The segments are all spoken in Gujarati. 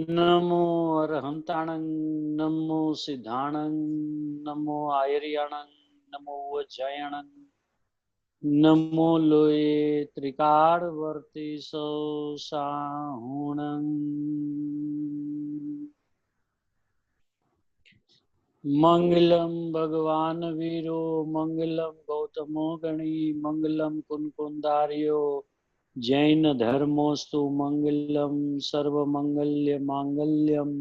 नमो अरहंताणं नमो सिद्धाणं नमो आयर्याणं नमो वज्रयाणं नमो लोये त्रिकालवर्ती सौ साहुणं मंगलम भगवान वीरो मंगलम गौतमो गणी मंगलम कुंकुंदार्यो जैन धर्मोस्तु मंगलम सर्वमंगल्य मांगल्यम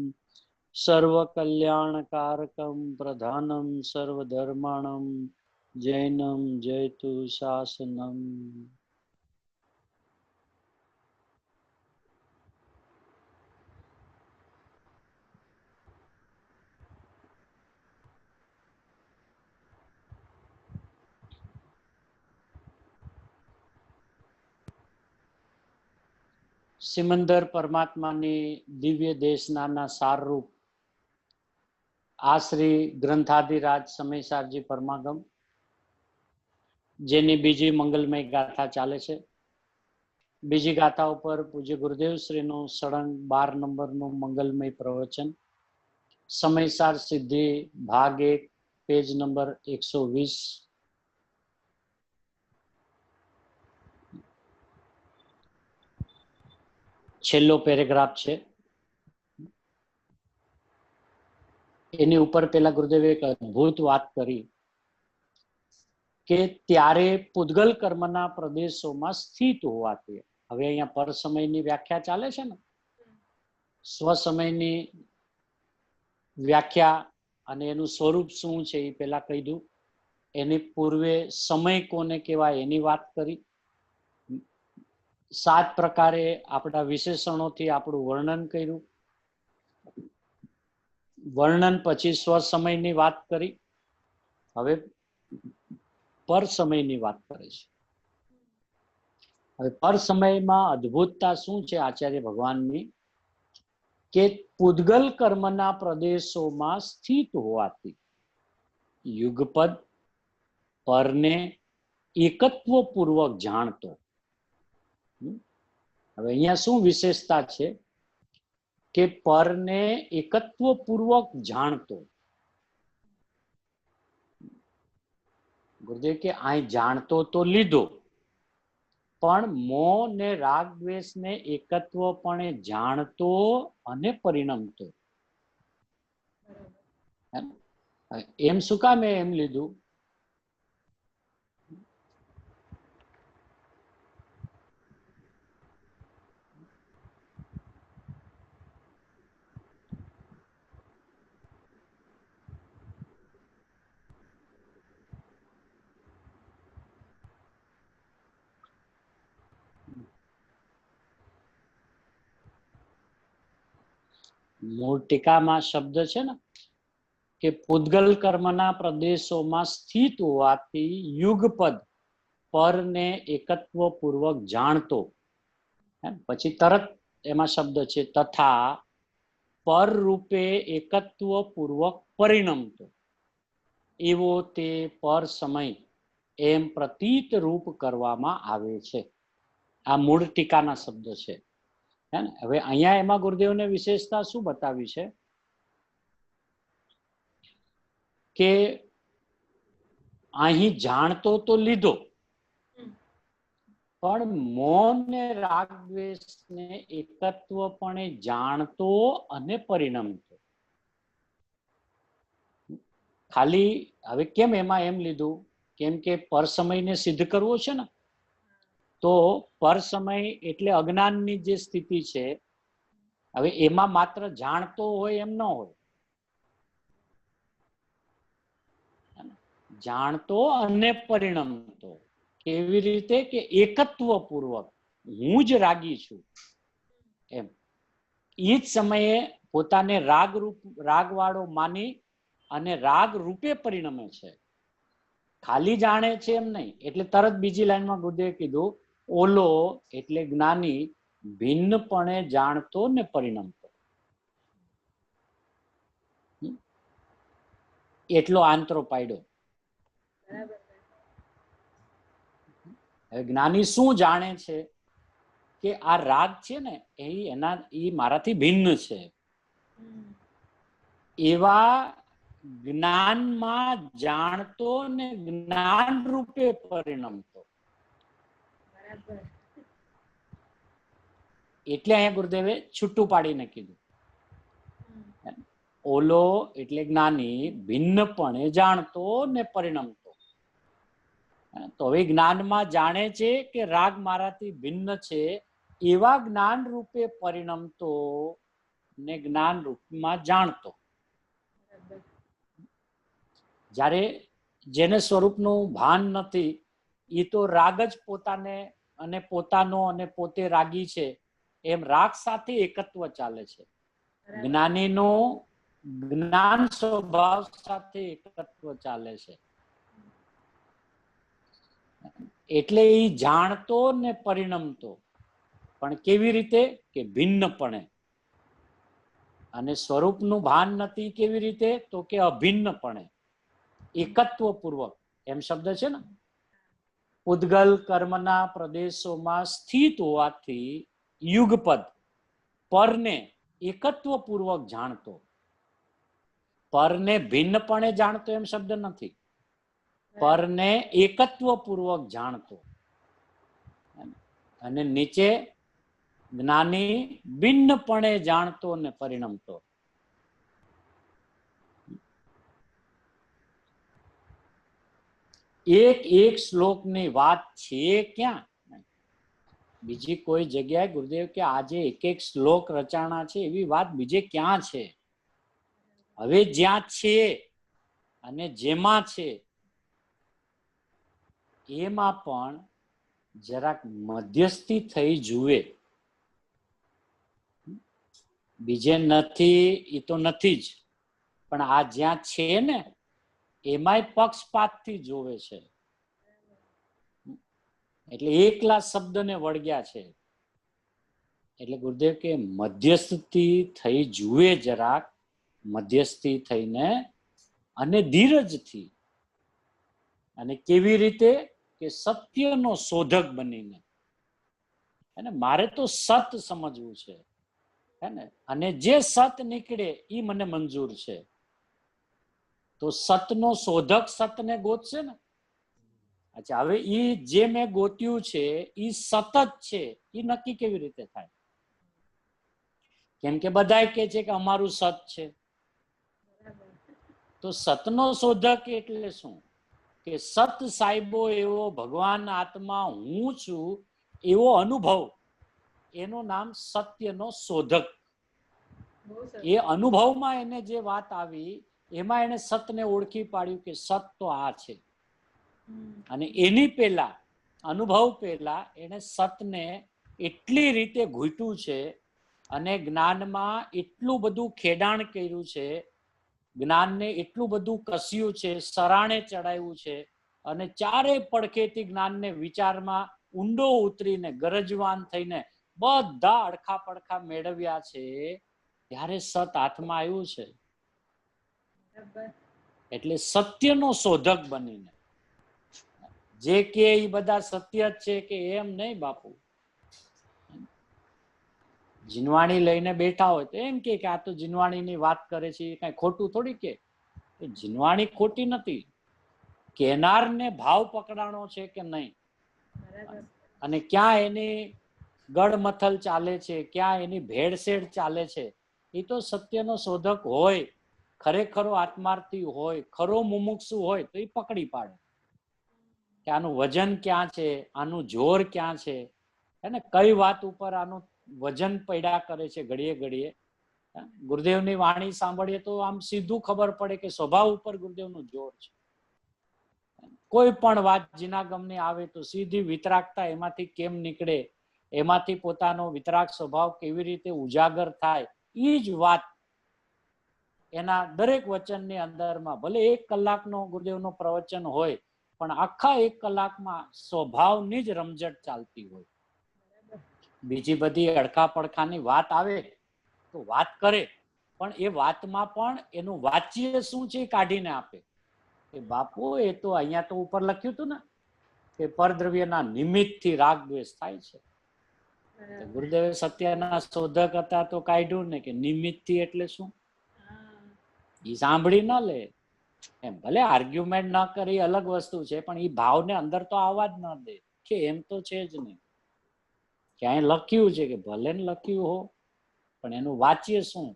सर्व कल्याण कारकम प्रधानम सर्वधर्माणम जैनम जयतु शासनम। સિમંદર પરમાત્માની દિવ્ય દેશનાના સારરૂપ આ શ્રી ગ્રંથાધિરાજ સમયસારજી પરમાગમ, જેની બીજી મંગલમય ગાથા ચાલે છે. બીજી ગાથા ઉપર પૂજ્ય ગુરુદેવ શ્રીનું સળંગ 12 નંબરનું મંગલમય પ્રવચન, સમયસાર સિદ્ધિ ભાગ 1, પેજ નંબર 120. છેલ્લો પેરેગ્રાફ છે. એની ઉપર પેલા ગુરુદેવે એક અદ્ભુત વાત કરી કે ત્યારે પૂદગલ કર્મના પ્રદેશોમાં સ્થિત હોવાથી, હવે અહીંયા પર સમયની વ્યાખ્યા ચાલે છે ને, સ્વ સમયની વ્યાખ્યા અને એનું સ્વરૂપ શું છે એ પેલા કહી દઉં. એની પૂર્વે સમય કોને કહેવાય એની વાત કરી. 7 પ્રકારે આપણા વિશેષણોથી આપણું વર્ણન કર્યું. વર્ણન પછી સ્વ સમયની વાત કરી. હવે પર સમયની વાત કરે છે. હવે પર સમયમાં અદ્ભુતતા શું છે આચાર્ય ભગવાનની, કે પૂદગલ કર્મના પ્રદેશોમાં સ્થિત હોવાથી યુગપદ પરને એકત્વ પૂર્વક જાણતો. હવે અહીંયા શું વિશેષતા છે કે પરને એકત્વ પૂર્વક જાણતો. ગુરુદેવ કે અહીં જાણતો તો લીધો, પણ મોહ ને રાગ દ્વેષ ને એકત્વપણે જાણતો અને પરિણમતો. એમ શું કામ એમ લીધું? મૂળ ટીકામાં શબ્દ છે ને કે પૂદગલ કર્મના પ્રદેશોમાં સ્થિત હોવાથી યુગપદ પરને એકત્વ પૂર્વક જાણતો. પછી તરત એમાં શબ્દ છે તથા પર રૂપે એકત્વ પૂર્વક પરિણમતો, એવો તે પર સમય એમ પ્રતીત રૂપ કરવામાં આવે છે. આ મૂળ ટીકાના શબ્દ છે. હવે અહીંયા એમાં ગુરુદેવને વિશેષતા શું બતાવી છે કે અહીં જાણતો તો લીધો, પણ મોહ ને રાગ દ્વેષ ને એકત્વપણે જાણતો અને પરિણમતો. ખાલી હવે કેમ એમાં એમ લીધું? કેમ કે પર સમયને સિદ્ધ કરવો છે ને, તો પર સમય એટલે અજ્ઞાનની જે સ્થિતિ છે, હવે એમાં માત્ર જાણતો હોય એમ ન હોય. જાણતો અને પરિણમતો કેવી રીતે? કે એકત્વ પૂર્વક હું જ રાગી છું એમ એ જ સમયે પોતાને રાગવાળો માની અને રાગ રૂપે પરિણમે છે. ખાલી જાણે છે એમ નહીં. એટલે તરત બીજી લાઈનમાં ગુરુદેવે કીધું ઓલો એટલે જ્ઞાની ભિન્નપણે જાણતો ને પરિણમતો. એટલો આંતરો પાડ્યો. જ્ઞાની શું જાણે છે કે આ રાગ છે ને એ મારાથી ભિન્ન છે. એવા જ્ઞાનમાં જાણતો ને જ્ઞાન રૂપે પરિણમતો. એટલે અહીંયા ગુરુદેવે છૂટું પાડીને કીધું. ઓલો એટલે જ્ઞાની ભિન્નપણે જાણતો ને પરિણમતો. તો હવે જ્ઞાનમાં જાણે છે કે રાગ મારાથી ભિન્ન છે, એવા જ્ઞાન રૂપે પરિણમતો ને જ્ઞાન રૂપમાં જાણતો. જ્યારે જેને સ્વરૂપનું ભાન નથી, એ તો રાગ જ પોતાને અને પોતાનો અને પોતે રાગી છે એમ રાગ સાથે એકત્વ ચાલે છે. જ્ઞાનીનો જ્ઞાન સ્વભાવ સાથે એકત્વ ચાલે છે. એટલે એ જાણતો ને પરિણમતો, પણ કેવી રીતે? કે ભિન્નપણે. અને સ્વરૂપનું ભાન નથી કેવી રીતે? તો કે અભિન્નપણે, એકત્વ પૂર્વક. એમ શબ્દ છે ને, ઉદ્ગલ કર્મના પ્રદેશોમાં સ્થિત હોવાથી યુગપદ પરને એકત્વ પૂર્વક જાણતો. પરને ભિન્નપણે જાણતો એમ શબ્દ નથી, પરને એકત્વ પૂર્વક જાણતો. અને નીચે જ્ઞાની ભિન્નપણે જાણતો ને પરિણમતો. એક એક શ્લોકની વાત છે ક્યાં? બીજી કોઈ જગ્યાએ ગુરુદેવ કે આજે એક એક શ્લોક રચાણા છે એવી વાત બીજે ક્યાં છે? હવે જ્યાં છે અને જેમાં છે એમાં પણ જરાક મધ્યસ્થી થઈ જુએ. બીજે નથી એ તો નથી જ, પણ આ જ્યાં છે ને એમાંય પક્ષપાતથી જોવે છે. એટલે એકલા શબ્દને વળગ્યા છે. એટલે ગુરુદેવ કે મધ્યસ્થી થઈ જુએ જરાક, મધ્યસ્થી થઈને અને ધીરજથી. અને કેવી રીતે? કે સત્યનો શોધક બનીને. અને મારે તો સત સમજવું છે, હે ને, અને જે સત નીકળે એ મને મંજૂર છે. તો સતનો શોધક સતને ગોતશે ને. અચ્છા, હવે ઈ જે મેં ગોત્યું છે ઈ સતત છે, એ નક્કી કેવી રીતે થાય? કેમ કે બધા કે છે કે અમારું સત છે. તો સતનો શોધક એટલે શું? કે સત સાહેબો એવો ભગવાન આત્મા હું છું એવો અનુભવ, એનું નામ સત્યનો શોધક. એ અનુભવમાં એને જે વાત આવી એમાં એને સતને ઓળખી પાડ્યું કે સત તો આ છે. અને એની પહેલા અનુભવ પહેલા એને સતને એટલી રીતે ઘૂંટ્યું છે અને જ્ઞાનમાં એટલું બધું ખેડાણ કર્યું છે, જ્ઞાનને એટલું બધું કસ્યું છે, સરાણે ચડાવ્યું છે, અને ચારે પડખેથી જ્ઞાનને વિચારમાં ઊંડો ઉતરીને ગરજવાન થઈને બધા અડખા પડખા મેળવ્યા છે. ત્યારે સત હાથમાં આવ્યું છે. એટલે સત્યનો શોધક બનીને જે કે એ બધા સત્ય જ છે કે એમ નહીં બાપુ. જીનવાણી લઈને બેઠા હોય તો એમ કે આ તો જીનવાણીની વાત કરે છે, કઈ ખોટું થોડી કે. જીનવાણી ખોટી નથી, કેનારને ભાવ પકડાણો છે કે નહીં, અને ક્યાં એની ગળમથલ ચાલે છે, ક્યાં એની ભેળસેળ ચાલે છે, એ તો સત્યનો શોધક હોય, ખરેખરો આત્માર્થી હોય, ખરો મુમુક્ષુ હોય તો એ પકડી પાડે કે આનું વજન ક્યાં છે, આનું જોર ક્યાં છે, એને કઈ વાત ઉપર આનું વજન પડ્યા કરે છે ઘડીએ ઘડીએ. ગુરુદેવની વાણી સાંભળીએ તો આમ સીધું ખબર પડે કે સ્વભાવ ઉપર ગુરુદેવનું જોર છે. કોઈ પણ વાત જીના ગમની આવે તો સીધી વિતરાગતા એમાંથી કેમ નીકળે, એમાંથી પોતાનો વિતરાગ સ્વભાવ કેવી રીતે ઉજાગર થાય, એ જ વાત એના દરેક વચનની અંદરમાં, ભલે 1 કલાકનો ગુરુદેવનો પ્રવચન હોય પણ આખા 1 કલાકમાં સ્વભાવની જ રમઝટ ચાલતી હોય. બીજી બધી અડખા પડખાની વાત આવે તો વાત કરે, પણ એ વાતમાં પણ એનું વાચ્ય શું છે કાઢીને આપે કે બાપુ એ તો અહીંયા તો ઉપર લખ્યું હતું ને કે પરદ્રવ્યના નિમિત્તથી રાગ દ્વેષ થાય છે. ગુરુદેવ સત્યના શોધક હતા તો કાઢ્યું ને કે નિમિત્તથી એટલે શું? એ સાંભળી ન લે એમ. ભલે આર્ગ્યુમેન્ટ ન કરી અલગ વસ્તુ છે, પણ એ ભાવને અંદર તો આવવા જ ન દે કે એમ તો છે જ નહીં. ક્યાંય લખ્યું છે કે ભલે ને લખ્યું હો, પણ એનું વાચ્ય શું?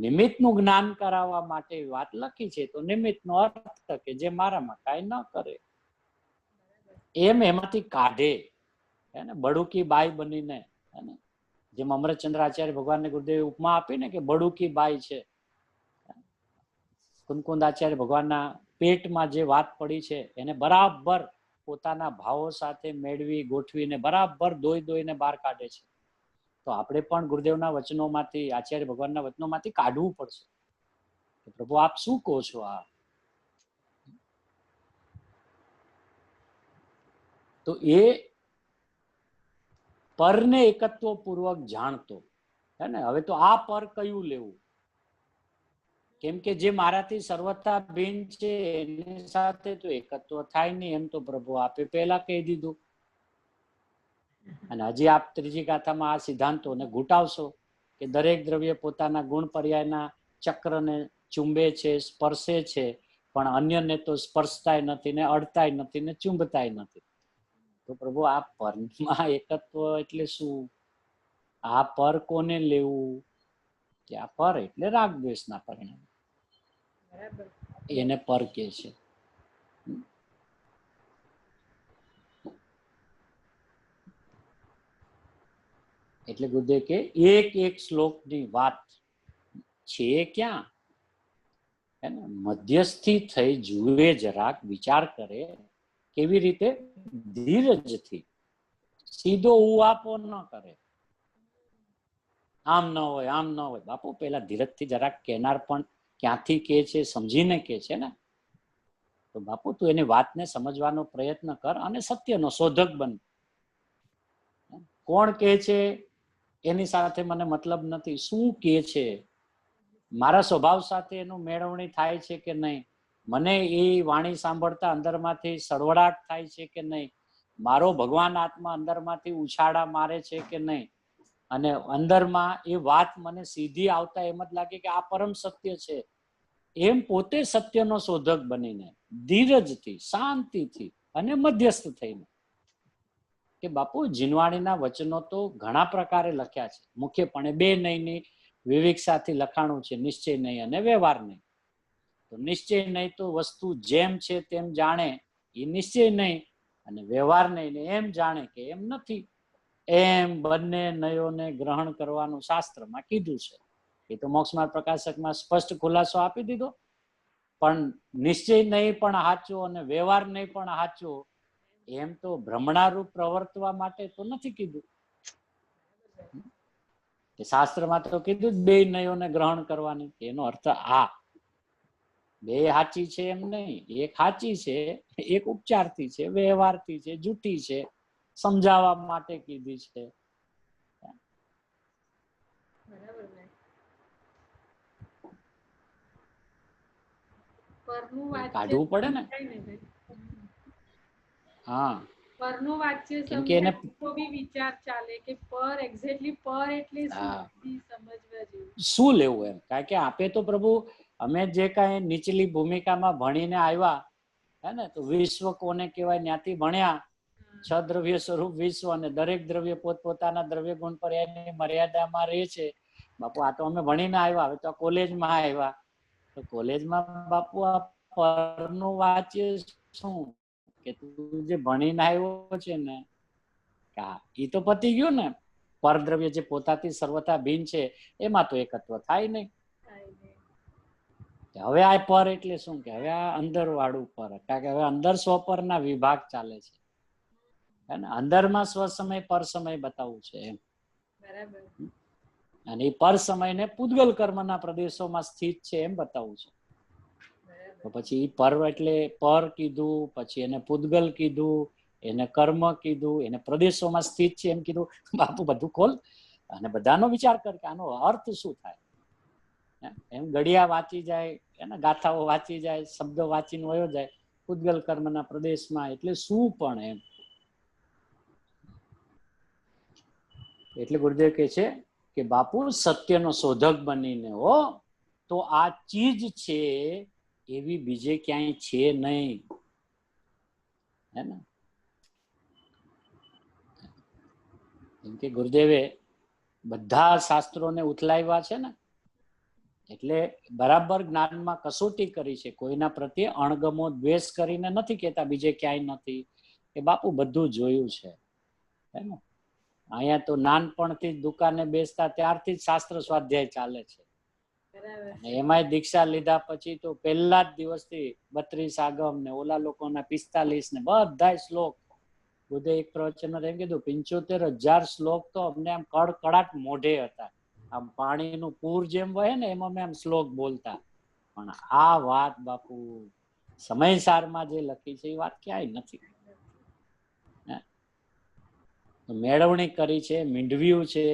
નિમિત્તનું જ્ઞાન કરાવવા માટે વાત લખી છે, તો નિમિત્તનો અર્થ કે જે મારામાં કાંઈ ન કરે એમ એમાંથી કાઢે. બડુકી બાઈ બનીને, જેમ અમૃતચંદ્રાચાર્ય ભગવાનને ગુરુદેવ ઉપમા આપી ને કે બડુકી બાઈ છે. કુંદકુંદ આચાર્ય ભગવાનના પેટમાં જે વાત પડી છે એને બરાબર પોતાના ભાવો સાથે મેળવી ગોઠવીને બરાબર દોઈને બહાર કાઢે છે. તો આપણે પણ ગુરુદેવના વચનોમાંથી, આચાર્ય ભગવાનના વચનોમાંથી કાઢવું પડશે કે પ્રભુ આપ શું કહો છો. આ તો એ પરને એકત્વ પૂર્વક જાણતો હે ને. હવે તો આ પર કયું લેવું? કેમ કે જે મારાથી સર્વતા ભિન્ન છે એની સાથે તો એકત્વ થાય નહીં, એમ તો પ્રભુ આપે પહેલા કહી દીધું. અને હજી આપ ત્રીજી ગાથામાં આ સિદ્ધાંતોને ઘૂંટાવશો કે દરેક દ્રવ્ય પોતાના ગુણ પર્યાયના ચક્રને ચુંબે છે, સ્પર્શે છે, પણ અન્યને તો સ્પર્શતાય નથી ને અડતાય નથી ને ચુંબતાય નથી. તો પ્રભુ આ પરમાં એકત્વ એટલે શું? આ પર કોને લેવું? કે આ પર એટલે રાગ દ્વેષના પરિણામ, એને પર કે છે. એટલે ગુરુદેવ કે એક એક શ્લોકની વાત છે ક્યાં? મધ્યસ્થી થઈ જુએ, જરાક વિચાર કરે. કેવી રીતે? ધીરજથી. સીધો ઉવાપો ન કરે. આમ ન હોય, આમ ન હોય. બાપુ પેલા ધીરજથી જરાક કહેનાર પણ ક્યાંથી કે છે સમજીને કે છે ને. તો બાપુ તું એની વાતને સમજવાનો પ્રયત્ન કર અને સત્યનો શોધક બન. કોણ કે છે એની સાથે મને મતલબ નથી, શું કે છે, મારા સ્વભાવ સાથે એનું મેળવણી થાય છે કે નહીં, મને એ વાણી સાંભળતા અંદરમાંથી સળવળાટ થાય છે કે નહીં, મારો ભગવાન આત્મા અંદરમાંથી ઉછાળા મારે છે કે નહીં, અને અંદરમાં એ વાત મને સીધી આવતા એમ જ લાગે કે આ પરમ સત્ય છે. એમ પોતે સત્યનો શોધક બનીને ધીરજથી, શાંતિથી અને મધ્યસ્થ થઈને. કે બાપુ જીનવાણીના વચનો તો ઘણા પ્રકારે લખ્યા છે, મુખ્યપણે બે નહીંની વિવેકસાથી લખાણું છે, નિશ્ચય નહીં અને વ્યવહાર નહીં. તો નિશ્ચય નહીં તો વસ્તુ જેમ છે તેમ જાણે, એ નિશ્ચય નહીં, અને વ્યવહાર નહીં એમ જાણે કે એમ નથી. એમ બંને નયોને ગ્રહણ કરવાનું શાસ્ત્રમાં કીધું છે. એ તો મોક્ષમાર્ગ પ્રકાશકમાં સ્પષ્ટ ખુલાસો આપી દીધો. પણ નિશ્ચય નહીં પણ સાચો અને વ્યવહાર નહીં પણ સાચો, એમ તો ભ્રમણારૂપ પ્રવર્તવા માટે તો નથી કીધું. શાસ્ત્રમાં તો કીધું બે નયોને ગ્રહણ કરવાની. એનો અર્થ આ બે સાચી છે એમ નહીં, એક સાચી છે, એક ઉપચારથી છે, વ્યવહારથી છે, જૂઠી છે, સમજાવવા માટે કીધી છે. કાઢવું પડે ને. હા, પરનું વાક્ય કેમ કે એને તો બી વિચાર ચાલે કે પર એક્ઝેક્ટલી પર એટલે સમજવા જેવું શું લેવું એમ. કારણ કે આપે તો પ્રભુ અમે જે કાંઈ નીચલી ભૂમિકામાં ભણીને આવ્યા હે ને, તો વિશ્વ કોને કહેવાય ત્યાંથી ભણ્યા. 6 દ્રવ્ય સ્વરૂપ વિશ્વ, અને દરેક દ્રવ્ય પોતપોતાના દ્રવ્ય ગુણ પર્યાયની મર્યાદામાં રહે છે. બાપુ આ તો અમે ભણીને આવ્યા, હવે તો કોલેજમાં આવ્યા. તો કોલેજમાં બાપુ આ પરનું વાંચીએ શું કે તું જે ભણીને આવ્યો છે ને, એ તો પતી ગયું ને. પરદ્રવ્ય જે પોતાથી સર્વતા ભિન્ન છે એમાં તો એકત્વ થાય નહીં. હવે આ પર એટલે શું કે હવે આ અંદર વાળું પર, કારણ કે હવે અંદર સ્વપરના વિભાગ ચાલે છે. અંદરમાં સ્વસમય પર સમય બતાવવું છે એમ. અને એ પર સમયને પૂતગલ કર્મના પ્રદેશોમાં સ્થિત છે એમ બતાવવું છે. તો પછી પર એટલે પર કીધું, પછી એને પૂતગલ કીધું, એને કર્મ કીધું, એને પ્રદેશોમાં સ્થિત છે એમ કીધું. બાપુ બધું ખોલ અને બધાનો વિચાર કર કે આનો અર્થ શું થાય. એમ ઘડિયા વાંચી જાય, એને ગાથાઓ વાંચી જાય, શબ્દો વાંચીને વયો જાય પૂતગલ કર્મના પ્રદેશમાં, એટલે શું પણ એમ. એટલે ગુરુદેવ કહે છે કે બાપુ સત્યનો શોધક બનીને હો, તો આ ચીજ છે એવી બીજે ક્યાંય છે નહીં, હે ને? કેમ કે ગુરુદેવે બધા શાસ્ત્રોને ઉથલાવ્યા છે ને, એટલે બરાબર જ્ઞાનમાં કસોટી કરી છે. કોઈના પ્રત્યે અણગમો દ્વેષ કરીને નથી કહેતા બીજે ક્યાંય નથી. એ બાપુ બધું જોયું છે, હે ને? અહીંયા તો નાનપણથી જ દુકાને બેસતા ત્યારથી જ શાસ્ત્ર સ્વાધ્યાય ચાલે છે. એમાંય દીક્ષા લીધા પછી તો પહેલા જ દિવસથી 32 આગમ ને ઓલા લોકોના 45 ને બધા શ્લોક. બધે એક પ્રવચન એમ કીધું 75,000 શ્લોક તો અમને આમ કડકડાટ મોઢે હતા. આમ પાણીનું પૂર જેમ વહે ને એમ અમે આમ શ્લોક બોલતા. પણ આ વાત બાપુ સમયસારમાં જે લખી છે એ વાત ક્યાંય નથી. મેળવણી કરી છે, મીંડવ્યું છે,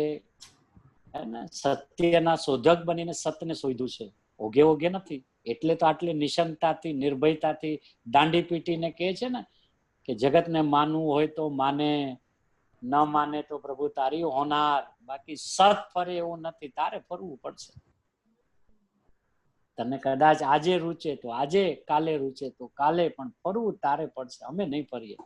સત્યના શોધક બનીને સત્યને શોધ્યું છે. ઓગે ઓગે નથી. એટલે તો આટલી નિશંકતાથી નિર્ભયતાથી દાંડી પીટીને કહે છે ને કે જગતને માનવું હોય તો માને, ન માને તો પ્રભુ તારી હોનાર. બાકી સત ફરે એવું નથી, તારે ફરવું પડશે. તને કદાચ આજે રૂચે તો આજે, કાલે રૂચે તો કાલે, પણ ફરવું તારે પડશે. અમે નહીં ફરીએ.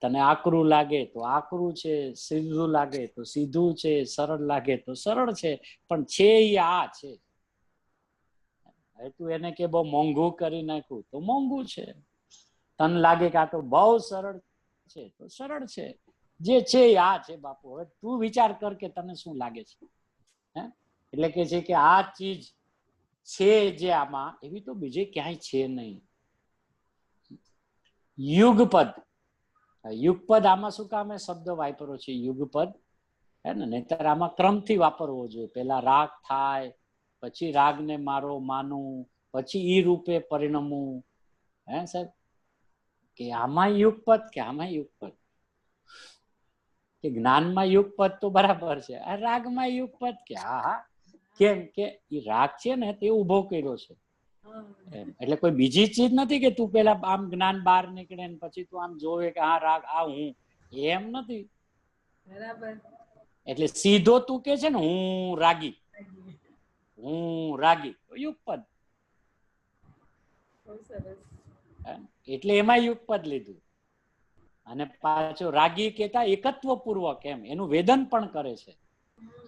તને આકરું લાગે તો આકરું છે, સીધું લાગે તો સીધું છે, સરળ લાગે તો સરળ છે, પણ છે એ આ છે. હવે તું એને કે બહુ મોંઘું કરી નાખ્યું તો મોંઘું છે. તને લાગે કે આ તો બહુ સરળ છે તો સરળ છે. જે છે એ આ છે બાપુ. હવે તું વિચાર કર કે તને શું લાગે છે. હે એટલે કે છે કે આ ચીજ છે જે આમાં, એવી તો બીજે ક્યાંય છે નહીં. યુગપદ, યુગપદ આમાં શું કામે શબ્દ વાપરો છે યુગપદ, હે ને? નહીતર આમાં ક્રમથી વાપરવો જોઈએ. પેલા રાગ થાય, પછી રાગને મારો માનું, પછી ઈ રૂપે પરિણમવું. હે સાહેબ? કે આમાં યુગપદ કે આમાં યુગપદ. કે જ્ઞાનમાં યુગપદ તો બરાબર છે, આ રાગમાં યુગપદ કે હા હા. કેમ કે એ રાગ છે ને તે ઉભો કર્યો છે. એટલે કોઈ બીજી ચીજ નથી કે તું પેલા આમ જ્ઞાન બહાર નીકળે ને પછી તું આમ જોવે કે આ રાગ આ હું, એમ નથી. બરાબર. એટલે સીધો તું કે છે ને હું રાગી, હું રાગી, યુગપદ. એટલે એમાં યુગપદ લીધું. અને પાછો રાગી કેતા એકત્વ પૂર્વક, એમ એનું વેદન પણ કરે છે.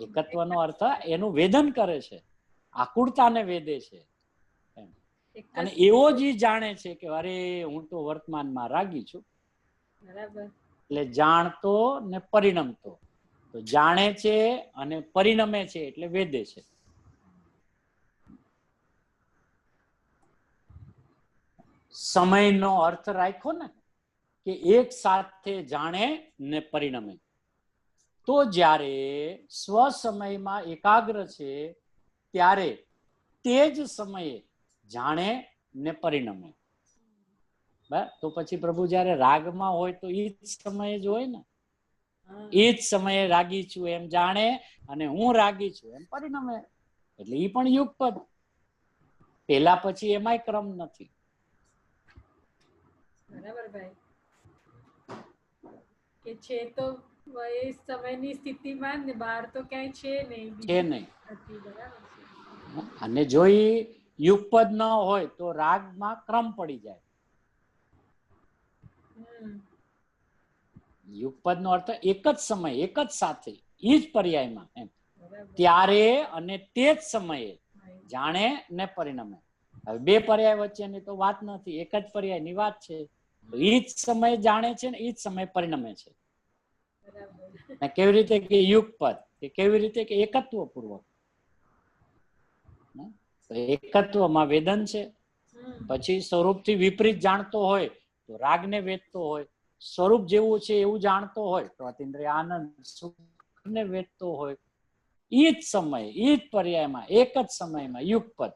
એકત્વનો અર્થ એનું વેદન કરે છે, આકુળતાને વેદે છે. અને એવો જ જાણે છે કે અરે હું તો વર્તમાનમાં રાગી છું. બરાબર. એટલે જાણતો ને પરિણમતો. તો જાણે છે અને પરિણમે છે એટલે વેદે છે. સમયનો અર્થ રાખ્યો ને કે એક સાથે જાણે ને પરિણમે. તો જ્યારે સ્વસમયમાં એકાગ્ર છે ત્યારે તે જ સમયે જાણે ને પરિણમે. તો પછી પ્રભુ જયારે રાગમાં હોય તો એ જ સમયે જ હોય ને. એ જ સમયે રાગી છું એમ જાણે અને હું રાગી છું એમ પરિણમે. એટલે એ પણ યુગપદ. પેલા પછી એમાંય ક્રમ નથી. બરાબર ભાઈ. કે છે તો એ સમયની સ્થિતિમાં ને બહાર તો ક્યાંય છે નહીં. છે નહીં. અને જો એ યુગપદ ન હોય તો રાગમાં ક્રમ પડી જાય. યુગપદ નો અર્થ એક જ સમય, એક જ સાથે, એ જ પર્યાયમાં એમ. ત્યારે અને તે જ સમયે જાણે ને પરિણમે. હવે બે પર્યાય વચ્ચેની તો વાત નથી, એક જ પર્યાયની વાત છે. એ જ સમય જાણે છે ને એ જ સમય પરિણમે છે. કેવી રીતે કે યુગપદ, કે કેવી રીતે કે એકત્વ પૂર્વક. એકત્વમાં વેદન છે. પછી સ્વરૂપથી વિપરીત જાણતો હોય તો રાગને વેદતો હોય. સ્વરૂપ જેવું છે એવું જાણતો હોય તો અતિન્દ્રિય આનંદ સુખને વેદતો હોય. એ જ સમયે, એ જ પર્યાયમાં, એક જ સમયમાં યુગપદ.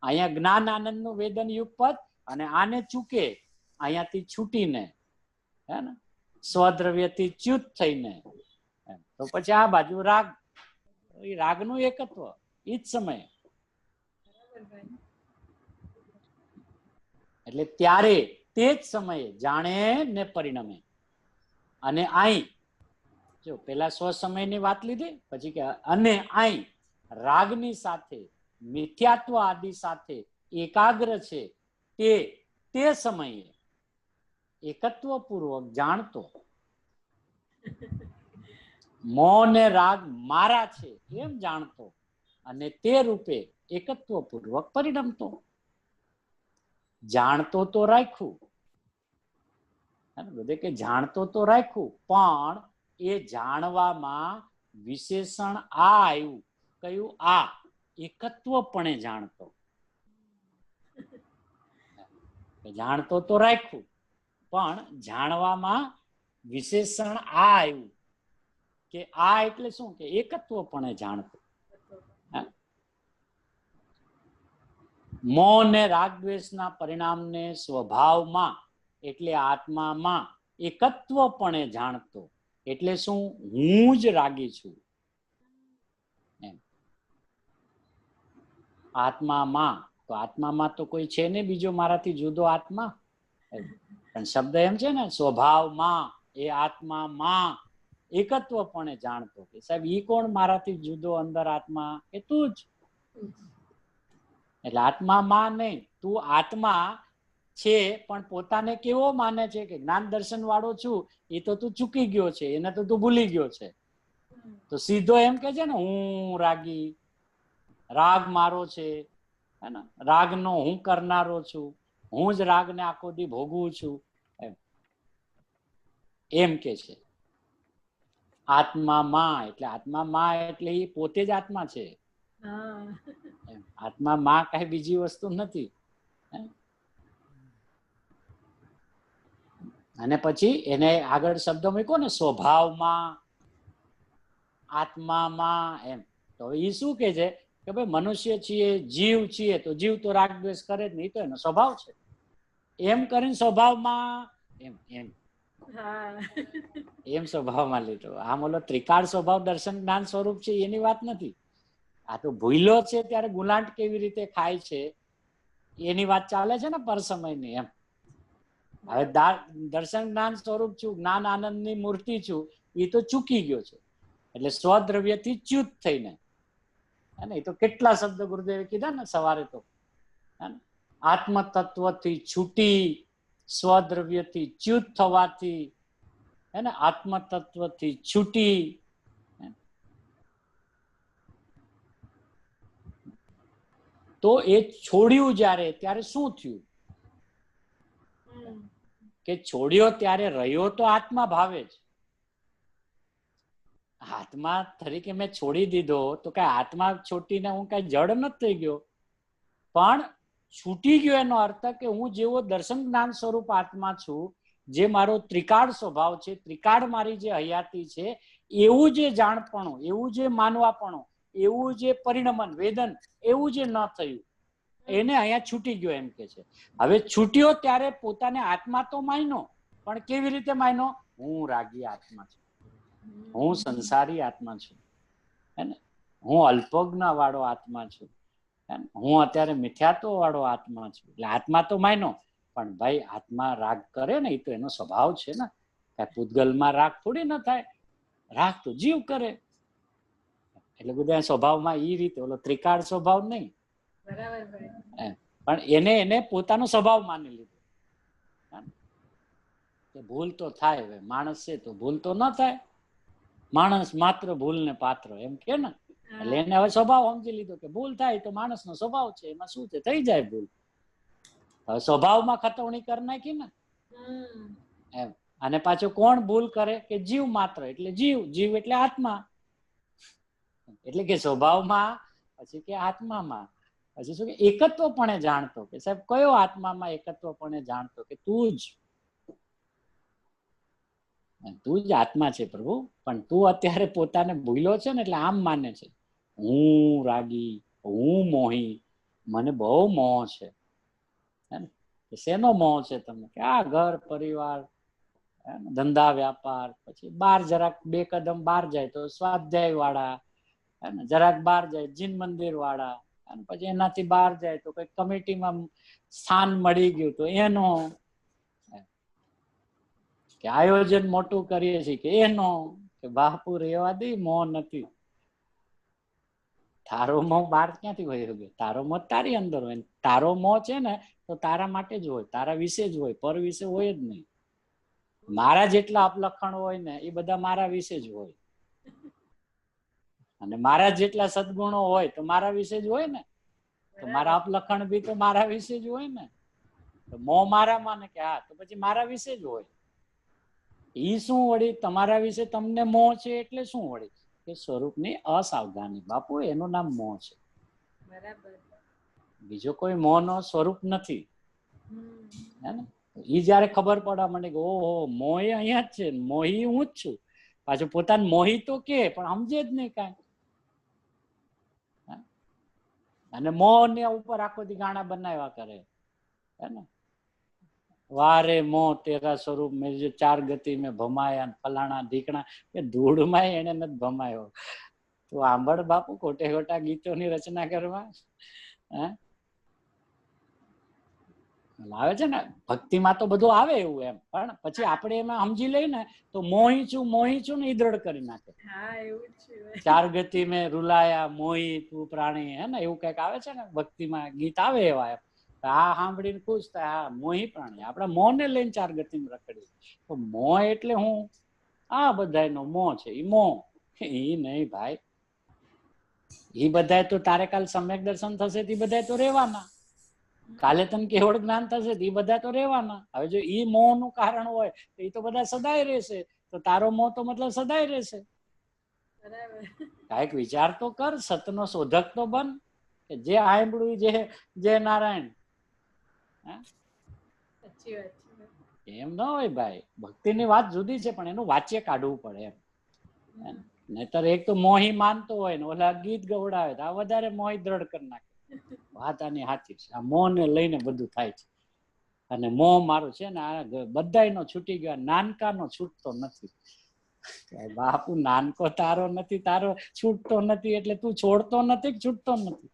અહીંયા જ્ઞાન આનંદ નું વેદન યુગપદ, અને આને ચૂકે અહીંયાથી છૂટીને, હે ને, સ્વદ્રવ્યથી ચ્યુત થઈને, તો પછી આ બાજુ રાગ. રાગનું એકત્વ એ જ સમયે. એટલે ત્યારે તે જ સમયે જાણે ને પરિણમે. અને આઈ જો પેલા સ્વ સમયની વાત લીધી, પછી કે અને આઈ રાગની સાથે, મિથ્યાત્વ આદિ સાથે એકાગ્ર છે, તે સમયે એકત્વપૂર્વક જાણતો મોહ ને રાગ મારા છે એમ જાણતો અને તે રૂપે એકત્વપૂર્વક પરિણમતો. જાણતો તો રાખ્યું, બધે કે જાણતો તો રાખ્યું, પણ એ જાણવામાં વિશેષણ આ આવ્યું. કયું? આ એકત્વપણે જાણતો. જાણતો તો રાખ્યું, પણ જાણવામાં વિશેષણ આ આવ્યું કે આ એટલે શું? કે એકત્વપણે જાણતો. મોહ ને રાગ દ્વેષના પરિણામને સ્વભાવમાં એટલે આત્મામાં એકત્વપણે જાણતો. એટલે શું? હું જ રાગી છું. આત્મામાં, તો આત્મામાં તો કોઈ છે ને બીજો મારાથી જુદો આત્મા. પણ શબ્દ એમ છે ને, સ્વભાવમાં એ આત્મામાં એકત્વપણે જાણતો. કે સાહેબ ઈ કોણ મારાથી જુદો અંદર આત્મા? કે તું જ. એટલે આત્મામાં નહીં, તું આત્મા છે પણ પોતાને કેવો માને છે કે જ્ઞાન દર્શન વાળો છું, એ તો તું ચૂકી ગયો છે, એને તો તું ભૂલી ગયો છે. તો સીધો એમ કે છે ને હું રાગી, રાગ મારો છે, હે ને, રાગનો હું કરનારો છું, હું જ રાગને આખો દી ભોગવું છું, એમ કે છે. આત્મામાં એટલે આત્મામાં એટલે એ પોતે જ આત્મા છે. આત્મામાં કઈ બીજી વસ્તુ નથી. અને પછી એને આગળ શબ્દો મૂક્યો ને, સ્વભાવમાં, આત્મામાં, એમ. તો એ શું કે છે કે ભાઈ મનુષ્ય છીએ, જીવ છીએ, તો જીવ તો રાગ દ્વેષ કરે જ નહીં, તો એનો સ્વભાવ છે. એમ કરીને સ્વભાવમાં એમ એમ એમ સ્વભાવમાં લીધો. આમ ઓલો ત્રિકાળ સ્વભાવ દર્શન જ્ઞાન સ્વરૂપ છે એની વાત નથી. આ તો ભૂલો છે ત્યારે ગુલાંટ કેવી રીતે ખાય છે એની વાત ચાલે છે ને પર સમયની. એમ હવે દર્શન જ્ઞાન સ્વરૂપ છું, જ્ઞાન આનંદની મૂર્તિ છું, એ તો ચૂકી ગયો છે. એટલે સ્વદ્રવ્યથી ચ્યુત થઈને, એ તો કેટલા શબ્દ ગુરુદેવે કીધા ને સવારે. તો આત્મ તત્વથી છૂટી સ્વદ્રવ્યથી ચ્યુત થવાથી, હે ને, આત્મ તત્વથી છૂટી. તો એ છોડ્યું જ્યારે, ત્યારે શું થયું? કે છોડ્યો ત્યારે રહ્યો તો આત્મા ભાવે જ. આત્મા તરીકે મેં છોડી દીધો તો કઈ આત્મા છોડીને હું કઈ જડ નથી થઈ ગયો, પણ છૂટી ગયો એનો અર્થ કે હું જેવો દર્શન જ્ઞાન સ્વરૂપ આત્મા છું, જે મારો ત્રિકાળ સ્વભાવ છે, ત્રિકાળ મારી જે હયાતી છે, એવું જે જાણપણું, એવું જે માનવાપણું, એવું જે પરિણમન વેદન, એવું જે ન થયું, એને અહીંયા છૂટી ગયો એમ કે છે. હવે છૂટ્યો ત્યારે પોતાને આત્મા તો માન્યો, પણ કેવી રીતે માન્યો? હું રાગી આત્મા છું, હું સંસારી આત્મા છું, હે ને, હું અલ્પજ્ઞ વાળો આત્મા છું, હું અત્યારે મિથ્યાત્વ વાળો આત્મા છું. એટલે આત્મા તો માન્યો, પણ ભાઈ આત્મા રાગ કરે ને, એ તો એનો સ્વભાવ છે ને. કઈ પૂતગલમાં રાગ થોડી ન થાય, રાગ તો જીવ કરે. એટલે બધા સ્વભાવમાં એ રીતે ઓલો ત્રિકાળ સ્વભાવ નહીં, પણ એને પોતાનો સ્વભાવ માની લીધો. ભૂલ તો થાય, હવે માણસ છે તો ભૂલ તો ન થાય, માણસ માત્ર ભૂલ ને પાત્ર, એમ કે ને. એટલે એને હવે સ્વભાવ સમજી લીધો કે ભૂલ થાય તો માણસનો સ્વભાવ છે, એમાં શું છે, થઈ જાય ભૂલ. હવે સ્વભાવમાં ખતવણી કરી નાખી ને એમ. અને પાછું કોણ ભૂલ કરે? કે જીવ માત્ર. એટલે જીવ એટલે આત્મા. એટલે કે સ્વભાવમાં, પછી કે આત્મામાં, પછી શું કે એકત્વપણે જાણતો. કે સાહેબ કયો આત્મામાં એકત્વપણે જાણતો? કે તું જ આત્મા છે પ્રભુ, પણ તું અત્યારે પોતાને ભૂલ્યો છે ને, એટલે આમ માને છે હું રાગી, હું મોહી, મને બહુ મોહ છે. શેનો મોહ છે તમને? કે આ ઘર પરિવાર, ધંધા વ્યાપાર, પછી બહાર જરાક બે કદમ બહાર જાય તો સ્વાધ્યાય વાળા, જરાક બહાર જાય જીન મંદિર વાળા, અને પછી એનાથી બહાર જાય તો કઈ કમિટીમાં સ્થાન મળી ગયું તો એનો, કે આયોજન મોટું કરીએ છીએ કે એનો, કે બાપુ રેવા દે, મોહ નથી. તારો મોહ બહાર ક્યાંથી વયો ગયો? તારો મોહ તારી અંદર હોય. તારો મોહ છે ને તો તારા માટે જ હોય, તારા વિશે જ હોય, પર વિશે હોય જ નહીં. મારા જેટલા અપલક્ષણ હોય ને એ બધા મારા વિશે જ હોય, અને મારા જેટલા સદગુણો હોય તો મારા વિશે જ હોય ને. તો મારા અપલક્ષણ બી તો મારા વિશે જ હોય ને. તો મોહ મારા માને કે હા, તો પછી મારા વિશે જ હોય. ઈ શું વળી તમારા વિશે તમને મોહ છે એટલે શું વળી? કે સ્વરૂપની અસાવધાની. બાપુ એનું નામ મોહ છે. બરાબર. બીજો કોઈ મોહ નો સ્વરૂપ નથી. હે ને? ઈ જયારે ખબર પડવા માંડે કે ઓહો મોહ અહીંયા જ છે, મોહી હું જ છું. પાછું પોતાને મોહી તો કે પણ સમજે જ નહીં કાંઈ. અને મોહ ને ઉપર આખો દી ગાણા બનાવ્યા કરે. હે ને? વારે મોહ તેરા સ્વરૂપ મેં જે 4 ગતિ મેં ભમાયા, ફલાણા ઢીકણા. એ ધૂળમાં એને નથી ભમાયો. તો આંબળ બાપુ ખોટે ખોટા ગીતોની રચના કરવા. હે? આવે છે ને ભક્તિમાં તો બધું આવે એવું એમ, પણ પછી આપણે એમાં સમજી લઈએ ને તો મોહી છું ને ઈ દ્રઢ કરી નાખે. હા એવું છે. 4 ગતિ મેં રૂલાયા મોહી તું પ્રાણી. હે ને? એવું કઈક આવે છે ને ભક્તિમાં ગીત આવે એવા એમ. આ સાંભળીને ખુશ થાય, હા મોહી પ્રાણી. આપણા મોહ ને લઈને 4 ગતિમાં રખડીએ. તો મોહ એટલે હું? આ બધાનો મોહ છે. ઈ મોહ ઈ નહીં ભાઈ. ઈ બધા તો તારે કાલ સમ્યક દર્શન થશે તે બધા તો રહેવાના. કાલે તને કેવળ જ્ઞાન થશે એ બધા તો રહેવાના. હવે જો ઈ મોહ નું કારણ હોય તો એ તો બધા સદાય રહેશે. તો તારો મોહ તો મતલબ સદાય રહેશે. કાંઈક વિચાર તો કર, સતનો શોધક તો બન. કે જે આંબળું જે નારાયણ. સાચી વાત છે. એમ ના હોય ભાઈ. ભક્તિની વાત જુદી છે પણ એનું વાચ્ય કાઢવું પડે એમ. નહીતર એક તો મોહી માનતો હોય ને ઓલા ગીત ગવડાવે તો આ વધારે મોહી દ્રઢ કરી નાખે. વાત આની સાચી છે. આ મોહ ને લઈને બધું થાય છે. અને મોહ મારો છે ને આ બધાયનો છૂટી ગયો, નાનકાનો છૂટતો નથી. બાપુ નાનકો તારો નથી, તારો છૂટતો નથી એટલે તું છોડતો નથી કે છૂટતો નથી?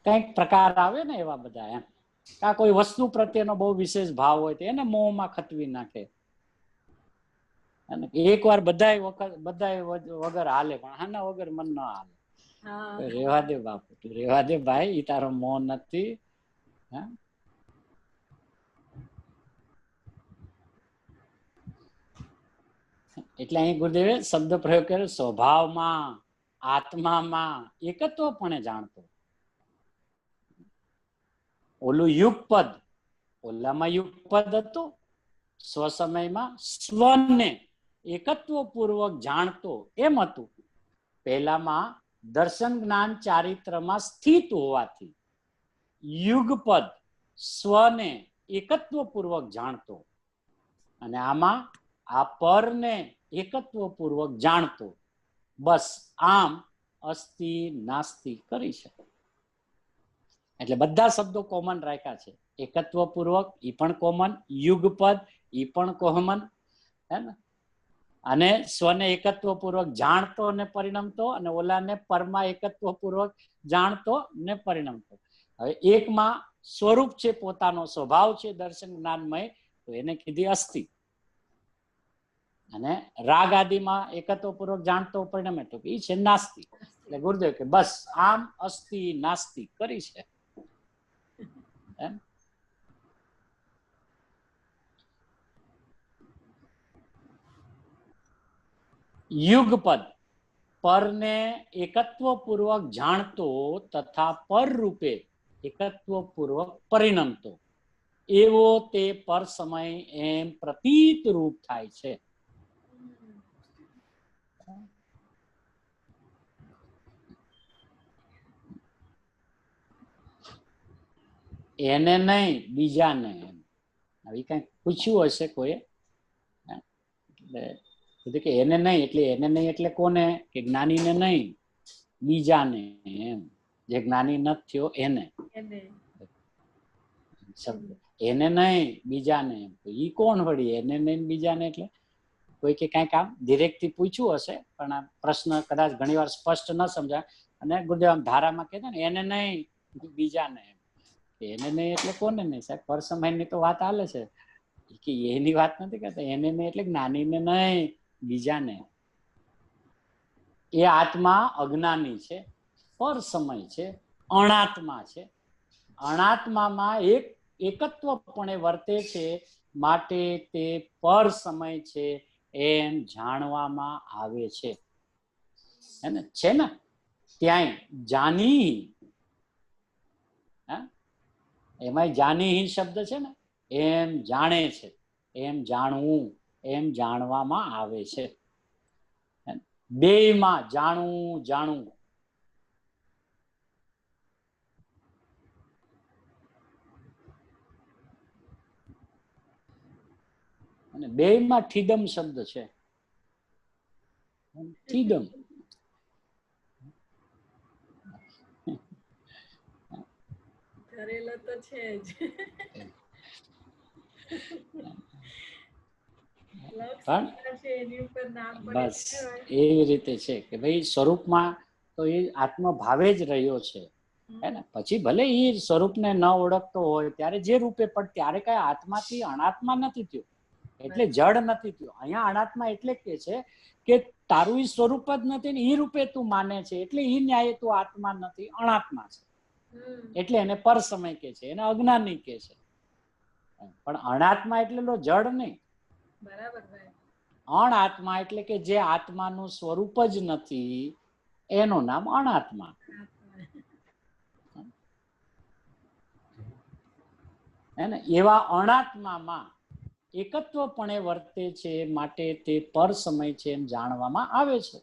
કઈક પ્રકાર આવે ને એવા બધા એમ. આ કોઈ વસ્તુ પ્રત્યેનો બહુ વિશેષ ભાવ હોય તો એને મોહમાં ખતવી નાખે. એક વાર બધા વગર હાલે પણ આના વગર મન ના હાલે. રેવા દે બાપુ, તું રેવા દે ભાઈ. ઈ તારો મોહ નથી. એટલે અહીં ગુરુદેવે શબ્દ પ્રયોગ કર્યો, સ્વભાવમાં આત્મામાં એકત્વપણે જાણતો. ઓલું યુગપદ, ઓલામાં યુગપદ હતું. સ્વસમયમાં સ્વને એકત્વ પૂર્વક જાણતો એમ હતું. પહેલામાં દર્શન જ્ઞાન ચારિત્રમાં સ્થિત હોવાથી યુગપદ સ્વને એકત્વ પૂર્વક જાણતો, અને આમાં આ પરને એકત્વ પૂર્વક જાણતો. બસ આમ અસ્તિ નાસ્તિ કરી શકે. એટલે બધા શબ્દો કોમન રાખ્યા છે. એકત્વ પૂર્વક ઈ પણ કોમન, યુગપદ ઈ પણ કોમન. હે ને? અને સ્વને એકત્વ પૂર્વક જાણતો ને પરિણમતો, અને ઓલાને પરમાં એકત્વ પૂર્વક જાણતો ને પરિણમતો. હવે એકમાં સ્વરૂપ છે, પોતાનો સ્વભાવ છે દર્શન જ્ઞાનમય, તો એને કીધી અસ્થિ. અને રાગ આદિમાં એકત્વ પૂર્વક જાણતો પરિણમે તો એ છે નાસ્તિ. એટલે ગુરુદેવ કે બસ આમ અસ્થિ નાસ્તિ કરી છે. યુગપદ પરને એકત્વ પૂર્વક જાણતો તથા પર રૂપે એકત્વ પૂર્વક પરિણમતો, એવો તે પર સમય એમ પ્રતીત રૂપ થાય છે. એને નહીં બીજાને. હવે કઈ પૂછ્યું હશે કોઈ, એટલે કે એને નહીં એટલે એને નહીં એટલે કોને? કે જ્ઞાનીને નહીં, બીજાને. એમ જે જ્ઞાની નથી થયો એને. એને નહીં બીજાને. ઈ કોણ વળી? એને નહીં બીજાને એટલે કોઈ કે કઈક આમ ડિરેક્ટ થી પૂછ્યું હશે, પણ આ પ્રશ્ન કદાચ ઘણી વાર સ્પષ્ટ ન સમજાય. અને ગુરુદેવ આમ ધારામાં કહેતા ને એને નહીં બીજાને. એને નહીં એટલે કોને નહીં સાહેબ? પર સમયની તો વાત હાલે છે કે એની વાત નથી કરતા. એને નહીં એટલે જ્ઞાનીને નહીં બીજાને. એ આત્મા અજ્ઞાની છે, પર સમય છે, અણાત્મા છે. અણાત્મામાં એકત્વપણે વર્તે છે, માટે તે પર સમય છે એમ જાણવામાં આવે છે. એને છે ને ત્યાંય જાની, એમાં જાની શબ્દ છે ને, એમ જાણે છે, એમ જાણવું, એમ જાણવામાં આવે છે. બેયમાં જાણવું જાણવું. અને બેયમાં ઠીદમ શબ્દ છે. ઠીદમ કરેલો તો છે જ. બસ એવી રીતે છે કે ભાઈ સ્વરૂપમાં તો એ આત્મભાવે જ રહ્યો છે. હે ને પછી ભલે એ સ્વરૂપને ન ઓળખતો હોય ત્યારે જે રૂપે, પણ ત્યારે કઈ આત્માથી અનાત્મા નથી થયો, એટલે જડ નથી થયો. અહીંયા અનાત્મા એટલે કે છે કે તારું ઈ સ્વરૂપ જ નથી ને ઈ રૂપે તું માને છે, એટલે ઈ ન્યાય તું આત્મા નથી, અનાત્મા છે. એટલે એને પર સમય કે છે, એને અજ્ઞાની કે છે. પણ અનાત્મા એટલે જડ નહીં. બરાબર. અણાત્મા એટલે કે જે આત્માનું સ્વરૂપ જ નથી એનું નામ અણાત્મા. એને એવા અણાત્મામાં એકત્વપણે વર્તે છે, માટે તે પર સમય છે એમ જાણવામાં આવે છે.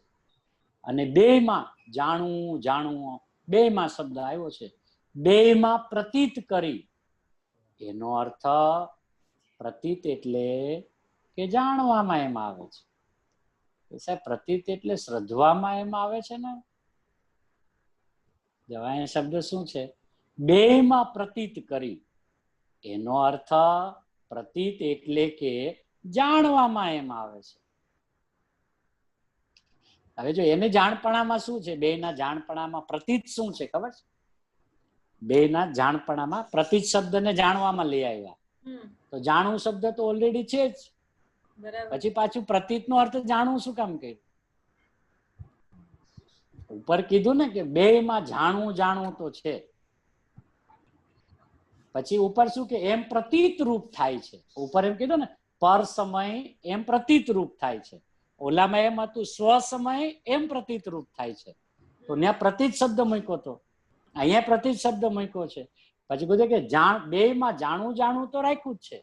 અને બેયમાં જાણવું જાણવું, બેયમાં શબ્દ આવ્યો છે. બેયમાં પ્રતીત કરી, એનો અર્થ પ્રતીત એટલે કે જાણવામાં એમ આવે છે. સાહેબ પ્રતીત એટલે શ્રદ્ધવામાં એમ આવે છે ને. જવાય શબ્દ શું છે? બેયમાં પ્રતીત કરી, એનો અર્થ પ્રતીત એટલે કે જાણવામાં એમ આવે છે. હવે જો એને જાણપણામાં શું છે, બેયના જાણપણામાં પ્રતીત શું છે ખબર છે? બેયના જાણપણામાં પ્રતીત શબ્દને જાણવામાં લઈ આવ્યા, તો જાણવું શબ્દ તો ઓલરેડી છે જ. પછી પાછું પ્રતીતનો અર્થ જાણવું શું કામ કર્યું? ઉપર કીધું ને કે બેયમાં જાણવું જાણવું તો છે. પછી ઉપર શું કે એમ પ્રતીત રૂપ થાય છે. ઉપર એમ કીધું ને પર સમય એમ પ્રતીત રૂપ થાય છે. ઓલામાં એમ હતું સ્વ સમય એમ પ્રતીત રૂપ થાય છે. તો ત્યાં પ્રતીત શબ્દ મૂક્યો હતો, અહીંયા પ્રતીત શબ્દ મૂક્યો છે. પછી બધું કે બેયમાં જાણવું જાણવું તો રાખ્યું જ છે.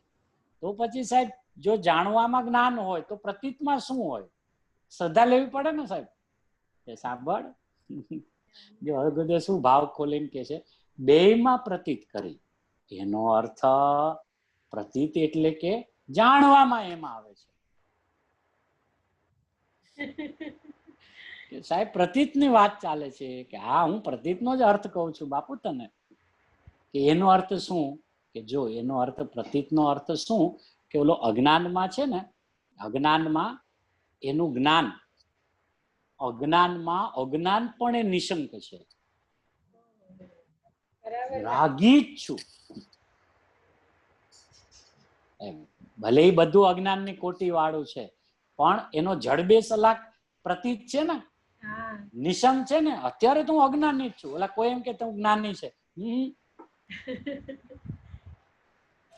તો પછી સાહેબ જો જાણવામાં જ્ઞાન હોય તો પ્રતીતમાં શું હોય? શ્રદ્ધા લેવી પડે ને સાહેબ. એ સાંભળ, જો હવે બધે શું ભાવ ખોલીને કે છે, બેયમાં પ્રતીત કરી, એનો અર્થ પ્રતીત એટલે કે જાણવામાં એમ આવે છે. સાહેબ પ્રતીતની વાત ચાલે છે કે હા હું પ્રતીતનો જ અર્થ કહું છું બાપુ તને. કે એનો અર્થ શું? કે જો એનો અર્થ પ્રતીતનો અર્થ શું કે ઓલો અજ્ઞાનમાં છે ને, અજ્ઞાનમાં એનું જ્ઞાન, અજ્ઞાનમાં અજ્ઞાન પણ એ નિશંક છે. રાગી જ છું એમ. ભલે એ બધું અજ્ઞાનની કોટી વાળું છે, પણ એનો જડબે સલાક પ્રતીત છે ને, નિશંક છે ને. અત્યારે તો હું અજ્ઞાની જ છું. ઓલા કોઈ એમ કે તું જ્ઞાની છે,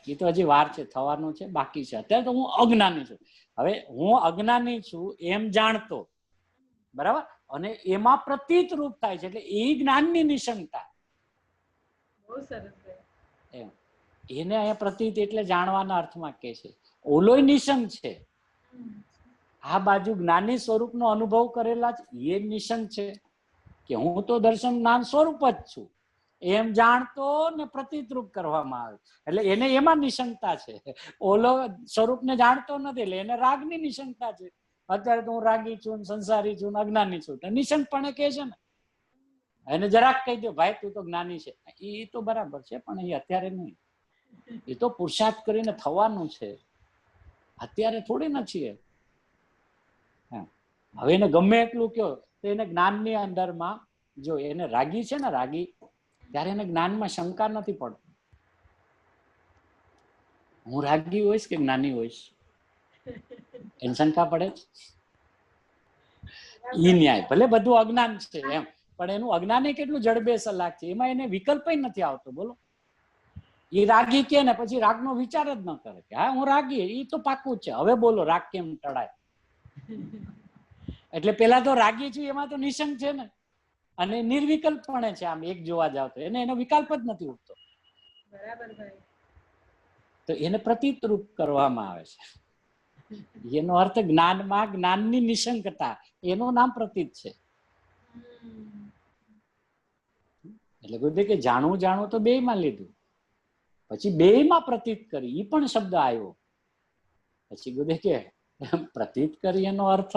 એ તો હજી વાર છે, થવાનું છે, બાકી છે. અત્યારે તો હું અજ્ઞાની છું. હવે હું અજ્ઞાની છું એમ જાણતો, બરાબર, અને એમાં પ્રતીત રૂપ થાય છે, એટલે એ જ્ઞાનની નિશંકતા. એમ એને અહીંયા પ્રતીત એટલે જાણવાના અર્થમાં કે છે. ઓલોય નિશંક છે, આ બાજુ જ્ઞાની સ્વરૂપનો અનુભવ કરેલા એ નિશંક છે કે હું તો દર્શન જ્ઞાન સ્વરૂપ જ છું એમ જાણતો ને પ્રતીતરૂપ કરવામાં આવે, એટલે એને એમાં નિશંકતા છે. ઓલો સ્વરૂપને જાણતો નથી એટલે એને રાગની નિશંકતા છે. અત્યારે તો હું રાગી છું, સંસારી છું, અજ્ઞાની છું, નિશંકપણે કે છે ને. એને જરાક કહી દો ભાઈ તું તો જ્ઞાની છે, એ તો બરાબર છે, પણ એ અત્યારે નહીં. એ તો પુરુષાર્થ કરીને થવાનું છે, અત્યારે થોડી નથી. હવે એને ગમે એટલું કયો તો એને જ્ઞાનની અંદરમાં, જો એને રાગી છે ને, રાગી, ત્યારે એને જ્ઞાનમાં શંકા નથી પડતી. હું રાગી હોઈશ કે જ્ઞાની હોઈશ, એને શંકા પડે. ઈ ન્યાય. ભલે બધું અજ્ઞાન છે એમ, પણ એનું અજ્ઞાન કેટલું જડબે સલાક છે, એમાં એને વિકલ્પ નથી આવતો. બોલો, એ રાગી કે ને પછી રાગનો વિચાર જ ન કરે કે હા હું રાગી, એ તો પાકું જ છે. હવે બોલો રાગ કેમ ટળાય? એટલે પેલા તો રાગી છું એમાં તો નિશંક છે ને, અને નિર્વિકલ્પ પણ છે. આમ એક જોવા જાવ તો એનો વિકલ્પ જ નથી ઉઠતો. બરાબર ભાઈ. તો એને પ્રતીત રૂપ કરવામાં આવે છે. એનો અર્થ જ્ઞાનમાં જ્ઞાનની નિશંકતા, એનું નામ પ્રતીત છે. એટલે કોઈ કે જાણવું જાણવું તો બે માં લીધું, પછી બે માં પ્રતીત કરી, એ પણ શબ્દ આવ્યો. પછી ગુદે કે પ્રતીત કરી એનો અર્થ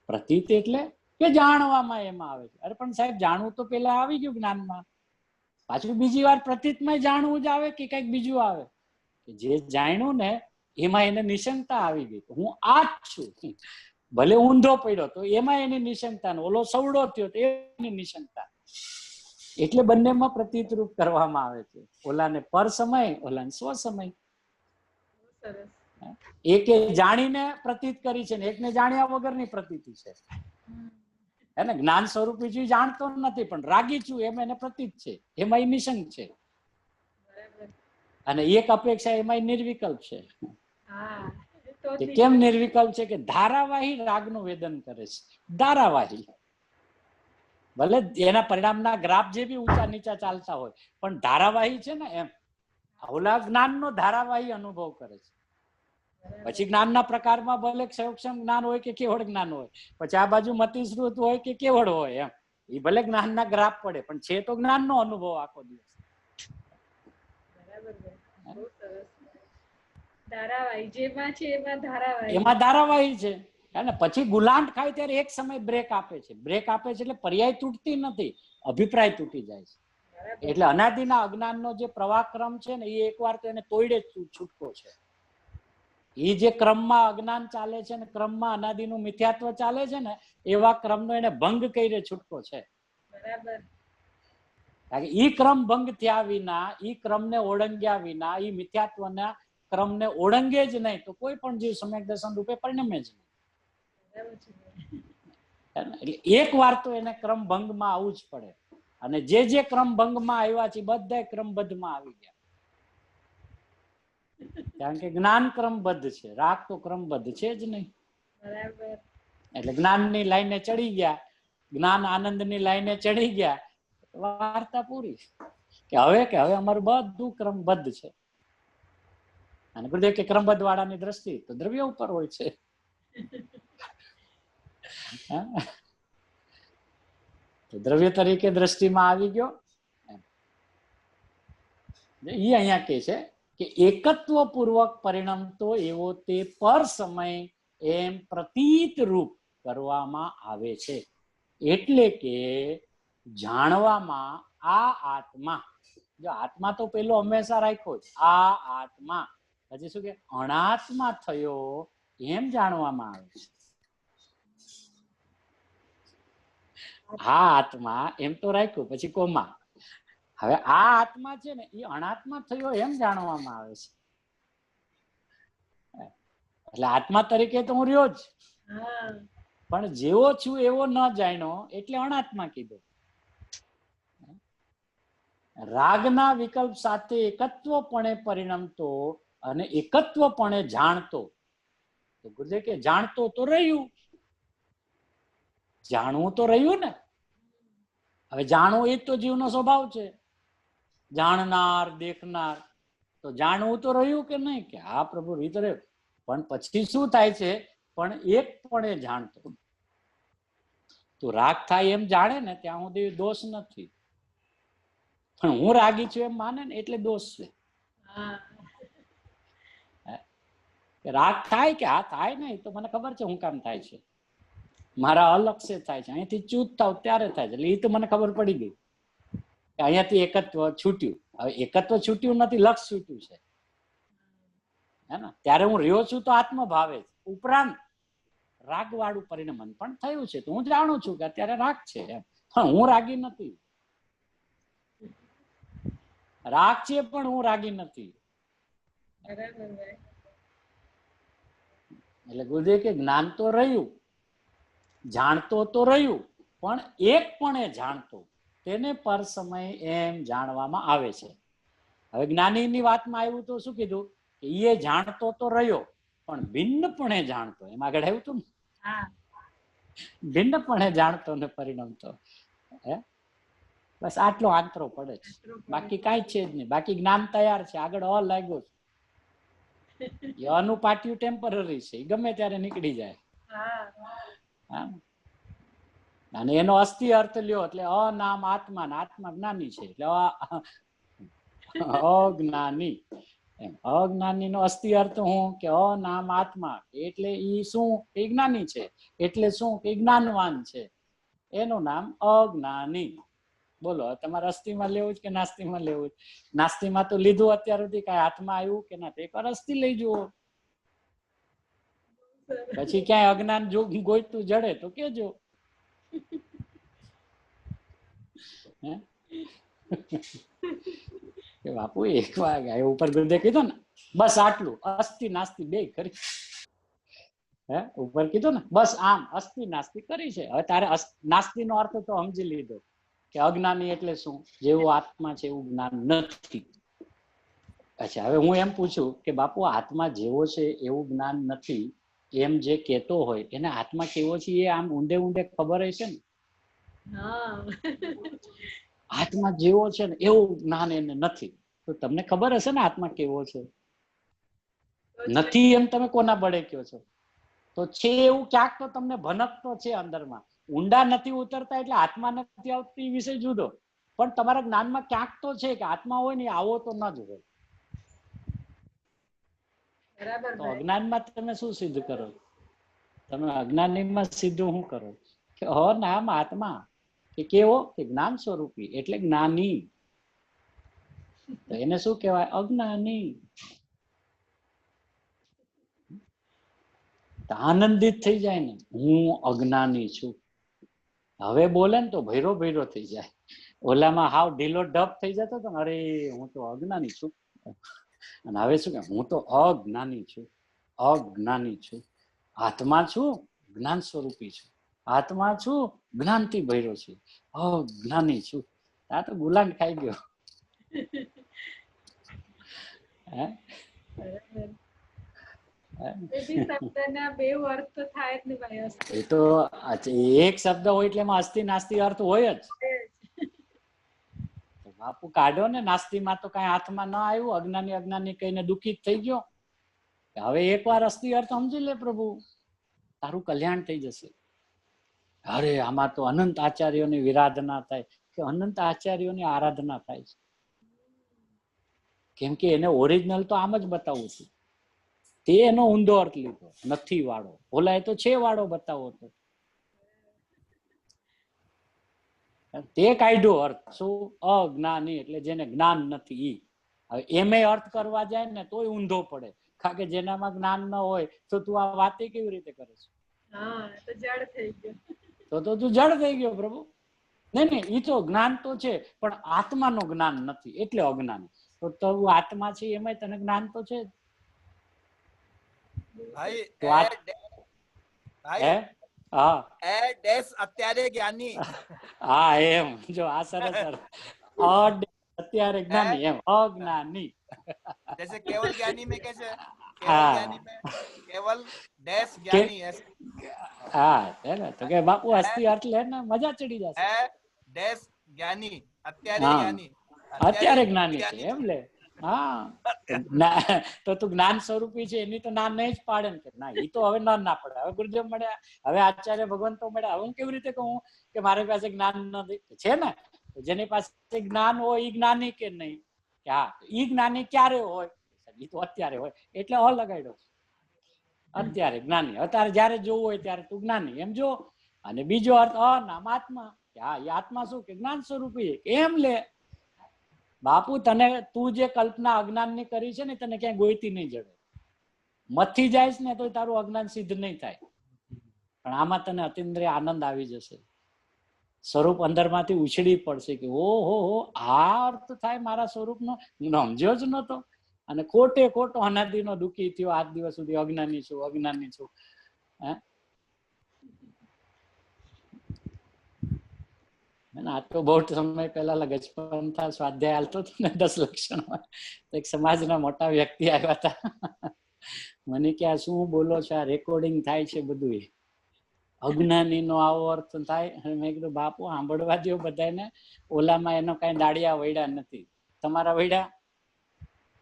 પ્રતીત એટલે કે જાણવામાં એમાં આવે છે. અરે પણ સાહેબ જાણવું તો પેલા આવી ગયું જ્ઞાનમાં, પાછું બીજી વાર પ્રતીતમાં જાણવું જ આવે કે કઈક બીજું આવે? જે જાણ્યું ને એમાં એને નિશંકતા આવી ગઈ, હું આ જ છું. ભલે ઊંધો પડ્યો તો એમાં એની નિશંકતા, ઓલો સવડો થયો તો એની નિશંકતા. એટલે બંનેમાં પ્રતીત રૂપ કરવામાં આવે છે. ઓલાને પર સમય, ઓલાને સ્વ સમય. એકે જાણીને પ્રતીત કરી છે ને એકને જાણ્યા વગરની પ્રતીતિ છે. એને જ્ઞાન સ્વરૂપી છું જાણતો નથી, પણ રાગી છું એમ એને પ્રતીત છે, એમાં નિશંક છે. અને એક અપેક્ષા એમાં નિર્વિકલ્પ છે. કેમ નિર્વિકલ્પ છે? કે ધારાવાહી રાગનું વેદન કરે છે. ધારાવાહી, ભલે એના પરિણામના ગ્રાફ જે બી ઊંચા નીચા ચાલતા હોય, પણ ધારાવાહી છે ને. એમ ઓલા જ્ઞાનનો ધારાવાહી અનુભવ કરે છે. પછી જ્ઞાનના પ્રકારમાં ભલે ક્ષયોક્ષમ જ્ઞાન હોય કે કેવળ જ્ઞાન હોય, પછી આ બાજુ મતિશ્રુત હોય કે કેવળ હોય, એમ એ ભલે જ્ઞાનના ગ્રાફ પડે, પણ છે તો જ્ઞાનનો અનુભવ આખો દિવસ. એમાં ધારાવાહી છે. પછી ગુલાંટ ખાય ત્યારે એક સમય બ્રેક આપે છે. બ્રેક આપે છે એટલે પર્યાય તૂટતી નથી, અભિપ્રાય તૂટી જાય છે. એટલે અનાદિના અજ્ઞાનનો જે પ્રવાહ ક્રમ છે ને, એ એકવાર તો એને તોડે છૂટકો છે. એ જે ક્રમમાં અજ્ઞાન ચાલે છે ને, ક્રમમાં અનાદિનું મિથ્યાત્વ ચાલે છે ને, એવા ક્રમનો એને ભંગ કરીને છૂટકો છે. બરાબર. કારણ કે ઈ ક્રમ ભંગ થયા વિના, ઈ ક્રમને ઓળંગ્યા વિના, ઈ મિથ્યાત્વના ક્રમને ઓળંગે જ નહીં તો કોઈ પણ જીવ સમ્યક દર્શન રૂપે પરિણમે જ નહીં. એટલે એક વાર તો એને ક્રમ ભંગમાં આવવું જ પડે. અને જે ક્રમ ભંગમાં આવ્યા છે બધા ક્રમબદ્ધમાં આવી ગયા. કારણ કે જ્ઞાન ક્રમબદ્ધ છે, રાગ તો ક્રમબદ્ધ છે જ નહીં. એટલે જ્ઞાનની લાઈને ચડી ગયા, જ્ઞાન આનંદની લાઈને ચડી ગયા, વાર્તા પૂરી. કે હવે અમારું બધું ક્રમબદ્ધ છે. અને ગુરુદેવ કે ક્રમબદ્ધ વાળાની દ્રષ્ટિ તો દ્રવ્ય ઉપર હોય છે. દ્રવ્ય તરીકે દ્રષ્ટિમાં આવી ગયો. એ અહીંયા કે છે કે એકત્વ પૂર્વક પરિણમતો એવો તે પર સમય એમ પ્રતીત રૂપ કરવામાં આવે છે. એટલે કે જાણવામાં આ આત્મા, જો આત્મા તો પેલો હંમેશા રાખ્યો જ, આ આત્મા હજી શું કે અનાત્મા થયો એમ જાણવામાં આવે છે. આ આત્મા એમ તો રાખ્યું, પછી કોમા. હવે આ આત્મા છે ને એ અનાત્મા થયો એમ જાણવામાં આવે છે. એટલે આત્મા તરીકે તો હું રહ્યો જ, પણ જેવો છું એવો ન જાણ્યો એટલે અનાત્મા કીધો. રાગના વિકલ્પ સાથે એકત્વપણે પરિણમતો અને એકત્વપણે જાણતો. તો ગુરુદેવ કે જાણતો તો રહ્યું, જાણવું તો રહ્યું ને. હવે જાણવું એ તો જીવનો સ્વભાવ છે, જાણનાર દેખનાર. તો જાણવું તો રહ્યું કે નહીં, કે હા પ્રભુ રીત રહ્યું. પણ પછી શું થાય છે? પણ એક પણ જાણતો. તો રાગ થાય એમ જાણે ને ત્યાં સુધી દોષ નથી, પણ હું રાગી છું એમ માને ને એટલે દોષ છે. રાગ થાય કે હા થાય ને, તો મને ખબર છે હું કામ થાય છે, મારા અલક્ષ્ય થાય છે, અહીંયાથી ચૂત થાવ ત્યારે થાય છે. એટલે એ તો મને ખબર પડી ગઈ કે અહીંયાથી એકત્વ છૂટ્યું. હવે એકત્વ છૂટ્યું નથી, લક્ષ છૂટ્યું છે. હે ને? ત્યારે હું રહ્યો છું તો આત્મભાવે જ, ઉપરાંત રાગ વાળું પરિણમન પણ થયું છે. તો હું જાણું છું કે અત્યારે રાગ છે એમ, પણ હું રાગી નથી. રાગ છે પણ હું રાગી નથી. એટલે ગુરુદેવ કે જ્ઞાન તો રહ્યું, જાણતો તો રહ્યું, પણ એક પણ એ જાણતો, તેને પર સમય એમ જાણવામાં આવે છે. હવે જ્ઞાનીની વાતમાં આવ્યું તો શું કીધું કે એ જાણતો તો રહ્યો પણ ભિન્નપણે જાણતો, એમ આગળ આવ્યું હતું ને, ભિન્નપણે જાણતો ને પરિણમતો. હે બસ આટલો આંતરો પડે છે, બાકી કાંઈ છે જ નહીં. બાકી જ્ઞાન તૈયાર છે, આગળ અ લાગ્યો છે. અનું પાટિયું ટેમ્પરરી છે, ગમે ત્યારે નીકળી જાય. અને એનો અસ્થિ અર્થ લ્યો એટલે અનામ આત્મા, આત્મા જ્ઞાની છે એટલે અજ્ઞાની. એમ અજ્ઞાની નો અસ્થિ અર્થ હું કે અનામ આત્મા એટલે ઈ શું કે જ્ઞાની છે, એટલે શું કે જ્ઞાનવાન છે, એનું નામ અજ્ઞાની. બોલો તમારે અસ્થિમાં લેવું જ કે નાસ્તિમાં લેવું? નાસ્તિમાં તો લીધું અત્યાર સુધી, કઈ હાથમાં આવ્યું કે ના? એકવાર અસ્થિ લઈ જુઓ, પછી ક્યાંય અજ્ઞાન જો ગોઈતું જડે તો કેજો. બાપુ એક વાર ઉપર ગુરુદે કીધું ને બસ આટલું, અસ્થિ નાસ્તિ બે કરી. હે ઉપર કીધું ને બસ આમ અસ્થિ નાસ્તિ કરી છે. હવે તારે નાસ્તિ નો અર્થ તો સમજી લીધો કે અજ્ઞાની એટલે શું, જેવું આત્મા છે એવું જ્ઞાન નથી. અચ્છા, હવે હું એમ પૂછું કે બાપુ આત્મા જેવો છે એવું જ્ઞાન નથી એમ જે કેતો હોય એને આત્મા કેવો છે એ આમ ઊંડે ઊંડે ખબર હશે ને? આત્મા જેવો છે ને એવું જ્ઞાન એને નથી, તો તમને ખબર હશે ને આત્મા કેવો છે? નથી એમ તમે કોના બળે કયો છો? તો છે એવું ક્યાંક તો તમને ભનક તો છે અંદરમાં. ઊંડા નથી ઉતરતા એટલે આત્મા નથી આવતી એ વિષય જુદો, પણ તમારા જ્ઞાનમાં ક્યાંક તો છે કે આત્મા હોય ને આવો તો ન જ હોય. તો અજ્ઞાનમાં તમે શું સિદ્ધ કરો? તમે અજ્ઞાનીમાં સીધું શું કરો કે નામ આત્મા કે કેવો કે જ્ઞાન સ્વરૂપી એટલે જ્ઞાની. તો એને શું કહેવાય? અજ્ઞાની. આનંદિત થઈ જાય ને, હું અજ્ઞાની છું. હવે બોલે ને તો ભૈરો ભૈરો થઈ જાય. ઓલામાં હાવ ઢીલો ઢપ થઈ જતો હતો ને, અરે હું તો અજ્ઞાની છું. અને હવે શું કે હું તો અજ્ઞાની છું, અજ્ઞાની છું. આત્મા છું, જ્ઞાન સ્વરૂપી છું. આત્મા છું, જ્ઞાનથી ભર્યો છું, અજ્ઞાની છું. આ તો ગુલામ ખાઈ ગયો. એ તો એક શબ્દ હોય એટલે એમાં અસ્થિ નાસ્તિ અર્થ હોય જ. બાપુ કાઢો ને, નાસ્તિમાં તો કઈ હાથમાં ના આવ્યું, અજ્ઞાની અજ્ઞાની કહીને દુઃખિત થઈ ગયો. હવે એકવાર અસ્થિ અર્થ સમજી લે પ્રભુ, તારું કલ્યાણ થઈ જશે. અરે આમાં તો અનંત આચાર્યોની વિરાધના થાય કે અનંત આચાર્યોની આરાધના થાય છે, કેમ કે એને ઓરિજિનલ તો આમ જ બતાવું છું. તે એનો ઊંધો અર્થ લીધો, નથી વાળો. ઓલા તો છે વાળો બતાવો તો તે કાઢ્યો અર્થ શું? અજ્ઞાની એટલે જેને જ્ઞાન નથી. હવે એમે અર્થ કરવા જાય ને તોય ઊંધો પડે, કારણ કે જેનામાં જ્ઞાન ન હોય તો તું આ વાતે કેવી રીતે કરે છે? તો તું જડ થઈ ગયો પ્રભુ. નહીં, એ તો જ્ઞાન તો છે પણ આત્માનું જ્ઞાન નથી એટલે અજ્ઞાની. તો તું આત્મા છે એમાં તને જ્ઞાન તો છે. અત્યારે જ્ઞાની. હા એમ જો આ સરસ અત્યારે જ્ઞાની એમ અજ્ઞાની. जैसे केवल ज्ञानी में कैसे केवल ज्ञानी में केवल डैश ज्ञानी है. હા તો કે બાપુ અસ્થિ અર્થ લે ને મજા ચડી જશે. ડેશ જ્ઞાની અત્યારે જ્ઞાની અત્યારે જ્ઞાની છે એમ લે. હા તો તું જ્ઞાન સ્વરૂપી છે એની તો ના નહીં જ પાડે ને. ના એ તો હવે ના પડે. હવે ગુરુદેવ મળ્યા, હવે આચાર્ય ભગવંતો મળ્યા, હવે હું કેવી રીતે કહું કે મારી પાસે જ્ઞાન નથી? છે ને જેની પાસે જ્ઞાન હોય એ જ્ઞાની કે નહીં? કે હા, ઈ જ્ઞાની ક્યારે હોય? એ તો અત્યારે હોય એટલે અ લગાડ્યો અત્યારે જ્ઞાની. અત્યારે જયારે જોવું હોય ત્યારે તું જ્ઞાની એમ જો. અને બીજો અર્થ નામ આત્મા, કે હા એ આત્મા શું કે જ્ઞાન સ્વરૂપી એમ લે. બાપુ તને તું જે કલ્પના અજ્ઞાન ની કરી છે ને તને ક્યાંય ગોઈતી નહીં જડે. મથી જાય ને તો તારું અજ્ઞાન સિદ્ધ નહીં થાય, પણ આમાં તને અતિન્દ્રિય આનંદ આવી જશે. સ્વરૂપ અંદરમાંથી ઉછળી પડશે કે ઓહો આ અર્થ થાય મારા સ્વરૂપનો, સમજ્યો જ નતો. અને ખોટે ખોટો અનાદિનો દુઃખી થયો, આજ દિવસ સુધી અજ્ઞાની છું અજ્ઞાની છું. આ તો બહુ સમય પહેલા ગજપંથા સ્વાધ્યાય હાલતો હતો ને 10 લક્ષણમાં, એક સમાજના મોટા વ્યક્તિ આવ્યા હતા. મને કે આ શું બોલો છો, આ રેકોર્ડિંગ થાય છે બધું, અજ્ઞાની નો આવો અર્થ થાય. મેં કીધું બાપુ સાંભળવા દો બધાને, ઓલામાં એનો કઈ દાડિયા વૈડા નથી, તમારા વૈડા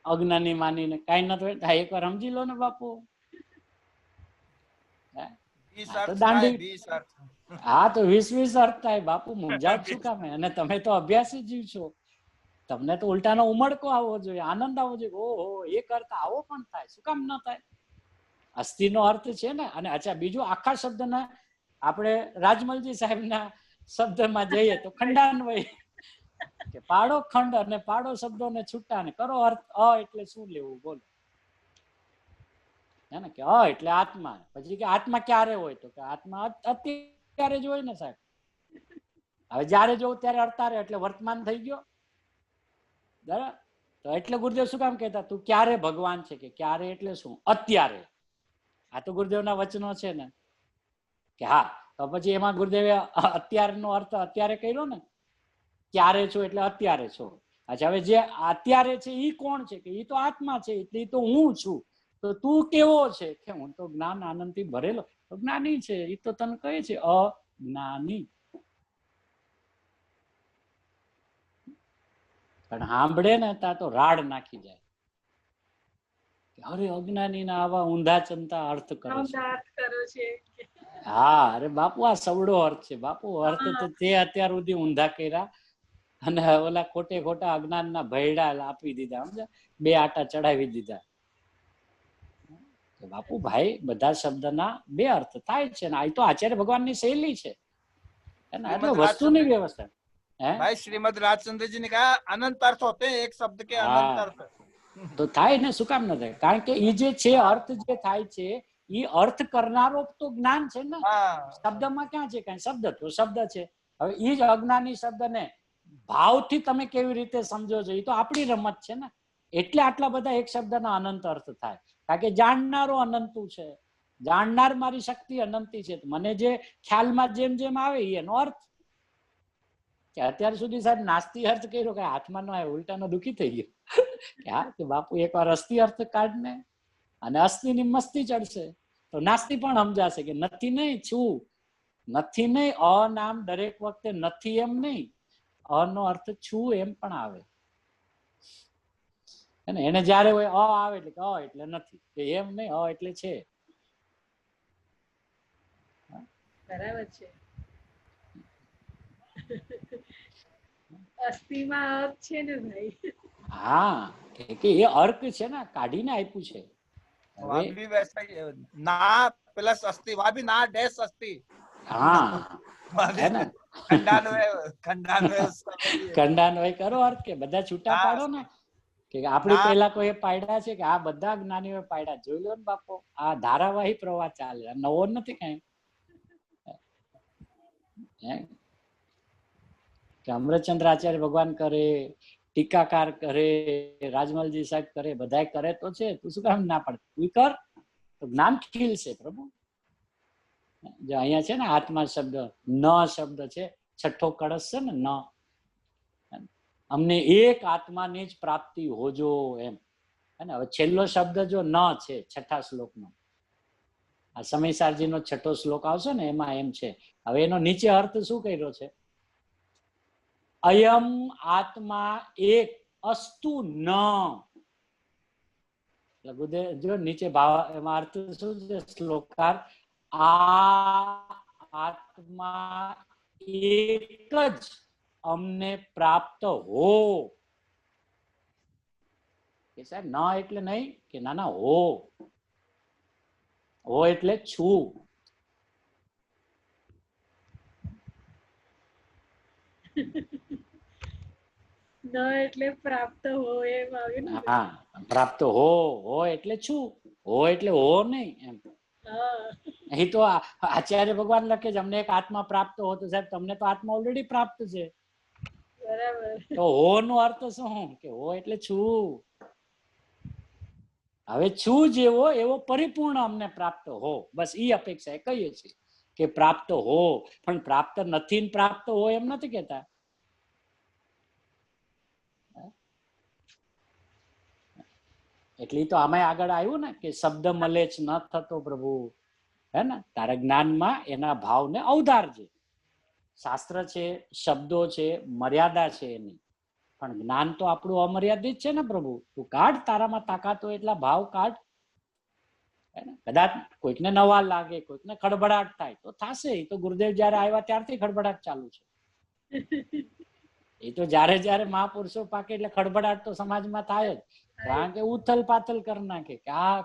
અજ્ઞાની માનીને કઈ નથી. એકવાર સમજી લો ને બાપુ. હા તો 20 અર્થ થાય બાપુ, મૂંઝાવ શું કામે? અને તમે તો અભ્યાસી જીવ છો, તમને તો ઉલટાનો ઉમળકો આવવો જોઈએ, આનંદ આવવો જોઈએ. ઓહો, એક અર્થ આવો પણ થાય, શું કામ ન થાય? અસ્થિનો અર્થ છે ને. અને અચ્છા, બીજું આખા શબ્દના આપણે રાજમલજી સાહેબના શબ્દમાં જઈએ તો ખંડાન્વય, કે પાડો ખંડ અને પાડો શબ્દોને છૂટા ને કરો અર્થ. એટલે શું લેવું બોલો? હે ને, કે એટલે આત્મા. પછી કે આત્મા ક્યારે હોય? તો કે આત્મા અત્યારે જ હોય ને સાહેબ. હવે જયારે જોઉં ત્યારે અર્તારે, એટલે વર્તમાન થઈ ગયો. બરાબર? તો એટલે ગુરુદેવ શું કામ કહેતા, તું ક્યારે ભગવાન છે? કે ક્યારે એટલે શું? અત્યારે. આ તો ગુરુદેવના વચનો છે ને. કે હા, તો પછી એમાં ગુરુદેવે અત્યારનો અર્થ અત્યારે કર્યો ને, ક્યારે છો એટલે અત્યારે છો. અચ્છા, હવે જે અત્યારે છે એ કોણ છે? કે એ તો આત્મા છે, એટલે એ તો હું છું. તો તું કેવો છે? કે હું તો જ્ઞાન આનંદથી ભરેલો. તો જ્ઞાની છે, એ તો તને કહે છે અજ્ઞાની. પણ સાંભળે ને ત્યાં તો રાડ નાખી જાય. અરે અજ્ઞાની ના આવા ઊંધા ચંતા અર્થ કરે છે. હા, અરે બાપુ આ સવડો અર્થ છે બાપુ. અર્થ તો તે અત્યાર સુધી ઊંધા કર્યા, અને ઓલા ખોટે ખોટા અજ્ઞાન ના ભયડા આપી દીધા, સમજ્યા? 2 આટા ચડાવી દીધા. બાપુ ભાઈ, બધા શબ્દના 2 અર્થ થાય છે ને. આ તો આચાર્ય ભગવાનની શૈલી છે, એટલે વસ્તુની વ્યવસ્થા. भाई श्रीमद राजचंद्र जी ने कहा अनंत अर्थ होते हैं, एक शब्द के अनंत अर्थ. તો થાય ને, શું કામ ન થાય? કારણ કે એ જે છે અર્થ જે થાય છે, એ અર્થ કરનારો તો જ્ઞાન છે ને. શબ્દમાં ક્યાં છે? કઈ શબ્દ તો શબ્દ છે. હવે એ જ અજ્ઞાની શબ્દને ભાવથી તમે કેવી રીતે સમજો છો, એ તો આપણી રમત છે ને. એટલે આટલા બધા એક શબ્દના અનંત અર્થ થાય. કારણ કે જાણનારો અનંતુ છે, જાણનાર મારી શક્તિ અનંતી છે. મને જે ખ્યાલમાં જેમ જેમ આવે એનો અર્થ. કે અત્યાર સુધી સાહેબ નાસ્તી અર્થ કર્યો, કે હાથમાં નો ઉલટાનો દુઃખી થઈ ગયો. કે હા, કે બાપુ એકવાર અસ્થિ અર્થ કાઢને, અને અસ્થિ ની મસ્તી ચડશે તો નાસ્તી પણ સમજાશે કે નથી નહીં, છું. નથી નહીં, નામ દરેક વખતે નથી એમ નહીં, નો અર્થ છું એમ પણ આવે. એને જયારે હોય આવે એટલે કે એટલે નથી, એમ નહીં, એટલે છે. બરાબર છે. અસ્થિમાં અર્થ છે ને ભાઈ. હા, કે એ અર્ક છે ને, કાઢીને આપ્યું છે. वहाँ भी वैसा ही है, ना प्लस अस्थि, वहाँ भी ना डैश अस्थि. હા, હે ને, ખંડાન્વય કરો અર્થ, કે બધા છૂટા પાડો ને. કે આપણી પહેલા કોઈ પાડ્યા છે? કે આ બધા જ્ઞાનીઓ પાડ્યા. જોઈ લો ને બાપુ, આ ધારાવાહી પ્રવાહ ચાલે, નવો નથી કઈ. કે અમૃતચંદ્ર આચાર્ય ભગવાન કરે, ટીકાકાર કરે, રાજમલજી સાહેબ કરે, બધા કરે તો છે. તું શું કામ ના પડે? તું કર તો જ્ઞાન ખીલશે પ્રભુ. જો અહીંયા છે ને આત્મા શબ્દ, ન શબ્દ છે, છઠ્ઠો કળશ છે ને, ન. અમને એક આત્માની જ પ્રાપ્તિ હોજો એમ. અને હવે છેલ્લો શબ્દ જો ન છે 6થા શ્લોકનો, આ સમયસારજીનો 6થો શ્લોક આવશે ને, એમાં એમ છે. હવે એનો નીચે અર્થ શું કર્યો છે? અયમ આત્મા એક અસ્તુ ન. જો નીચે ભાવ, એમાં અર્થ શું છે? શ્લોકાર, આ આત્મા એક જ અમને પ્રાપ્ત હો. કે સાહેબ ન એટલે નહીં, કે ના ના, હો એટલે છું. ન એટલે પ્રાપ્ત હો એમ આવ્યું ને. હા, પ્રાપ્ત હો એટલે છું, હો એટલે હો નહીં એમ. એ તો આચાર્ય ભગવાન લખે છે, અમને એક આત્મા પ્રાપ્ત હો. તો સાહેબ તમને તો આત્મા ઓલરેડી પ્રાપ્ત છે. બરાબર. તો હો નો અર્થ શું? કે હો એટલે છું. હવે છું જેવો એવો પરિપૂર્ણ અમને પ્રાપ્ત હો, બસ ઈ અપેક્ષા એ કહીએ છીએ કે પ્રાપ્ત હો. પણ પ્રાપ્ત નથી, પ્રાપ્ત હો એમ નથી કેતા. એટલે તો આમાં આગળ આવ્યું ને કે શબ્દ મલેચ ન થતો પ્રભુ, હે ને, તારા જ્ઞાનમાં એના ભાવને અવધારજે. શાસ્ત્ર છે, શબ્દો છે, મર્યાદા છે એની, પણ જ્ઞાન તો આપણું અમર્યાદિત છે ને પ્રભુ. તું કાઢ, તારામાં તાકાત હોય એટલા ભાવ કાઢ. કદાચ કોઈકને નવા લાગે, કોઈકને ખડબડાટ થાય તો થશે. એ તો ગુરુદેવ જયારે આવ્યા ત્યારથી ખડબડાટ ચાલુ છે. એ તો જયારે મહાપુરુષો પાકે એટલે ખડબડાટ તો સમાજમાં થાય જ. કારણ કે ઉથલ પાથલ કરી નાખે કે આ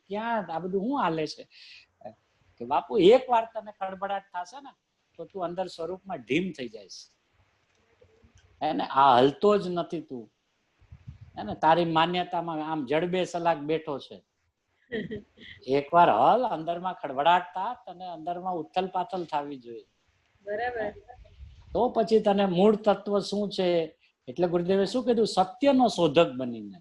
ક્યાં આ બધું શું હાલે છે. કે બાપુ એક વાર તને ખડબડાટ થશે ને તો તું અંદર સ્વરૂપમાં ઢીમ થઈ જાય. એને આ હલતો જ નથી તું, એને તારી માન્યતામાં આમ જડબે સલાક બેઠો છે. એકવાર હલ, અંદરમાં ખડબડાટ થા, તને અંદરમાં ઉથલ પાથલ થવી જોઈએ. બરાબર. તો પછી તને મૂળ તત્વ શું છે, એટલે ગુરુદેવે શું કીધું, સત્યનો શોધક બનીને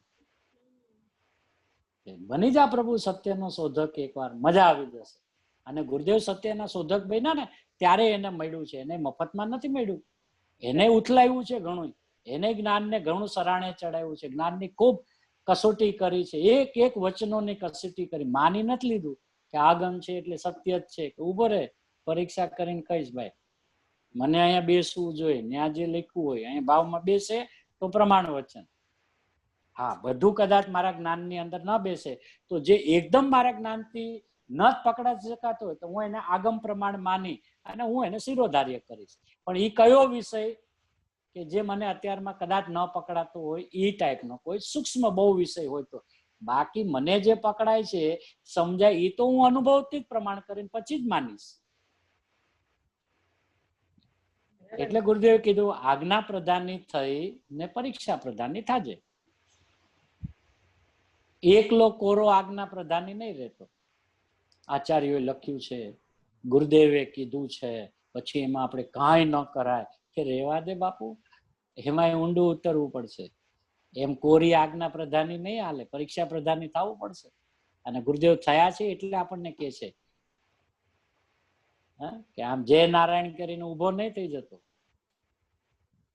બની જા પ્રભુ, સત્યનો શોધક. એકવાર મજા આવી જશે. અને ગુરુદેવ સત્યના શોધક બન્યા ને ત્યારે એને મળ્યું છે. એને મફતમાં નથી મળ્યું, એને ઉથલાવ્યું છે ઘણું. એને જ્ઞાનને ઘણું સરાણે ચડાવ્યું છે. જ્ઞાનની ખૂબ કસોટી કરી છે. એક વચનોની કસોટી કરી. માની નથી લીધું કે આગમ છે એટલે સત્ય જ છે. કે ઉભો રે, પરીક્ષા કરીને કહીશ ભાઈ, મને અહીંયા બેસવું જોઈએ, ત્યાં જે લખ્યું હોય અહીંયા ભાવમાં બેસે તો પ્રમાણ વચન. હા, બધું કદાચ મારા જ્ઞાનની અંદર ન બેસે તો જે એકદમ મારા જ્ઞાનથી ન જ પકડા શકાતો હોય તો હું એને આગમ પ્રમાણ માની અને હું એને શિરોધાર્ય કરીશ. પણ એ કયો વિષય કે જે મને અત્યારમાં કદાચ ન પકડાતો હોય, એ ટાઈપનો કોઈ સૂક્ષ્મ બહુ વિષય હોય તો. બાકી મને જે પકડાય છે, સમજાય, એ તો હું અનુભવથી જ પ્રમાણ કરીને પછી જ માનીશ. એટલે ગુરુદેવે કીધું, આજ્ઞા પ્રધાનની થઈ ને પરીક્ષા પ્રધાનની થાજે. એકલો કોરો આજ્ઞા પ્રધાની નહીં રહેતો. આચાર્યોએ લખ્યું છે, ગુરુદેવે કીધું છે, પછી એમાં આપણે કાંઈ ન કરાય કે રેવા દે બાપુ, એમાં ઊંડું ઉતરવું પડશે. એમ કોરી આજ્ઞા પ્રધાની નહીં હાલે, પરીક્ષા પ્રધાની થવું પડશે. અને ગુરુદેવ થયા છે એટલે આપણને કે છે કે આમ જય નારાયણ કરીને ઉભો નહીં થઈ જતો.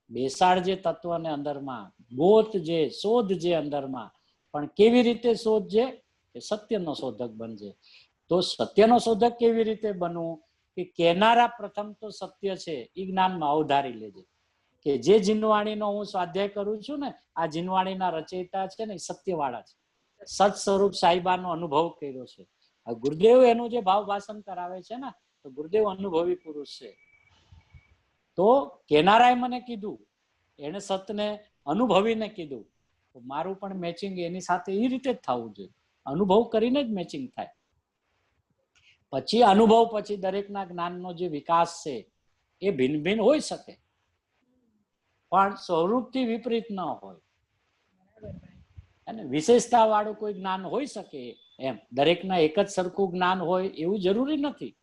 બેસાડજે તત્વને અંદરમાં, ગોતજે, શોધજે અંદરમાં. પણ કેવી રીતે શોધજે? કે સત્યનો શોધક બનજે. તો સત્યનો શોધક કેવી રીતે બનવું? કે કેનારા પ્રથમ તો સત્ય છે એ જ્ઞાનમાં અવધારી લેજે. કે જે જીનવાણીનો હું સ્વાધ્યાય કરું છું ને, આ જીનવાણીના રચયિતા છે ને, સત્યવાળા છે. સત સ્વરૂપ સાહિબાનો અનુભવ કર્યો છે. ગુરુદેવ એનું જે ભાવ ભાષણ કરાવે છે ને, તો ગુરુદેવ અનુભવી પુરુષ છે. તો કેનારાએ મને કીધું, એને સતને અનુભવીને કીધું, તો મારું પણ મેચિંગ એની સાથે એ રીતે જ થવું જોઈએ. અનુભવ કરીને જ મેચિંગ થાય. પછી અનુભવ પછી દરેકના જ્ઞાનનો જે વિકાસ છે એ ભિન્ન ભિન્ન હોઈ શકે, પણ સ્વરૂપથી વિપરીત ન હોય. અને વિશેષતા વાળું કોઈ જ્ઞાન હોઈ શકે. એમ દરેકના એક જ સરખું જ્ઞાન હોય એવું જરૂરી નથી,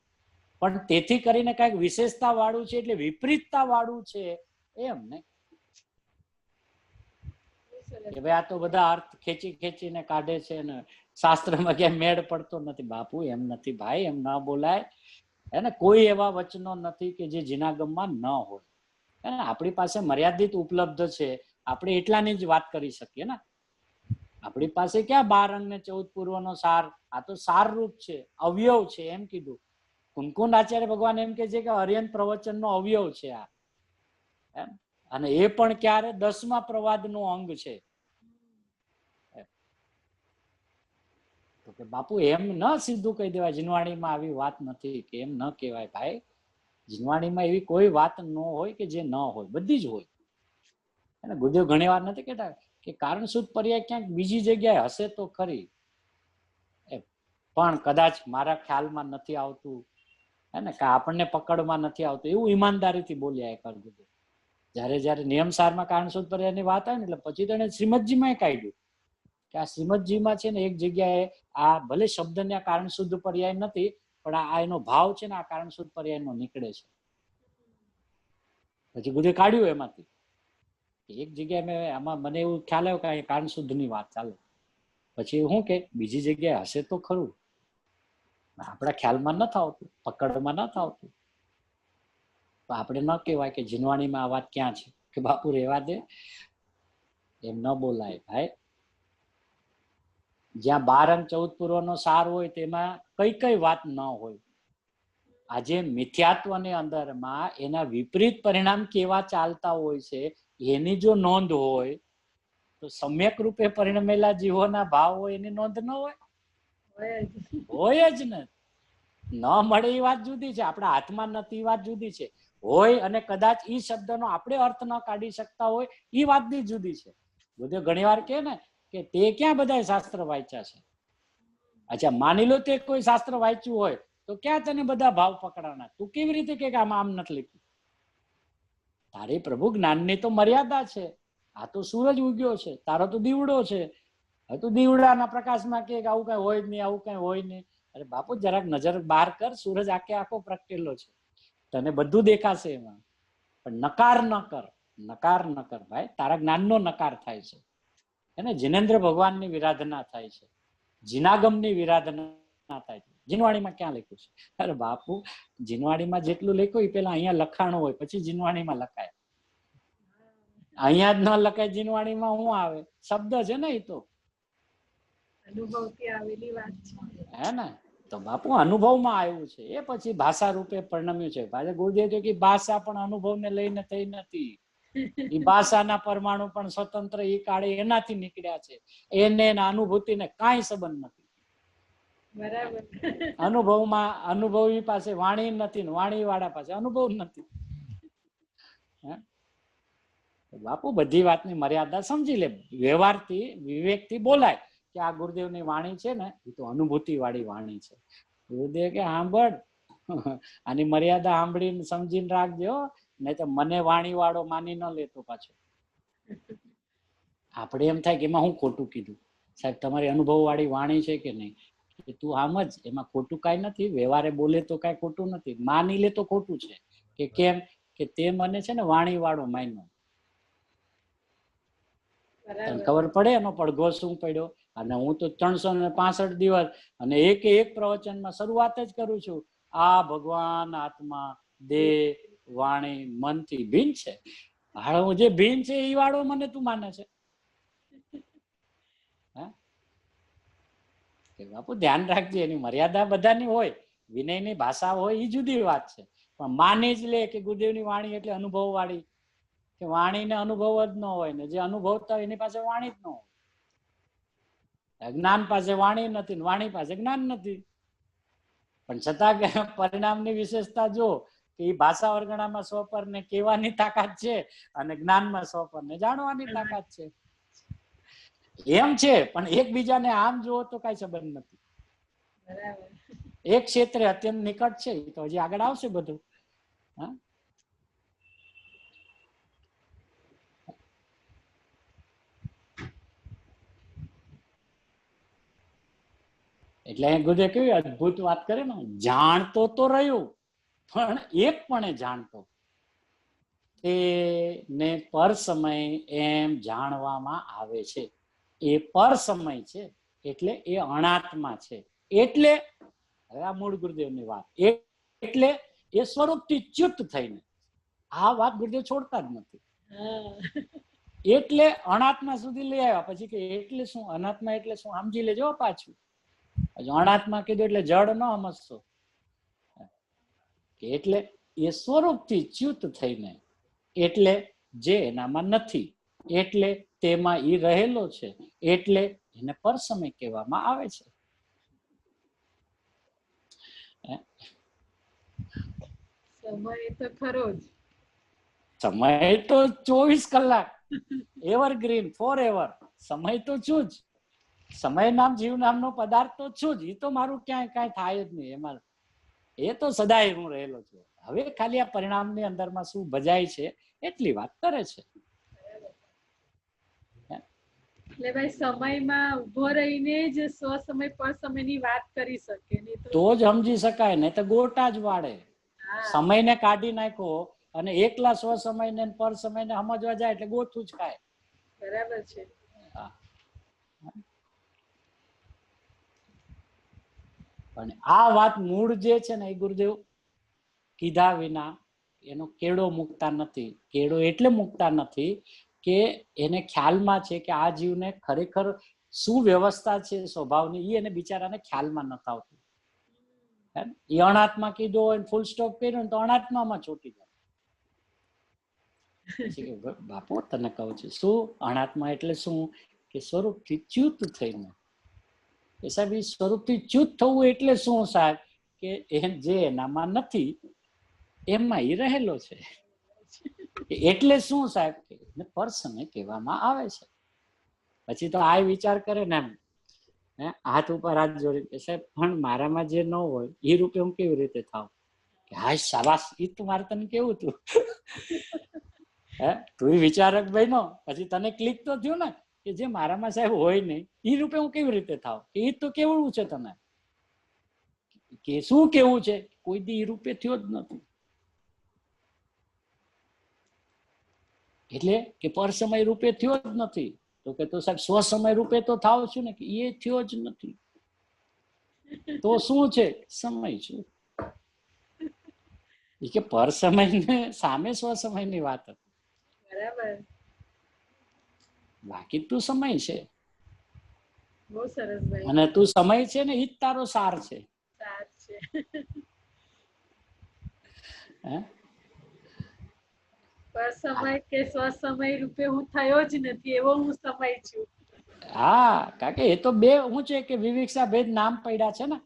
પણ તેથી કરીને કઈક વિશેષતા વાળું છે એટલે વિપરીતતા વાળું છે એમ ને. કે ભાઈ આ તો બધા અર્થ ખેંચીને કાઢે છે ને શાસ્ત્રમાં ક્યાંય મેળ પડતો નથી. બાપુ એમ નથી ભાઈ, એમ ન બોલાય. એને કોઈ એવા વચનો નથી કે જે જીનાગમમાં ન હોય. એને આપણી પાસે મર્યાદિત ઉપલબ્ધ છે, આપણે એટલાની જ વાત કરી શકીએ ને. આપણી પાસે ક્યાં 12 અંગ ને 14 પૂર્વનો સાર, આ તો સાર રૂપ છે, અવયવ છે એમ કીધું. કુંકુંડ આચાર્ય ભગવાન એમ કે છે કે અર્યંત પ્રવચનનો અવયવ છે આ. એમ, અને એ પણ ક્યારે 10મા પ્રવાદનું અંગ છે. તો કે બાપુ એમ ન સીધું કહી દેવાય, જીનવાણીમાં આવી વાત નથી, કે એમ ન કહેવાય ભાઈ. જીનવાણીમાં એવી કોઈ વાત ન હોય કે જે ન હોય, બધી જ હોય. અને ગુરુદેવ ઘણી વાર નથી કહેતા કે કારણ શુદ્ધ પર્યાય ક્યાંક બીજી જગ્યાએ હશે તો ખરી, પણ કદાચ મારા ખ્યાલમાં નથી આવતું, હે ને, કે આપણને પકડમાં નથી આવતું, એવું ઈમાનદારીથી બોલ્યા એક ગુરુદેવ. જયારે નિયમસારમાં કારણ શુદ્ધ પર્યાયની વાત આવે ને, એટલે પછી તો એને શ્રીમદજીમાં કાઢ્યું કે આ શ્રીમદજીમાં છે ને એક જગ્યાએ આ ભલે શબ્દને કારણ શુદ્ધ પર્યાય નથી, પણ આ એનો ભાવ છે ને આ કારણ શુદ્ધ પર્યાયનો નીકળે છે. પછી ગુરુદેવ કાઢ્યું એમાંથી. એક જગ્યાએ મેં આમાં મને એવું ખ્યાલ આવ્યો કે કારણ શુદ્ધની વાત ચાલે. પછી શું કે બીજી જગ્યાએ હશે તો ખરું, આપણા ખ્યાલમાં નથી આવતું, પકડમાં નથી આવતું. તો આપણે ન કહેવાય કે જીનવાણીમાં આ વાત ક્યાં છે, કે બાપુ રહેવા દે, એમ ન બોલાય ભાઈ. જ્યાં 12 અને 14 પૂર્વનો સાર હોય તેમાં કઈ કઈ વાત ન હોય. આજે મિથ્યાત્વની અંદરમાં એના વિપરીત પરિણામ કેવા ચાલતા હોય છે એની જો નોંધ હોય તો સમ્યક રૂપે પરિણમેલા જીવોના ભાવ હોય એની નોંધ ન હોય? હોય જ ને. ન મળે એ વાત જુદી છે, આપણા હાથમાં નથી એ વાત જુદી છે. હોય અને કદાચ ઈ શબ્દનો આપણે અર્થ ન કાઢી શકતા હોય એ વાતની જુદી છે. બધે ઘણી વાર કે ને કે તે ક્યાં બધા શાસ્ત્ર વાંચ્યા છે. અચ્છા, માની લો તે કોઈ શાસ્ત્ર વાંચ્યું હોય તો ક્યાં તને બધા ભાવ પકડાના? તું કેવી રીતે કે આમાં આમ નથી લખ્યું? તારી પ્રભુ જ્ઞાનની તો મર્યાદા છે. આ તો સૂરજ ઉગ્યો છે, તારો તો દીવડો છે. હવે તું દીવડાના પ્રકાશમાં કે આવું કઈ હોય જ નહીં, આવું કઈ હોય નહીં. અરે બાપુ જરાક નજર બહાર કર, સૂરજ આખે આખો પ્રગટેલો છે, તને બધું દેખાશે એમાં. પણ નકાર ન કર, નકાર ન કર ભાઈ. તારા જ્ઞાનનો નકાર થાય છે. એને જિનેન્દ્ર ભગવાનની વિરાધના થાય છે, જીનાગમની વિરાધના થાય છે. જીનવાણીમાં ક્યાં લખ્યું છે? અરે બાપુ, જીનવાણીમાં જેટલું લખ્યું એ પેલા અહીંયા લખાણું હોય પછી જીનવાણીમાં લખાય. અહીંયા જ ન લખાય જીનવાણીમાં શું આવે? શબ્દ છે ને, એ તો અનુભવથી આવેલી વાત છે. હે ને? તો બાપુ અનુભવમાં આવ્યું છે, એ પછી ભાષા રૂપે પરિણમ્યું છે. પાછા ગુરુદેવ તો કે ભાષા પણ અનુભવને લઈને થઈ નથી. એ ભાષાના પરમાણુ પણ સ્વતંત્ર એ કાળે એનાથી નીકળ્યા છે. એને અનુભૂતિને કાંઈ સંબંધ નથી. બરાબર. અનુભવમાં અનુભવી પાસે વાણી નથી ને વાણી વાળા પાસે અનુભવ નથી. બાપુ બધી વાતની મર્યાદા સમજી લે. વ્યવહારથી વિવેકથી બોલાય કે આ ગુરુદેવની વાણી છે ને એ તો અનુભૂતિ વાળી વાણી છે. ગુરુદેવ કે સાંભળ, આની મર્યાદા સાંભળીને સમજીને રાખજો, નહીં તો મને વાણી વાળો માની ન લેતો પાછો. આપણે એમ થાય કે એમાં હું ખોટું કીધું? સાહેબ તમારી અનુભવ વાળી વાણી છે કે નહીં? તું આમ જ, એમાં ખોટું કાંઈ નથી. વ્યવહારે બોલે તો કાંઈ ખોટું નથી, માની લે તો ખોટું છે. કે કેમ? કે તે મને છે ને વાણી વાળો માન્યો. તને ખબર પડે એનો પડઘો શું પડ્યો? અને હું તો 365 દિવસ અને એક પ્રવચનમાં શરૂઆત જ કરું છું, આ ભગવાન આત્મા દેહ વાણી મનથી ભિન્ન છે. હાલો, જે ભિન્ન છે એ વાળો મને તું માને છે? બાપુ ધ્યાન રાખજે, એની મર્યાદા બધાની હોય. વિનયની ભાષા હોય એ જુદી વાત છે, પણ માની જ લે કે ગુરુદેવની વાણી એટલે અનુભવ વાળી. કે વાણીને અનુભવ જ ન હોય ને જે અનુભવતા એની પાસે વાણી જ ન હોય. જ્ઞાન પાસે વાણી નથી, વાણી પાસે જ્ઞાન નથી. પણ છતાં પરિણામની વિશેષતા જો કે એ ભાષા વર્ગણામાં સ્વપર ને કહેવાની તાકાત છે અને જ્ઞાનમાં સ્વપર ને જાણવાની તાકાત છે. એમ છે, પણ એકબીજાને આમ જુઓ તો કઈ સંબંધ નથી. એક ક્ષેત્રે અત્યંત નિકટ છે, તો હજી આગળ આવશે બધું. હા, એટલે ગુરુદેવ કેવી અદભુત વાત કરે ને, જાણતો તો રહ્યો પણ એકપણે જાણતો તેને પર સમય એમ જાણવામાં આવે છે. એ પર સમય છે એટલે એ અણાત્મા છે. એટલે હવે આ મૂળ ગુરુદેવની વાત, એટલે એ સ્વરૂપથી ચ્યુત થઈને, આ વાત ગુરુદેવ છોડતા જ નથી. એટલે અણાત્મા સુધી લઈ આવ્યા. પછી કે એટલે શું? અનાત્મા એટલે શું? સમજી લેજો પાછું. અણાત્મા કીધું એટલે જડ ન સમજશો. એટલે એ સ્વરૂપથી ચ્યુત થઈને, એટલે જે એનામાં નથી, એટલે તેમાં ઈ રહેલો છે, એટલે એને પરસમય કહેવામાં આવે છે. સમય તો ખરો જ. સમય તો 24 કલાક એવરગ્રીન, ફોર એવર. સમય તો છું જ. સમય નામ જીવ નામનો પદાર્થ તો છું જ. એ તો મારું ક્યાંય કાંઈ થાય જ નહીં એમાં. એ તો સદાય હું રહેલો છું. હવે ખાલી આ પરિણામની અંદરમાં શું ભજાય છે એટલી વાત કરે છે. એટલે ભાઈ સમયમાં ઉભો રહીને જ સ્વ સમય પર સમયની વાત કરી શકે, તો જ સમજી શકાય. નહીં તો ગોટા જ વાળે. સમયને કાઢી નાખો અને એકલા સ્વ સમયને પર સમયને સમજવા જાય એટલે ગોથું જ ખાય. બરાબર છે. પણ આ વાત મૂળ જે છે ને એ ગુરુદેવ કીધા વિના એનો કેળો મૂકતા નથી. કેળો એટલે મૂકતા નથી કે એને ખ્યાલમાં છે કે આ જીવને ખરેખર શું વ્યવસ્થા છે સ્વભાવની એ એને બિચારાને ખ્યાલમાં નથી આવતું. એ અણાત્મા કીધો હોય ફૂલ સ્ટોપ કર્યો ને તો અણાત્મામાં છૂટી જાય. બાપુ તને કહું છું શું અણાત્મા એટલે શું કે સ્વરૂપથી ચ્યુત થઈને. એ સાહેબ એ સ્વરૂપથી ચ્યુત થવું એટલે શું સાહેબ કે જે એનામાં નથી એમાં એ રહેલો છે. એટલે શું સાહેબ પર સમય કહેવામાં આવે છે. પછી તો આ વિચાર કરે ને એમ હાથ ઉપર હાથ જોડી કે સાહેબ પણ મારામાં જે ન હોય એ રૂપે હું કેવી રીતે થાવ કે હા શાબાશ એ તો મારે તને કેવું હતું. તું વિચારક બન્યો પછી તને ક્લિક તો થયું ને કે જે મારામાં સાહેબ હોય નહીં એ રૂપે હું કેવી રીતે થાવ એ તો કેવું છે તને કે શું કેવું છે કોઈ દી એ રૂપે થયો જ નથી. એટલે કે પર સમય રૂપે થયો જ નથી તો કે તો સાહેબ સ્વ સમય રૂપે તો થાવ છું ને કે એ થયો જ નથી. તો શું છે સમય છે એ કે પર સમય ને સામે સ્વ સમય ની વાત હતી. બરાબર. બાકી તું સમય છે બહુ સરસ ભાઈ. અને તું સમય છે ને ઈ જ તારો સાર છે. સાર છે. પર સમય કે સ્વ સમય રૂપે હું થયો જ નથી એવો હું સમય છું. હા કારણ કે એ તો બે શું છે કે વિવિક્ષા ભેદ નામ પડ્યા છે ને.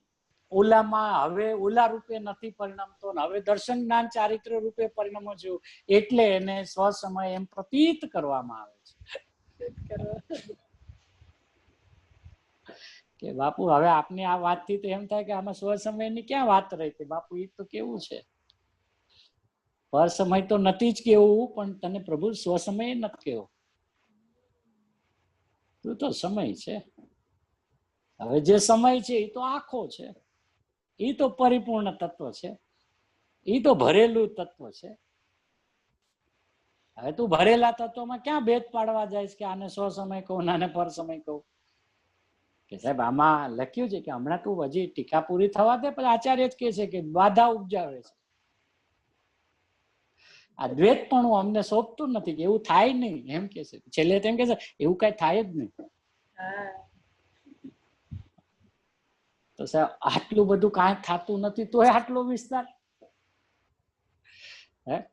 ઓલામાં હવે ઓલા રૂપે નથી પરિણમતો હવે દર્શન જ્ઞાન ચારિત્ર રૂપે પરિણમો છું એટલે એને સ્વ સમય એમ પ્રતીત કરવામાં આવે છે. કે બાપુ હવે આપની આ વાતથી તો એમ થાય કે આમાં સ્વ સમયની ક્યાં વાત રહી કે બાપુ એ તો કેવું છે પર સમય તો નથી જ કેવું પણ તને પ્રભુ સ્વ સમય નથી કેવો. તું તો સમય છે. હવે જે સમય છે એ તો આખો છે એ તો પરિપૂર્ણ તત્વ છે એ તો ભરેલું તત્વ છે. હવે તું ભરેલા તત્વમાં ક્યાં ભેદ પાડવા જાય કે આને સ્વ સમય કહું આને પર સમય કહું કે સાહેબ આમાં લખ્યું છે કે હમણાં તું હજી ટીકા પૂરી થવા દે પછી આચાર્ય જ કે છે કે બાધા ઉપજાવે છે. આ દ્વૈત પણ અમને સોંપતું નથી કે એવું થાય નહીં એમ કે છે. છેલ્લે તેમ કે છે એવું કઈ થાય જ નહીં. તો સાહેબ આટલું બધું કાંઈ થતું નથી તો આટલો વિસ્તાર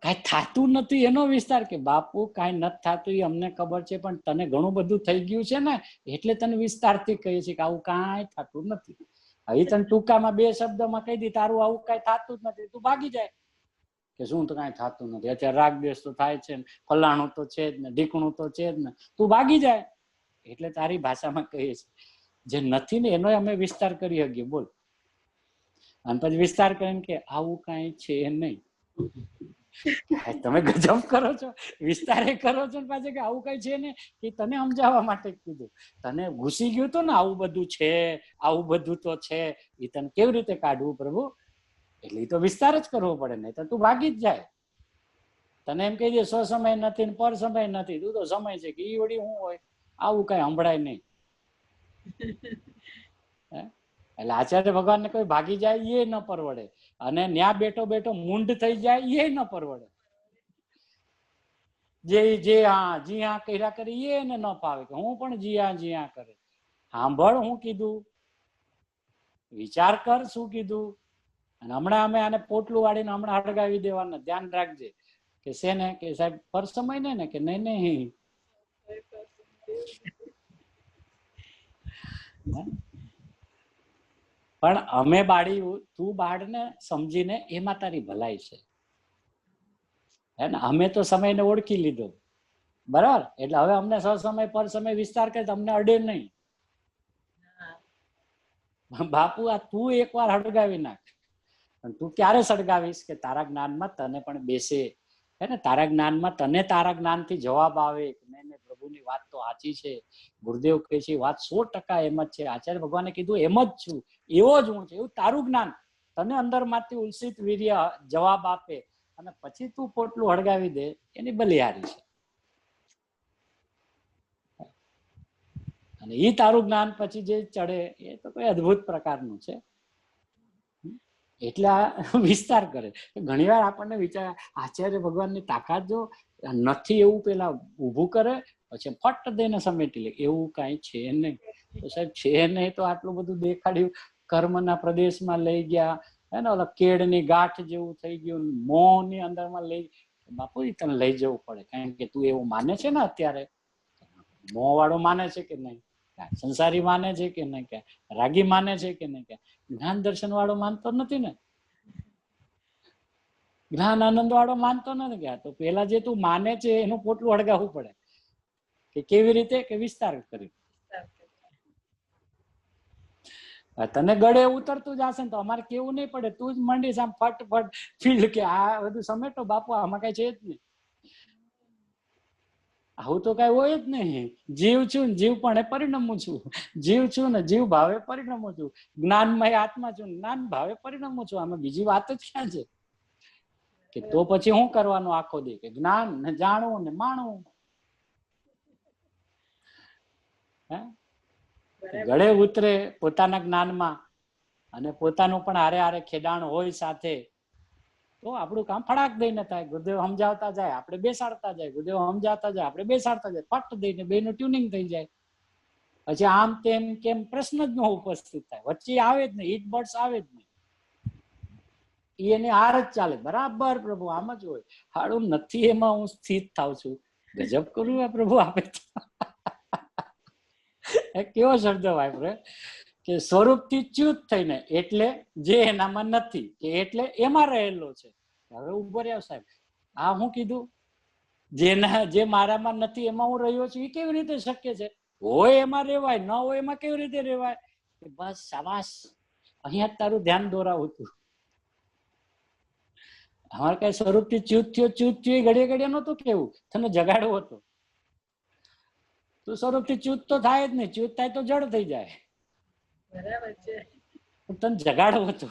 કાંઈ થતું નથી એનો વિસ્તાર કે બાપુ કાંઈ નથી થતું એ અમને ખબર છે પણ તને ઘણું બધું થઈ ગયું છે ને એટલે તને વિસ્તારથી કહીએ છીએ કે આવું કાંઈ થતું નથી. હવે તને ટૂંકામાં બે શબ્દમાં કહી દી તારું આવું કાંઈ થતું જ નથી તું ભાગી જાય કે શું તો કાંઈ થતું નથી અત્યારે રાગ દ્વેષ તો થાય છે ને ફલાણું તો છે જ ને ઢીકણું તો છે જ ને તું ભાગી જાય એટલે તારી ભાષામાં કહીએ છીએ જે નથી ને એનો અમે વિસ્તાર કરી શકીએ બોલ. અને પછી વિસ્તાર કરીને કે આવું કાંઈ છે નહીં. તમે ગજબ કરો છો વિસ્તારે કરો છો ને પાછું કે આવું કઈ છે ને એ તને સમજાવવા માટે કીધું. તને ઘૂસી ગયું હતું ને આવું બધું છે આવું બધું તો છે એ તને કેવી રીતે કાઢવું પ્રભુ એટલે એ તો વિસ્તાર જ કરવો પડે નહીં તો તું ભાગી જ જાય. તને એમ કહી દે સ્વ સમય નથી ને પર સમય નથી તું તો સમય છે કે ઈ વળી શું હોય આવું કઈ સંભળાય નહીં. એટલે આચાર્ય ભગવાન ને કોઈ ભાગી જાય એ ન પરવડે અને ન્યા બેઠો બેઠો મૂંઢ થઈ જાય એ ન પરવડે. જે હા જી હા કર્યા કરી એને ન ફાવે કે હું પણ જી હા કરે. સાંભળ હું કીધું વિચાર કર શું કીધું અને હમણાં અમે આને પોટલું વાળીને હમણાં હળગાવી દેવાના ધ્યાન રાખજે કે છે ને કે સાહેબ પર સમય ને કે નહીં નહીં. પણ અમે બાળી તું બાળ ને સમજીને એમાં તારી ભલાઈ છે હે ને. અમે તો સમયને ઓળખી લીધો બરાબર એટલે હવે અમને સમય પર સમય વિસ્તાર કરે અમને અડે નહીં. બાપુ આ તું એકવાર હળગાવી નાખ પણ તું ક્યારે સળગાવીશ કે તારા જ્ઞાનમાં તને પણ બેસે હે ને તારા જ્ઞાનમાં તને તારા જ્ઞાનથી જવાબ આવે નહીં પ્રભુની વાત તો સાચી છે. ગુરુદેવ કહે છે વાત 100% એમ જ છે. આચાર્ય ભગવાને કીધું એમ જ છું એવો જ હું છું એવું તારું જ્ઞાન તને અંદર માંથી ઉલસિત વીર્ય જવાબ આપે અને પછી તું પોટલું હળગાવી દે એની બલિહારી છે. અને એ તારું જ્ઞાન પછી જે ચડે એ તો કોઈ અદભુત પ્રકારનું છે. એટલે આ વિસ્તાર કરે. ઘણી વાર આપણને વિચાર આચાર્ય ભગવાનની તાકાત જો નથી એવું પેલા ઊભું કરે પછી ફટ દઈને સમેટી લે એવું કઈ છે નહીં. તો સાહેબ છે નહીં તો આટલું બધું દેખાડ્યું, કર્મના પ્રદેશમાં લઈ ગયા, હે ને ઓલા કેળની ગાંઠ જેવું થઈ ગયું, મોહની અંદરમાં લઈ, બાપુ એ તને લઈ જવું પડે, કારણ કે તું એવું માને છે ને અત્યારે, મોહ વાળો માને છે કે નહીં, સંસારી માને છે કે નહીં, કે રાગી માને છે કે નહીં, કે જ્ઞાન દર્શન વાળો માનતો નથી ને, જ્ઞાન આનંદ વાળો માનતો નથી. કે તો પેલા જે તું માને છે એનું પોટલું અળગાવવું પડે, કે કેવી રીતે, કે વિસ્તાર કરી. તને ગળે ઉતરતું જ હશે ને તો અમારે કેવું નહીં પડે, તું જ મંડીશ આમ ફટ ફીલ્ડ કે આ બધું સમેટો બાપુ, આમાં કઈ છે જ નહીં. આવું તો કઈ હોય જ નહીં. જીવ છું ને જીવ પણ પરિણમું છું, જીવ છું ને જીવ ભાવે પરિણમું છું, જ્ઞાનમય આત્મા છું, જ્ઞાન ભાવે પરિણમું છું. આમાં બીજી વાત જ ક્યાં છે? કે તો પછી શું કરવાનું આખો દી, કે જ્ઞાન ને જાણવું ને માણવું. હે ગળે ઉતરે પોતાના જ્ઞાનમાં, અને પોતાનું પણ હારે હારે ખેડાણ હોય સાથે, તો આપણું કામ ફડાક દઈને થાય. ગુરુદેવ સમજાવતા જાય, આપણે બેસાડતા જાય, ગુરુદેવ સમજાવતા જાય, આપણે બેસાડતા જાય, ફટ દઈને બેનું ટ્યુનિંગ થઈ જાય. પછી આમ તેમ કેમ પ્રશ્ન જ ન ઉપસ્થિત થાય, વચ્ચે આવે જ નહીં, ઈટ બર્ડ્સ આવે જ નહીં, એની હાર જ ચાલે બરાબર. પ્રભુ આમ જ હોય, હાડું નથી એમાં હું સ્થિત થાઉં છું. ગજબ કરું આ પ્રભુ આપે. કેવો શબ્દ વાપરે કે સ્વરૂપથી ચ્યુત થઈને, એટલે જે એનામાં નથી, કે એટલે એમાં રહેલો છે. હવે ઉભો રહ્યો સાહેબ, આ હું કીધું, જે મારામાં નથી એમાં હું રહ્યો છું, એ કેવી રીતે શક્ય છે? હોય એમાં રેવાય, ન હોય એમાં કેવી રીતે રેવાય? બસ શાબાશ, અહીંયા જ તારું ધ્યાન દોરાવું છું. અમારે કઈ સ્વરૂપથી ચ્યુત થયો ઘડીએ ઘડીએ નહોતું કેવું, તને જગાડવો હતો. તું સ્વરૂપથી ચ્યુત તો થાય જ નહીં, ચ્યુત થાય તો જડ થઈ જાય. બરાબર છે. તને જગાડવો હતો.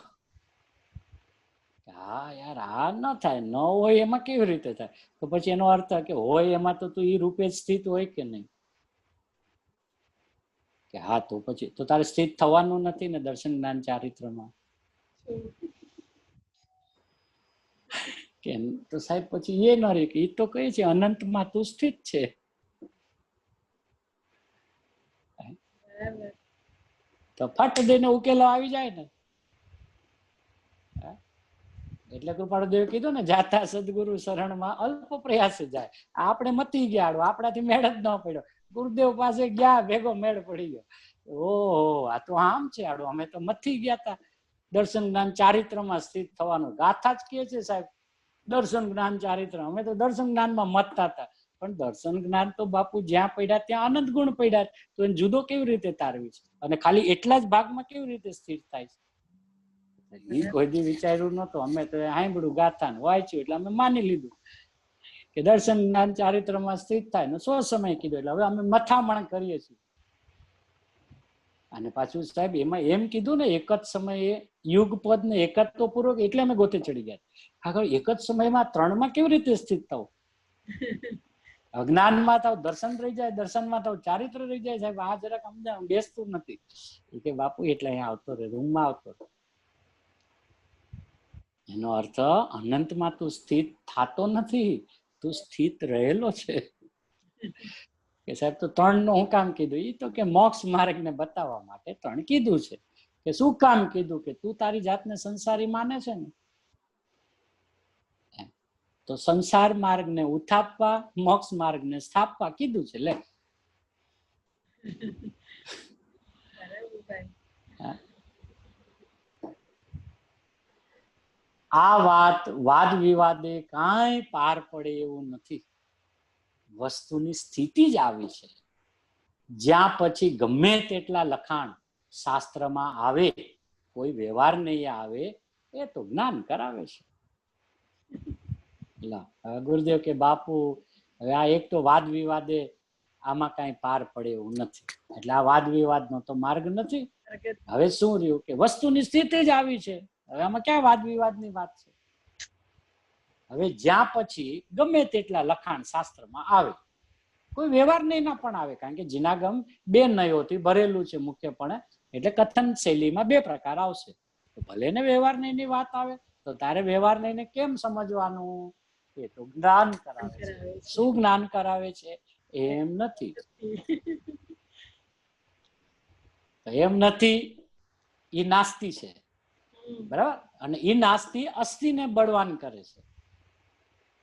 હા યાર, આ ન થાય, ન હોય એમાં કેવી રીતે થાય? તો પછી એનો અર્થ કે હોય એમાં તો તું એ રૂપે સ્થિત હોય કે નહીં? કે હા, તો પછી તો તારે સ્થિત થવાનું નથી ને દર્શન જ્ઞાન ચારિત્રમાં. કે તો સાહેબ પછી એ ન રે, કે એ તો કહે છે અનંતમાં તું સ્થિત છે. તો ફટ દઈને ઉકેલો આવી જાય ને. એટલે કૃપાળુદેવ કીધું ને, જાતા સદગુરુ શરણમાં અલ્પ પ્રયાસ જાય. આપણે મતી ગયા, આપણાથી મેળ જ ન પડ્યો. ગુરુદેવ પાસે ગયા, ભેગો મેળ પડી ગયો. ઓહો, આ તો આમ છે આડો, અમે તો મથી ગયા તા. દર્શન જ્ઞાન ચારિત્રમાં સ્થિત થવાનું ગાથા જ કે છે સાહેબ, દર્શન જ્ઞાન ચારિત્ર. અમે તો દર્શન જ્ઞાનમાં મતતા હતા, પણ દર્શન જ્ઞાન તો બાપુ જ્યાં પડ્યા ત્યાં આનંદ ગુણ પડ્યા, તો એને જુદો કેવી રીતે તારવી છે? અને ખાલી એટલા જ ભાગમાં કેવી રીતે સ્થિર થાય છે? એ કોઈ દી વિચાર્યું નતું. અમે તો સાંભળ્યું ગાથા ને વાંચ્યું એટલે અમે માની લીધું કે દર્શન જ્ઞાન ચારિત્રમાં સ્થિત થાય ને 100 સમય કીધું, એટલે હવે અમે મથામણ કરીએ છીએ. અને પાછું સાહેબ એમાં એમ કીધું ને, એક જ સમયે યુગ પદ ને એકત્વ પૂર્વક, એટલે અમે ગોતે ચડી ગયા. આગળ એક જ સમયમાં ત્રણમાં કેવી રીતે સ્થિત થવું? અજ્ઞાનમાં થાવ દર્શન રહી જાય, દર્શનમાં થાવ ચારિત્ર રહી જાય. સાહેબ આ જરાક સમજાવ, બેસતું નથી. એ કે બાપુ એટલે અહીંયા આવતો રહે, રૂમમાં આવતો રહે. એનો અર્થ અનંતમાં તું સ્થિત થતો નથી, તું સ્થિત રહેલો છે. કે સાહેબ તો 3 નું હું કામ કીધું? એ તો કે મોક્ષ માર્ગ ને બતાવવા માટે 3 કીધું છે. કે શું કામ કીધું? કે તું તારી જાતને સંસારી માને છે ને, તો સંસાર માર્ગ ને ઉથાપવા, મોક્ષ માર્ગ ને સ્થાપવા કીધું છે. લે આ વાત વાદ વિવાદે કાંઈ પાર પડે એવું નથી. વસ્તુની સ્થિતિ જ આવી છે, જ્યાં પછી ગમે તેટલા લખાણ શાસ્ત્રમાં આવે, કોઈ વ્યવહાર નહીં આવે, એ તો જ્ઞાન કરાવે છે. ગુરુદેવ કે બાપુ હવે આ એક તો વાદ વિવાદે આમાં કઈ પાર પડે એવું નથી, એટલે આ વાદ વિવાદ નો તો માર્ગ નથી. હવે શું રહ્યું? કે વસ્તુની સ્થિતિ જ આવી છે, હવે આમાં ક્યાં વાદ વિવાદની વાત છે? હવે જ્યાં પછી ગમે તેટલા લખાણ શાસ્ત્રમાં આવે, કોઈ વ્યવહાર નહીં પણ આવે, કારણ કે જીનાગમ 2 નયોથી ભરેલું છે મુખ્યપણે, એટલે કથન શૈલીમાં 2 પ્રકાર આવશે. તો ભલે ને વ્યવહાર નહીં વાત આવે, તો તારે વ્યવહાર નહીં કેમ સમજવાનું? એ તો જ્ઞાન કરાવે છે. શું જ્ઞાન કરાવે છે? એમ નથી. તો એમ નથી, એ નાસ્તી છે, હમ. બરાબર. અને એ નાસ્તી અસ્થિને બળવાન કરે છે.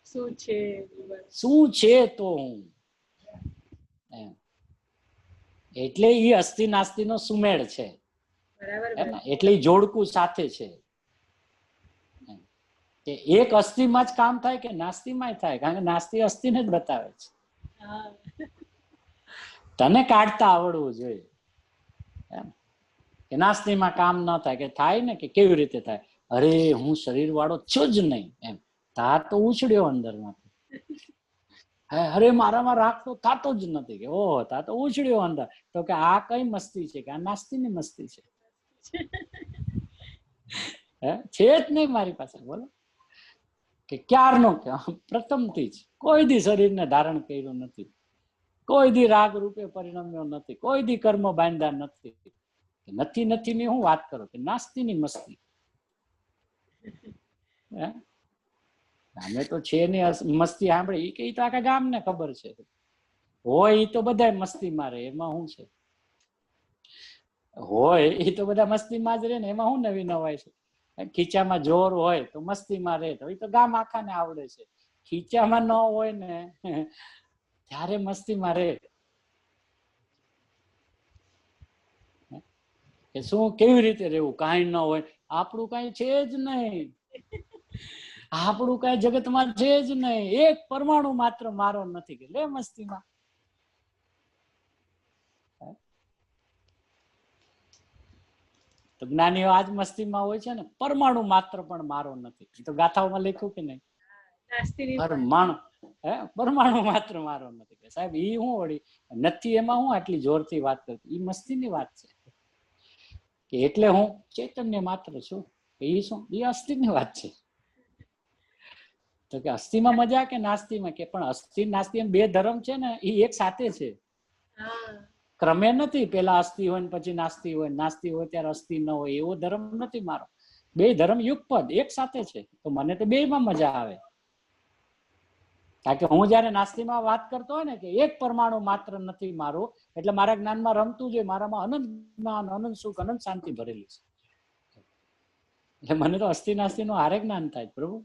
શું છે? શું છે તો હું, એમ. એટલે એ અસ્થિ નાસ્તી નો સુમેળ છે, બરાબર. એટલે જોડકું સાથે છે. કે એક અસ્થિમાં જ કામ થાય કે નાસ્તીમાં થાય, કારણ કે નાસ્તી અસ્થિને જ બતાવે છે. હા. તને કાઢતા આવડવું જોઈએ, એમ. કે નાસ્તીમાં કામ ન થાય, કે થાય ને કે કેવી રીતે થાય, અરે હું શરીર વાળો છું જ નહીં, એમ. તા તો ઉછળ્યો અંદરમાંથી, અરે મારામાં રાખતો થતો જ નથી, કે ઓહો તા તો ઉછળ્યો અંદર. તો કે આ કઈ મસ્તી છે, કે આ નાસ્તીની મસ્તી છે. છે જ નહીં મારી પાસે, બોલો. કે ક્યારનો, કે પ્રથમથી જ કોઈ દી શરીરને ધારણ કર્યું નથી, કોઈ દી રાગ રૂપે પરિણમ્યો નથી, કોઈ દી કર્મ બાંધ્યા નથી. નથી નથી ની હું વાત કરું, કે નાસ્તીની મસ્તી. અમે તો છે ને મસ્તી સાંભળી, કે તો આખા ગામને ખબર છે, હોય એ તો બધા મસ્તી મારે, એમાં શું છે? હોય એ તો બધા મસ્તીમાં જ રહે ને, એમાં શું નવી નવાય છે? ખીચામાં જોર હોય તો મસ્તીમાં રહે, તો એ તો ગામ આખાને આવડે છે. ખીચામાં ન હોય ને ત્યારે મસ્તીમાં રહે. કે શું, કેવી રીતે રહેવું? કાંઈ ન હોય, આપણું કઈ છે જ નહીં, આપણું કઈ જગતમાં છે જ નહીં, એક પરમાણુ માત્ર મારો નથી, કે લે મસ્તીમાં. તો જ્ઞાનીઓ આજ મસ્તીમાં હોય છે ને, પરમાણુ માત્ર પણ મારો નથી. એ તો ગાથાઓમાં લખ્યું કે નહીં, પરમાણુ પરમાણુ માત્ર મારો નથી. કે સાહેબ ઈ હું વળી નથી, એમાં હું આટલી જોરથી વાત કરતી? ઈ મસ્તીની વાત છે. કે એટલે હું ચૈતન્ય માત્ર છું, કે ઈ શું, એ અસ્થિની વાત છે. તો કે અસ્થિમાં મજા કે નાસ્તીમાં? કે પણ અસ્થિ નાસ્તી એમ બે ધર્મ છે ને, એ એક સાથે છે, ક્રમે નથી. પેલા અસ્થિ હોય ને પછી નાસ્તી હોય, નાસ્તી હોય ત્યારે અસ્થિ ન હોય, એવો ધર્મ નથી મારો. બે ધર્મ યુગપદ એક સાથે છે. તો મને તો બેમાં મજા આવે. કારણ કે હું જયારે નાસ્તીમાં વાત કરતો હોય ને, કે એક પરમાણુ માત્ર નથી મારું, એટલે મારા જ્ઞાનમાં રમતું જોઈએ, મારામાં અનંત જ્ઞાન, અનંત સુખ, અનંત શાંતિ ભરેલી છે. એટલે મને તો અસ્થિ નાસ્તી નું હારે જ્ઞાન થાય, પ્રભુ.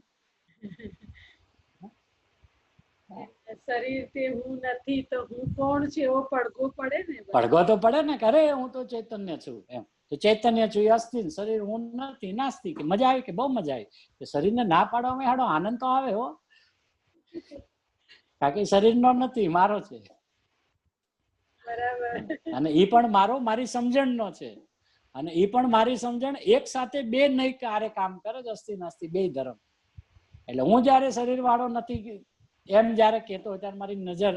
શરીર તે હું નથી, તો હું કોણ છે એવો પડઘો પડે ને. પડઘો તો પડે ને, કરે હું તો ચૈતન્ય છું, એમ. તો ચૈતન્ય છું એ અસ્થિ, શરીર હું નથી, નાસ્તી. કે મજા આવી, કે બહુ મજા આવી. કે શરીરને ના પાડવામાં હાડો આનંદ તો આવે હો, કારણ કે શરીરનો નથી, મારો છે. બરાબર. અને ઈ પણ મારો, મારી સમજણનો છે. અને ઈ પણ મારી સમજણ એક સાથે બે નહીં કારે કામ કરે છે, અસ્થિ નાસ્તી બે ધર્મ. એટલે હું જયારે શરીર વાળો નથી એમ જયારે કહેતો હોય, ત્યારે મારી નજર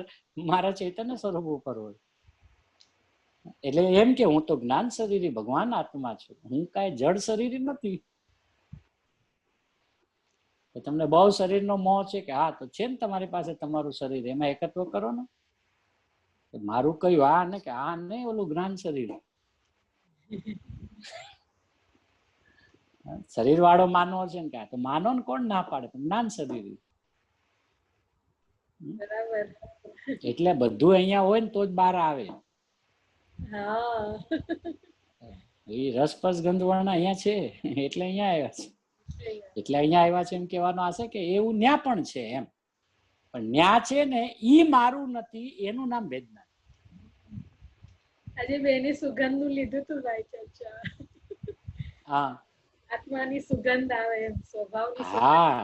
મારા ચૈતન્ય સ્વરૂપ ઉપર હોય. એટલે એમ કે હું તો જ્ઞાન શરીરી ભગવાન આત્મા છું, હું કાંઈ જડ શરીરી નથી. તમને બહુ શરીરનો મોહ છે, કે હા તો છે ને તમારી પાસે તમારું શરીર, એમાં એકત્વ કરો ને. મારું કયું આ ને, કે આ નહીં, ઓલું જ્ઞાન શરીર. શરીર વાળો માનવો છે ને, કે તો માનો ને, કોણ ના પાડે? જ્ઞાન શરીર. એટલે બધું અહીંયા હોય ને તો જ બહાર આવે. એ રસપસ ગંધવર્ણ અહીંયા છે, એટલે અહીંયા આવ્યા છે. એટલે અહીંયા આવ્યા છે એમ કહેવાનો આશે, કે એવું ન્યા પણ છે એમ. પણ ન્યા છે ને ઈ મારું નથી, એનું નામ વેદના. આજે બેને સુગંધ નું લીધું તું ભાઈ ચર્ચા. હા, આત્માની સુગંધ આવે એમ, સ્વભાવની સુગંધ. હા,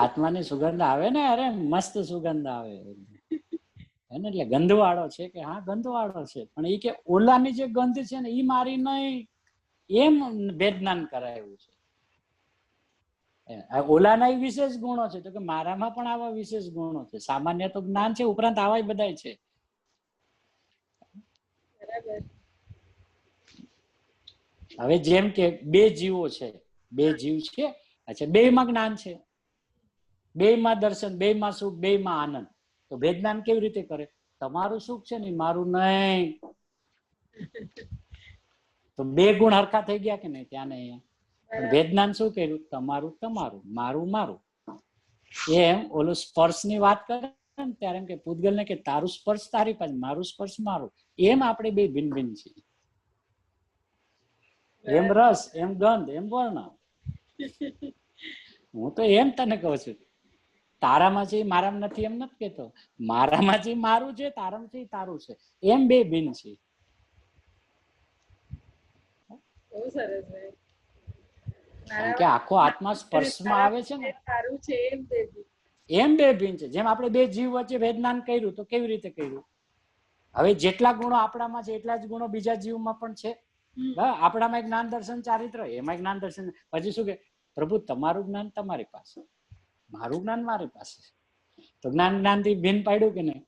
આત્માની સુગંધ આવે ને, અરે મસ્ત સુગંધ આવે. એને એટલે ગંધવાળો છે, કે હા ગંધવાળો છે, પણ એ કે ઓલાની જે ગંધ છે ને, ઈ મારી નહીં, એમ વેદનાન કરાયું છે. ઓલાના વિશેષ ગુણો છે, તો કે મારામાં પણ આવા વિશેષ ગુણો છે. સામાન્ય તો જ્ઞાન છે, ઉપરાંત આવા બધા છે. હવે જેમ કે બે જીવો છે, બે જીવ છે, અચ્છા, બે માં જ્ઞાન છે, બે માં દર્શન, બે માં સુખ, બે માં આનંદ. તો વેદનાન કેવી રીતે કરે? તમારું સુખ છે ને મારું નહીં. તો બે ગુણ હરખા થઈ ગયા કે નહીં? ત્યાં ને અહીંયા. પણ વેદનાન શું કર્યું? તમારું તમારું, મારું મારું. એમ ઓલું સ્પર્શ ની વાત કરે ને, ત્યારે એમ કે પૂતગલ ને, કે તારું સ્પર્શ તારી પાસે, મારું સ્પર્શ મારું. એમ આપણે બે ભિન્ન ભિન્ન છીએ. એમ રસ, એમ ગંધ, એમ વર્ણ. હું તો એમ તને કહું છું, તારામાં છે મારામાં નથી એમ નથી કેતો. મારામાં છે મારું છે, તારામાં છે તારું છે, એમ બે ભિન્ન છે. બહુ સરસ ભાઈ. કારણ કે આખો આત્મા સ્પર્શમાં આવે છે ને, સારું છે એમ બેબી. એમ બે ભિન્ન છે. જેમ આપણે બે જીવ વચ્ચે વેદનાન કર્યું તો કેવી રીતે કર્યું? હવે જેટલા ગુણો આપણામાં છે એટલા જ ગુણો બીજા જીવમાં પણ છે. આપણામાં એક જ્ઞાન દર્શન ચારિત્ર, એમાં જ્ઞાન દર્શન. પછી શું કે પ્રભુ તમારું જ્ઞાન તમારી પાસે, મારું જ્ઞાન મારી પાસે. તો જ્ઞાન થી ભિન્ન પાડ્યું કે નહીં?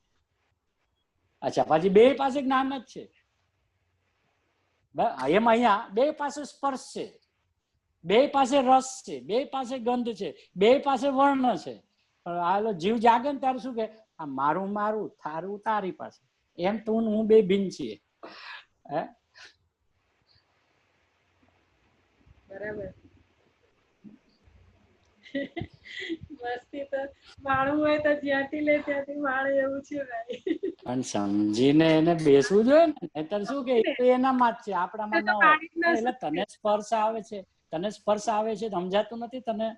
અચ્છા, પછી બે પાસે જ્ઞાન જ છે. એમ અહીંયા બે પાસે સ્પર્શ છે, બે પાસે રસ છે, બે પાસે ગંધ છે, બે પાસે વર્ણ છે. પણ આ જીવ જાગે ને ત્યારે શું કે આ મારું મારું, તારું તારી પાસે. એમ તું હું બે ભિન્ન છીએ. બરાબર. મસ્તી તો માણવું હોય તો જ્યાંથી લે ત્યાંથી માણે એવું છે ભાઈ. પણ સમજીને એને બેસવું જોઈએ ને, નહીતર શું કે એનામાં જ છે, આપણામાં ન હોય. એટલે તને સ્પર્શ આવે છે, તને સ્પર્શ આવે છે, સમજાતું નથી તને.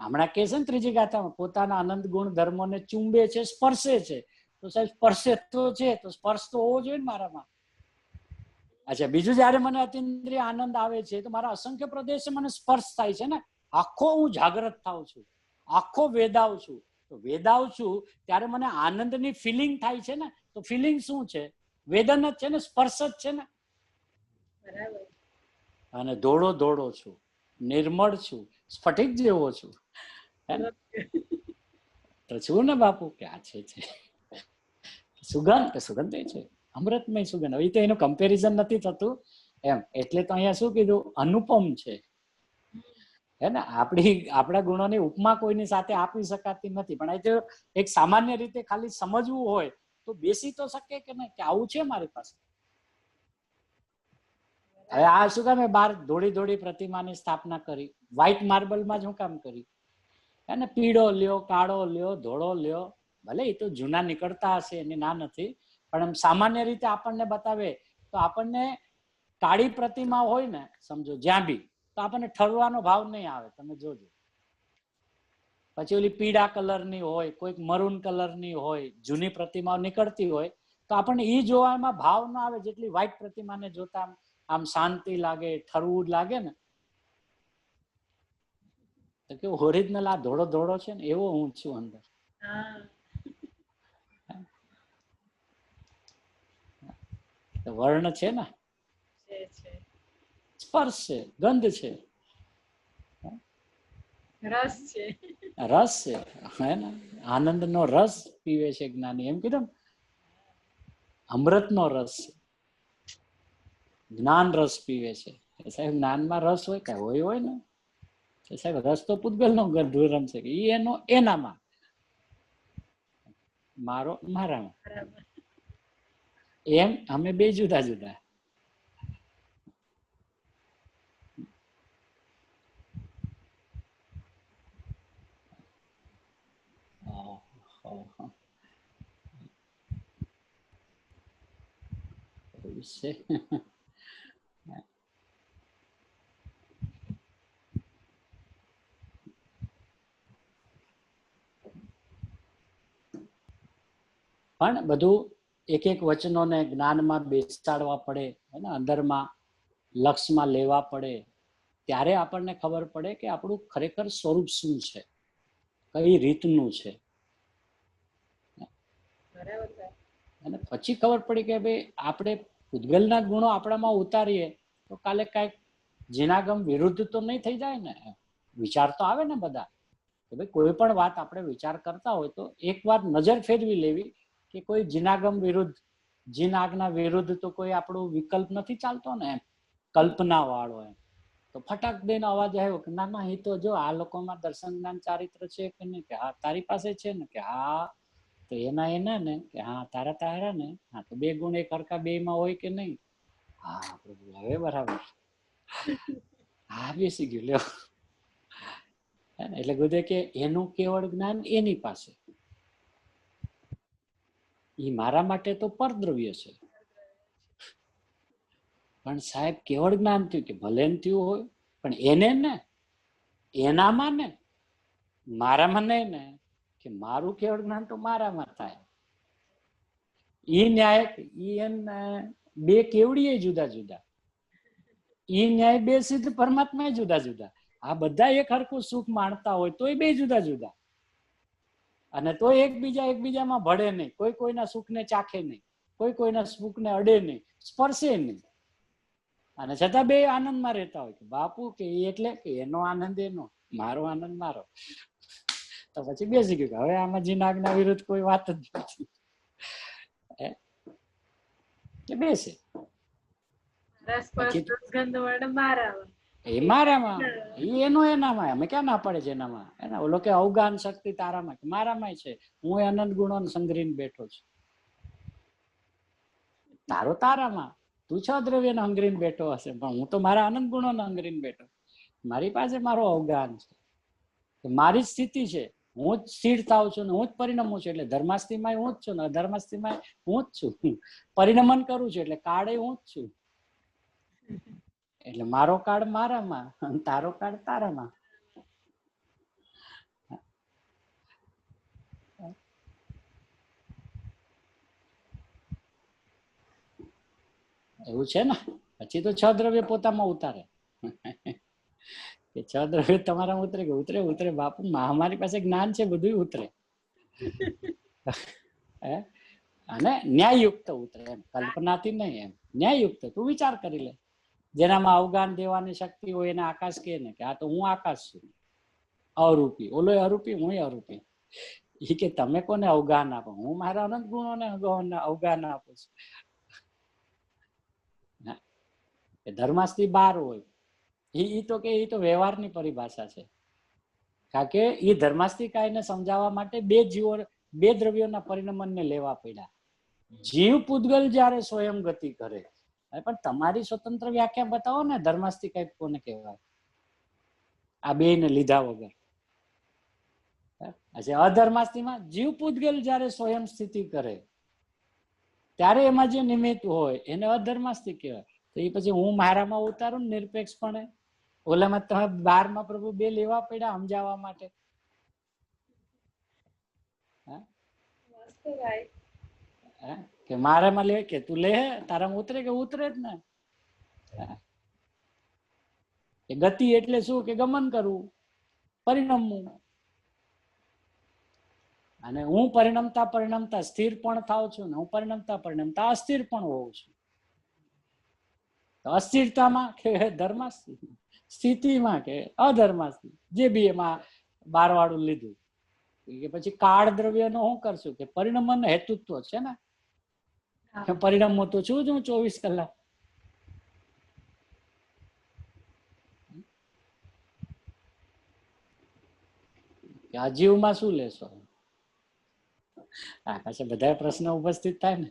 હમણાં કે છે ને ત્રીજી ગાથામાં પોતાના આનંદ ગુણ ધર્મોને ચુંબે છે, સ્પર્શે છે. તો સાહેબ સ્પર્શે તો છે, તો સ્પર્શ તો હોવો જોઈએ ને મારામાં. અચ્છા, બીજું જયારે મને અતિન્દ્રિય આનંદ આવે છે તો મારા અસંખ્ય પ્રદેશે મને સ્પર્શ થાય છે ને. આખો હું જાગૃત થાઉં છું, આખો વેદાવ છું. તો વેદાવ છું ત્યારે મને આનંદની ફિલિંગ થાય છે ને. તો ફિલિંગ શું છે? વેદન જ છે ને, સ્પર્શ જ છે ને. અને ધોળો ધોળો છું, નિર્મળ છું, સ્ફટિક જેવો છું. તો છું ને બાપુ કે આ છે સુગંધ, કે સુગંધ એ છે અમૃતમય સુગંધ. હવે તો એનું કમ્પેરિઝન નથી થતું એમ. એટલે તો અહીંયા શું કીધું? અનુપમ છે. હે ને, આપણા ગુણોની ઉપમા કોઈની સાથે આપી શકાતી નથી. પણ એ એક સામાન્ય રીતે ખાલી સમજવું હોય તો બેસી તો શકે કે નહીં, કે આવું છે મારી પાસે. હવે આ શું કામ બાર ધોળી ધોળી પ્રતિમાની સ્થાપના કરી? વ્હાઈટ માર્બલમાં જ શું કામ કરી? હે ને, પીળો લ્યો, કાળો લ્યો, ધોળો લ્યો. ભલે એ તો જૂના નીકળતા હશે, એની ના નથી. પણ એમ સામાન્ય રીતે આપણને બતાવે તો આપણને કાળી પ્રતિમા હોય ને, સમજો જ્યાં બી, તો આપણને ઠરવાનો ભાવ નહીં આવે. તમે જોજો. પછી ઓલી પીળા કલરની હોય, કોઈક મરૂન કલરની હોય, જૂની પ્રતિમાઓ નીકળતી હોય તો આપણને એ જોવામાં ભાવ ના આવે જેટલી વ્હાઈટ પ્રતિમાને જોતા આમ શાંતિ લાગે, ઠરવું લાગે ને. તો કેવું ઓરિજિનલ આ ધોળો ધોળો છે ને, એવો હું છું અંદર. વર્ણ છે ને, સ્પર્શ છે, ગંધ છે, રસ છે, રસ છે. હે ને, આનંદ નો રસ પીવે છે જ્ઞાની. એમ કીધું, અમૃત નો રસ, જ્ઞાન રસ પીવે છે. સાહેબ જ્ઞાનમાં રસ હોય કે હોય ને સાહેબ. રસ તો પૂતગલ નો ગંધર્વ છે, એનો એનામાં, મારો મારામાં. એમ અમે બે જુદા જુદા. પણ બધું એક એક વચનોને જ્ઞાનમાં બેસાડવા પડે, અંદરમાં લક્ષમાં લેવા પડે, ત્યારે આપણને ખબર પડે કે આપણું ખરેખર સ્વરૂપ શું છે, કઈ રીતનું છે. અને પછી ખબર પડી કે ભાઈ આપણે પૂતગલના ગુણો આપણામાં ઉતારીએ તો કાલે કાંઈક જીનાગમ વિરુદ્ધ તો નહીં થઈ જાય ને. વિચાર તો આવે ને બધા કે ભાઈ કોઈ પણ વાત આપણે વિચાર કરતા હોય તો એક વાર નજર ફેરવી લેવી કે કોઈ જીનાગમ વિરુદ્ધ, જીન આજ્ઞા વિરુદ્ધ તો કોઈ આપણો વિકલ્પ નથી ચાલતો ને, એમ કલ્પના વાળો. એમ તો ફટાક દઈને અવાજ આવ્યો કે ના ના, એ તો જો આ લોકોમાં દર્શન જ્ઞાન ચારિત્ર છે કે નહીં, કે હા તારી પાસે છે ને, કે હા તો એના ને, કે હા તારા તારા ને, હા તો બે ગુણ એક હરખા બે માં હોય કે નહીં. હા પ્રભુ, હવે બરાબર. હા બેસી ગયું લ્યો. એટલે બધે કે એનું કેવળ જ્ઞાન એની પાસે, એ મારા માટે તો પરદ્રવ્ય છે. પણ સાહેબ કેવળ જ્ઞાન થયું કે ભલે ને થયું હોય, પણ એને ને એનામાં ને મારામાં નહીં ને, કે મારું કેવળ જ્ઞાન તો મારામાં થાય. ઈ ન્યાય ઈ એને બે કેવડીએ જુદા જુદા, ઈ ન્યાય બે સિદ્ધ પરમાત્મા જુદા જુદા. આ બધા એક હરખું સુખ માણતા હોય તોય બે જુદા જુદા, અને તો એકબીજામાં ભળે નહીં, કોઈ કોઈના સુખને ચાખે નહીં, કોઈ કોઈના સુખને અડે નહીં, સ્પર્શે નહીં, અને છતાં બે આનંદમાં રહેતા હોય. કે બાપુ કે એટલે કે એનો આનંદ એનો, મારો આનંદ મારો. તો પછી બેસી ગયું કે હવે આમાં જીના આજ્ઞા વિરુદ્ધ કોઈ વાત જ નથી, કે બેસે એ મારામાં, એનો એનામાં, અમે ક્યાં ના પડે છે એનામાં. એના ઓલો કે અવગાન શક્તિ તારામાં, મારામાં છે. હું એ અનંત ગુણો સંગ્રહીને બેઠો છું. તારો તારામાં, તું છ દ્રવ્ય ને હંગરીને બેઠો હશે, પણ હું તો મારા અનંત ગુણો ને હંગરીને બેઠો. મારી પાસે મારો અવગાન છે, મારી જ સ્થિતિ છે. હું જ સ્થિર થાઉં છું ને હું જ પરિણમું છું, એટલે ધર્માસ્થિમાં હું જ છું ને અધર્માસ્થિમાં હું જ છું. પરિણમન કરું છું એટલે કાળે હું જ છું. એટલે મારો કાળ મારામાં અને તારો કાળ તારામાં. એવું છે ને. પછી તો છ દ્રવ્ય પોતામાં ઉતારે, કે છ દ્રવ્ય તમારા ઉતરે કે ઉતરે ઉતરે બાપુ, અમારી પાસે જ્ઞાન છે, બધું ઉતરે. અને ન્યાયયુક્ત ઉતરે, એમ કલ્પનાથી નહીં, એમ ન્યાયયુક્ત. તું વિચાર કરી લે, જેનામાં અવગાન દેવાની શક્તિ હોય એને આકાશ કહે ને, કે આ તો હું આકાશ છું, અરૂપી. ઓલો અરૂપી, હું અરૂપી. એ કે તમે કોને અવગાન આપો? હું મારા અનંત ગુણોને અવગાન આપું છું. ધર્માસ્થી બાર હોય, એ તો કે એ તો વ્યવહારની પરિભાષા છે. કારણ કે એ ધર્માસ્તિકાયને સમજાવવા માટે બે દ્રવ્યોના પરિણમનને લેવા પડ્યા. જીવ પૂતગલ જયારે સ્વયં ગતિ કરે, પણ તમારી સ્વતંત્ર વ્યાખ્યા બતાવો ને, ધર્માસ્તિકાય કોને કહેવાય આ બે ને લીધા વગર. અધર્માસ્તિમાં જીવ પૂતગલ જયારે સ્વયં સ્થિતિ કરે ત્યારે એમાં જે નિમિત્ત હોય એને અધર્માસ્તિ કહેવાય. તો એ પછી હું મારામાં ઉતારું ને નિરપેક્ષપણે. ઓલામાં તમે 12માં પ્રભુ બે લેવા પડ્યા સમજાવવા માટે. કે મારામાં લે કે તું લે, તારામાં ઉતરે કે ઉતરે જ ને. ગતિ એટલે શું? કે ગમન કરવું, પરિણમવું. અને હું પરિણમતા સ્થિર પણ થાઉં છું ને હું પરિણમતા અસ્થિર પણ હોઉં છું. અસ્થિરતામાં કે ધર્માસ્તિ, સ્થિતિમાં કે અધર્માસ્તિ, જે બી એમાં 12 વાળું લીધું. કે પછી કાળ દ્રવ્ય નો શું કરશું? કે પરિણમન હેતુત્વ છે ને, પરિણામો તો છું જ હું 24 કલાક. આ જીવમાં શું લેશો? આ પાસે બધા પ્રશ્ન ઉપસ્થિત થાય ને,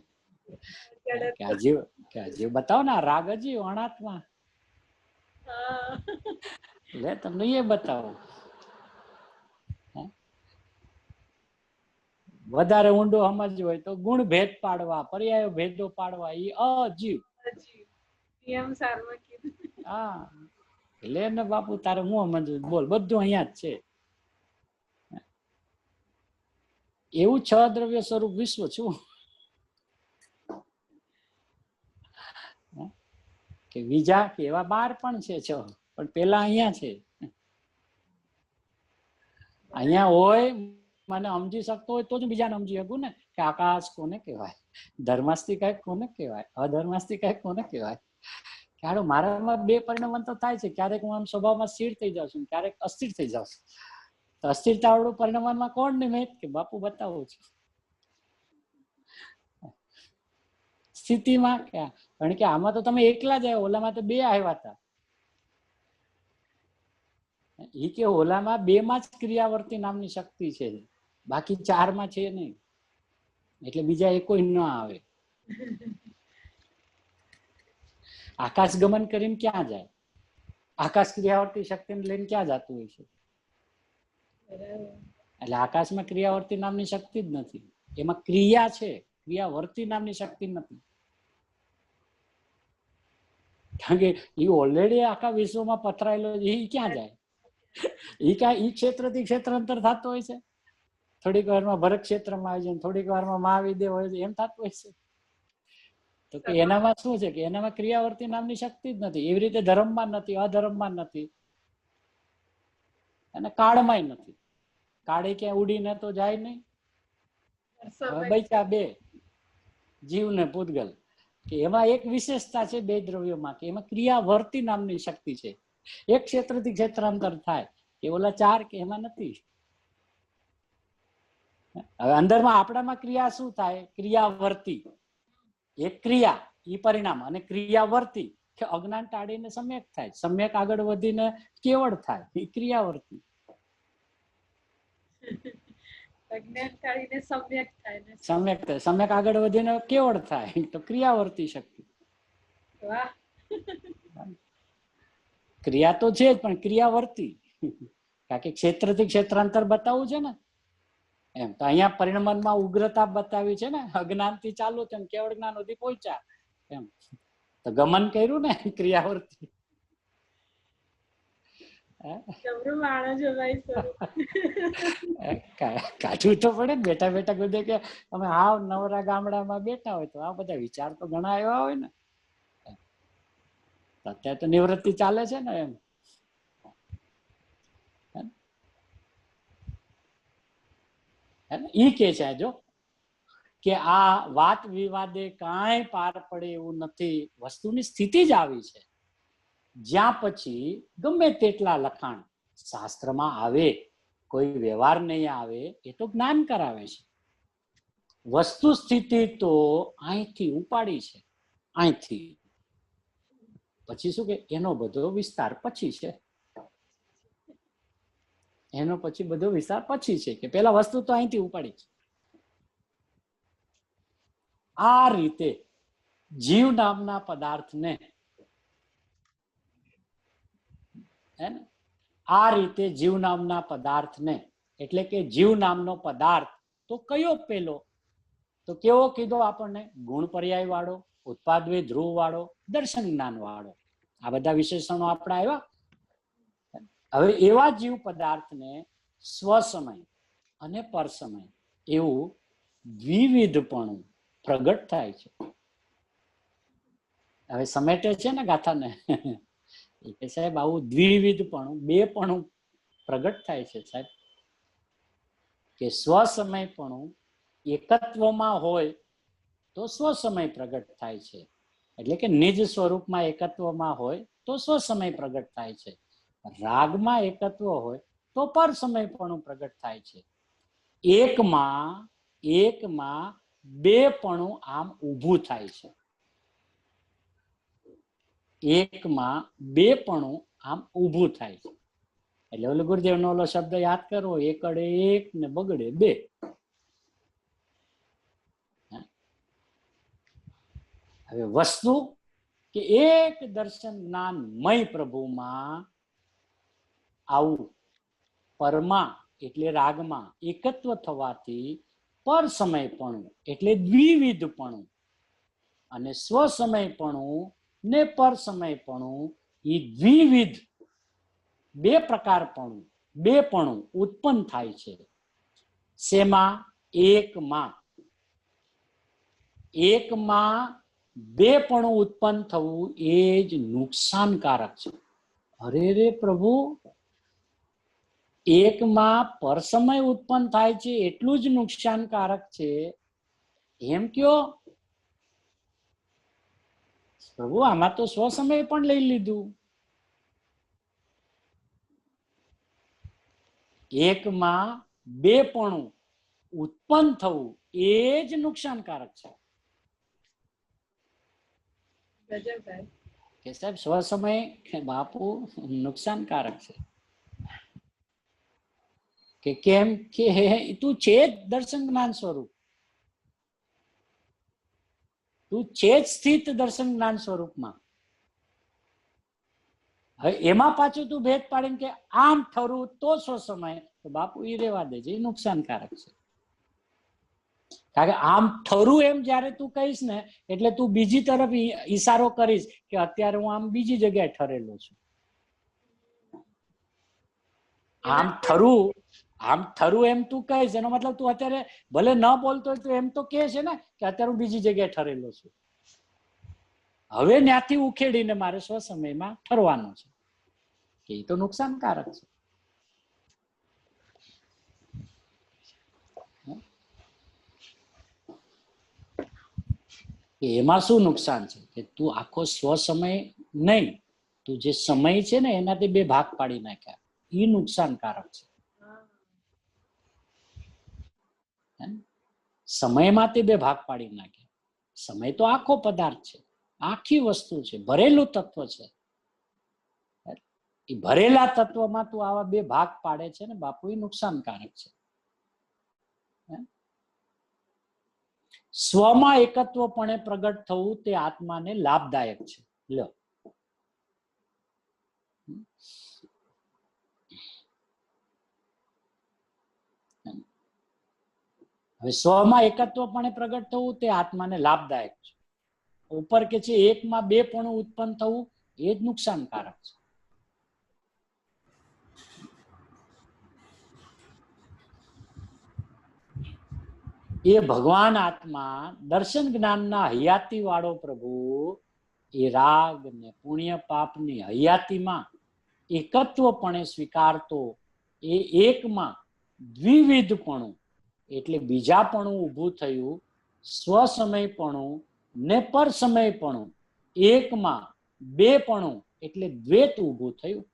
કે આ જીવ બતાવો ને, આ રાગ જીવ અણાત્મા લે, તમને એ બતાવો. વધારે ઊંડો સમજ હોય તો ગુણ ભેદ પાડવા, પર્યાય ભેદો પાડવા, એ અજીવ. હા, લે ને બાપુ, તારે હું સમજવું? બોલ, બધું અહીંયા જ છે. એવું 6 દ્રવ્ય સ્વરૂપ વિશ્વ છું. કે બીજા કે એવા 12 પણ છે 6, પણ પેલા અહીંયા છે. અહીંયા હોય, મને સમજી શકતો હોય તો જ બીજાને સમજી શકું ને, કે આકાશ કોને કહેવાય, ધર્માસ્તિકાય કોને કહેવાય, અધર્માસ્તિકાય કોને કહેવાય. ક્યારે મારામાં બે પરિણમન તો થાય છે. ક્યારેક હું આમ સ્વભાવમાં સ્થિર થઈ જાઉં છું, ક્યારેક અસ્થિર થઈ જાઉં છું. તો અસ્થિરતા વાળું પરિણમનમાં કોણ નિમિત્ત? કે બાપુ બતાવું છું. સ્થિતિમાં કારણ કે આમાં તો તમે એકલા જ આવ્યા, ઓલામાં તો 2 આવ્યા હતા. એ કે ઓલામાં 2 માં જ ક્રિયાવર્તી નામની શક્તિ છે, બાકી 4 માં છે નહીં. એટલે બીજા એકોય ન આવે. આકાશ ગમન કરીને ક્યાં જાય? આકાશ ક્રિયાવર્તી શક્તિને લઈને ક્યાં જતું હોય છે? એટલે આકાશમાં ક્રિયાવર્તી નામની શક્તિ જ નથી. એમાં ક્રિયા છે, ક્રિયાવર્તી નામની શક્તિ નથી. કારણ કે એ ઓલરેડી આખા વિશ્વમાં પથરાયેલો છે, એ ક્યાં જાય? એ ક્ષેત્રથી ક્ષેત્રાંતર થતો હોય છે. થોડીક વારમાં ભરત ક્ષેત્રમાં આવી જાય, થોડીક વારમાં મહાવિદ્ય હોય છે, એમ થતું હોય છે. તો કે એનામાં શું છે કે એનામાં ક્રિયાવર્તી નામની શક્તિ જ નથી. એવી રીતે ધર્મમાં નથી, અધર્મમાં નથી, અને કાળમાં નથી. કાળે ક્યાં ઉડીને તો જાય નહીં. હવે બચ્યા બે, જીવ ને પૂતગલ, કે એમાં એક વિશેષતા છે બે દ્રવ્યોમાં, કે એમાં ક્રિયાવર્તી નામની શક્તિ છે. એક ક્ષેત્રથી ક્ષેત્રાંતર થાય, કે ઓલા ચાર કે એમાં નથી. હવે અંદરમાં આપણામાં ક્રિયા શું થાય? ક્રિયાવર્તી. એક ક્રિયા ઈ પરિણામ, અને ક્રિયાવર્તી કે અજ્ઞાન ટાળીને સમ્યક થાય, સમ્યક આગળ વધીને કેવળ થાય, એ ક્રિયાવર્તી. સમ્યક થાય, સમ્યક આગળ વધીને કેવળ થાય, તો ક્રિયાવર્તી શક્તિ. ક્રિયા તો છે જ, પણ ક્રિયાવર્તી. કારણ કે ક્ષેત્રથી ક્ષેત્રાંતર બતાવવું છે ને એમ. તો અહીંયા પરિણમનમાં ઉગ્રતા બતાવી છે ને, અજ્ઞાન થી ચાલુ છે કેવળ જ્ઞાન સુધી પહોંચ્યા એમ. તો ગમન કર્યું ને ક્રિયાવર્તી. કાઢવું તો પડે ને. બેઠા બેઠા કીધે કે અમે હાવ નવરા ગામડામાં બેઠા હોય તો આ બધા વિચાર તો ઘણા એવા હોય ને. અત્યારે તો નિવૃત્તિ ચાલે છે ને એમ. ઈ કે છે જો કે આ વાત વિવાદે કાંઈ પાર પડે એવું નથી. વસ્તુની સ્થિતિ જ આવી છે જ્યાં પછી ગમે તેટલા લખાણ શાસ્ત્રમાં આવે, કોઈ વ્યવહાર નહીં આવે, એ તો જ્ઞાન કરાવે છે. વસ્તુ સ્થિતિ તો અહીંથી ઉપાડી છે, અહીંથી. પછી શું કે એનો બધો વિસ્તાર પછી છે. એનો પછી બધો વિસ્તાર પછી છે, કે પેલા વસ્તુ તો અહીંથી ઉપાડી છે. આ રીતે જીવ નામના પદાર્થને, આ રીતે જીવ નામના પદાર્થને, એટલે કે જીવ નામનો પદાર્થ તો કયો પેલો? તો કેવો કીધો આપણને? ગુણ પર્યાય વાળો, ઉત્પાદવે ધ્રુવ વાળો, દર્શન જ્ઞાન વાળો. આ બધા વિશેષણો આપણા આવ્યા. હવે એવા જીવ પદાર્થને સ્વસમય અને પરસમય એવું દ્વિવિધપણું પ્રગટ થાય છે. હવે સમેટે છે ને ગાથાને. કે સાહેબ આવું દ્વિવિધપણું, બેપણું પ્રગટ થાય છે સાહેબ. કે સ્વસમયપણું એકત્વમાં હોય તો સ્વસમય પ્રગટ થાય છે. એટલે કે નિજ સ્વરૂપમાં એકત્વમાં હોય તો સ્વસમય પ્રગટ થાય છે. રાગમાં એકત્વ હોય તો પર સમયપણું પ્રગટ થાય છે. એકમાં બેપણું આમ ઊભું થાય છે. એકમાં બેપણું આમ ઊભું થાય છે. એટલે ઓલો ગુરુદેવનો ઓલો શબ્દ યાદ કરવો, એકડે એક ને બગડે બે. હવે વસ્તુ કે એક દર્શન જ્ઞાનમય પ્રભુમાં આવું પરમાં એટલે રાગમાં એકત્વ થવાથી પર સમયપણું એટલે દ્વિવિધપણું અને સ્વસમયપણું ને પર સમયપણું એ દ્વિવિધ બે પ્રકારપણું, બેપણું ઉત્પન્ન થાય છે. શેમાં? એકમાં બેપણું ઉત્પન્ન થવું એ જ નુકસાનકારક છે. અરે રે પ્રભુ, એકમાં પરસમય ઉત્પન્ન થાય છે એટલું જ નુકસાનકારક છે એમ કયો? પ્રભુ આમાં તો સ્વસમય પણ લઈ લીધું. એકમાં બેપણું ઉત્પન્ન થવું એ જ નુકસાનકારક છે. કે સાહેબ સ્વસમય બાપુ નુકસાનકારક છે. કે કેમ? કે તું છે જ દર્શન જ્ઞાન સ્વરૂપ, તું છે જ સ્થિત દર્શન જ્ઞાન સ્વરૂપમાં. હવે એમાં પાછું તું ભેદ પાડીને કે આમ ઠરવું તો સ્વસમય, તો બાપુ એ રેવા દેજે, એ નુકસાનકારક છે. કારણ કે આમ થરું એમ જયારે તું કહીશ ને એટલે તું બીજી તરફ ઈશારો કરીશ કે અત્યારે હું આમ બીજી જગ્યાએ ઠરેલો છું. આમ થરું એમ તું કહીશ એનો મતલબ તું અત્યારે ભલે ન બોલતો હોય તો એમ તો કહે છે ને કે અત્યારે હું બીજી જગ્યાએ ઠરેલો છું. હવે ત્યાંથી ઉખેડીને મારે સ્વસમયમાં ઠરવાનો છે, કે એ તો નુકસાનકારક છે. એમાં શું નુકસાન છે કે તું આખો સ્વસમય નહીં, તું જે સમય છે ને એનાથી બે ભાગ પાડી નાખ્યા, એ નુકસાનકારક છે. સમયમાંથી બે ભાગ પાડી નાખ્યા. સમય તો આખો પદાર્થ છે, આખી વસ્તુ છે, ભરેલું તત્વ છે. એ ભરેલા તત્વમાં તું આવા બે ભાગ પાડે છે ને બાપુ, એ નુકસાનકારક છે. સ્વમાં એકત્વપણે પ્રગટ થવું તે આત્માને લાભદાયક છે. લો, હવે સ્વમાં એકત્વપણે પ્રગટ થવું તે આત્માને લાભદાયક છે. ઉપર કે છે એકમાં બે પણ ઉત્પન્ન થવું એ જ નુકસાનકારક છે. એ ભગવાન આત્મા દર્શન જ્ઞાનના હયાતી વાળો પ્રભુ એ રાગ ને પુણ્ય પાપની હયાતીમાં એકત્વપણે સ્વીકારતો એ એકમાં દ્વિવિધપણું એટલે બીજાપણું ઊભું થયું. સ્વસમયપણું ને પર સમયપણું એકમાં બેપણું એટલે દ્વૈત ઊભું થયું.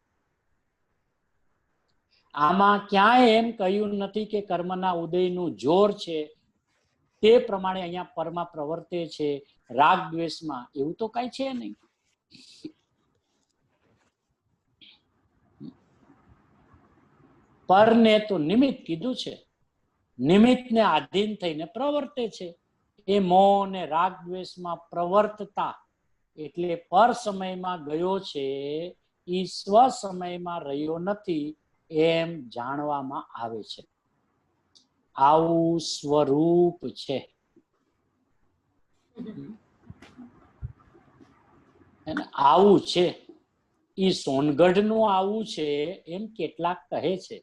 આમાં ક્યાંય એમ કહ્યું નથી કે કર્મના ઉદયનું જોર છે તે પ્રમાણે અહીંયા પરમાં પ્રવર્તે છે રાગ દ્વેષમાં, એવું તો કઈ છે નહીં. પરને તો નિમિત્ત કીધું છે, નિમિત્તને આધીન થઈને પ્રવર્તે છે. એ મોહ ને રાગ દ્વેષમાં પ્રવર્તતા એટલે પર સમયમાં ગયો છે, એ સ્વ સમયમાં રહ્યો નથી એમ જાણવામાં આવે છે. આવું સ્વરૂપ છે. આવું છે, ઈ સોનગઢ નું આવું છે એમ કેટલાક કહે છે.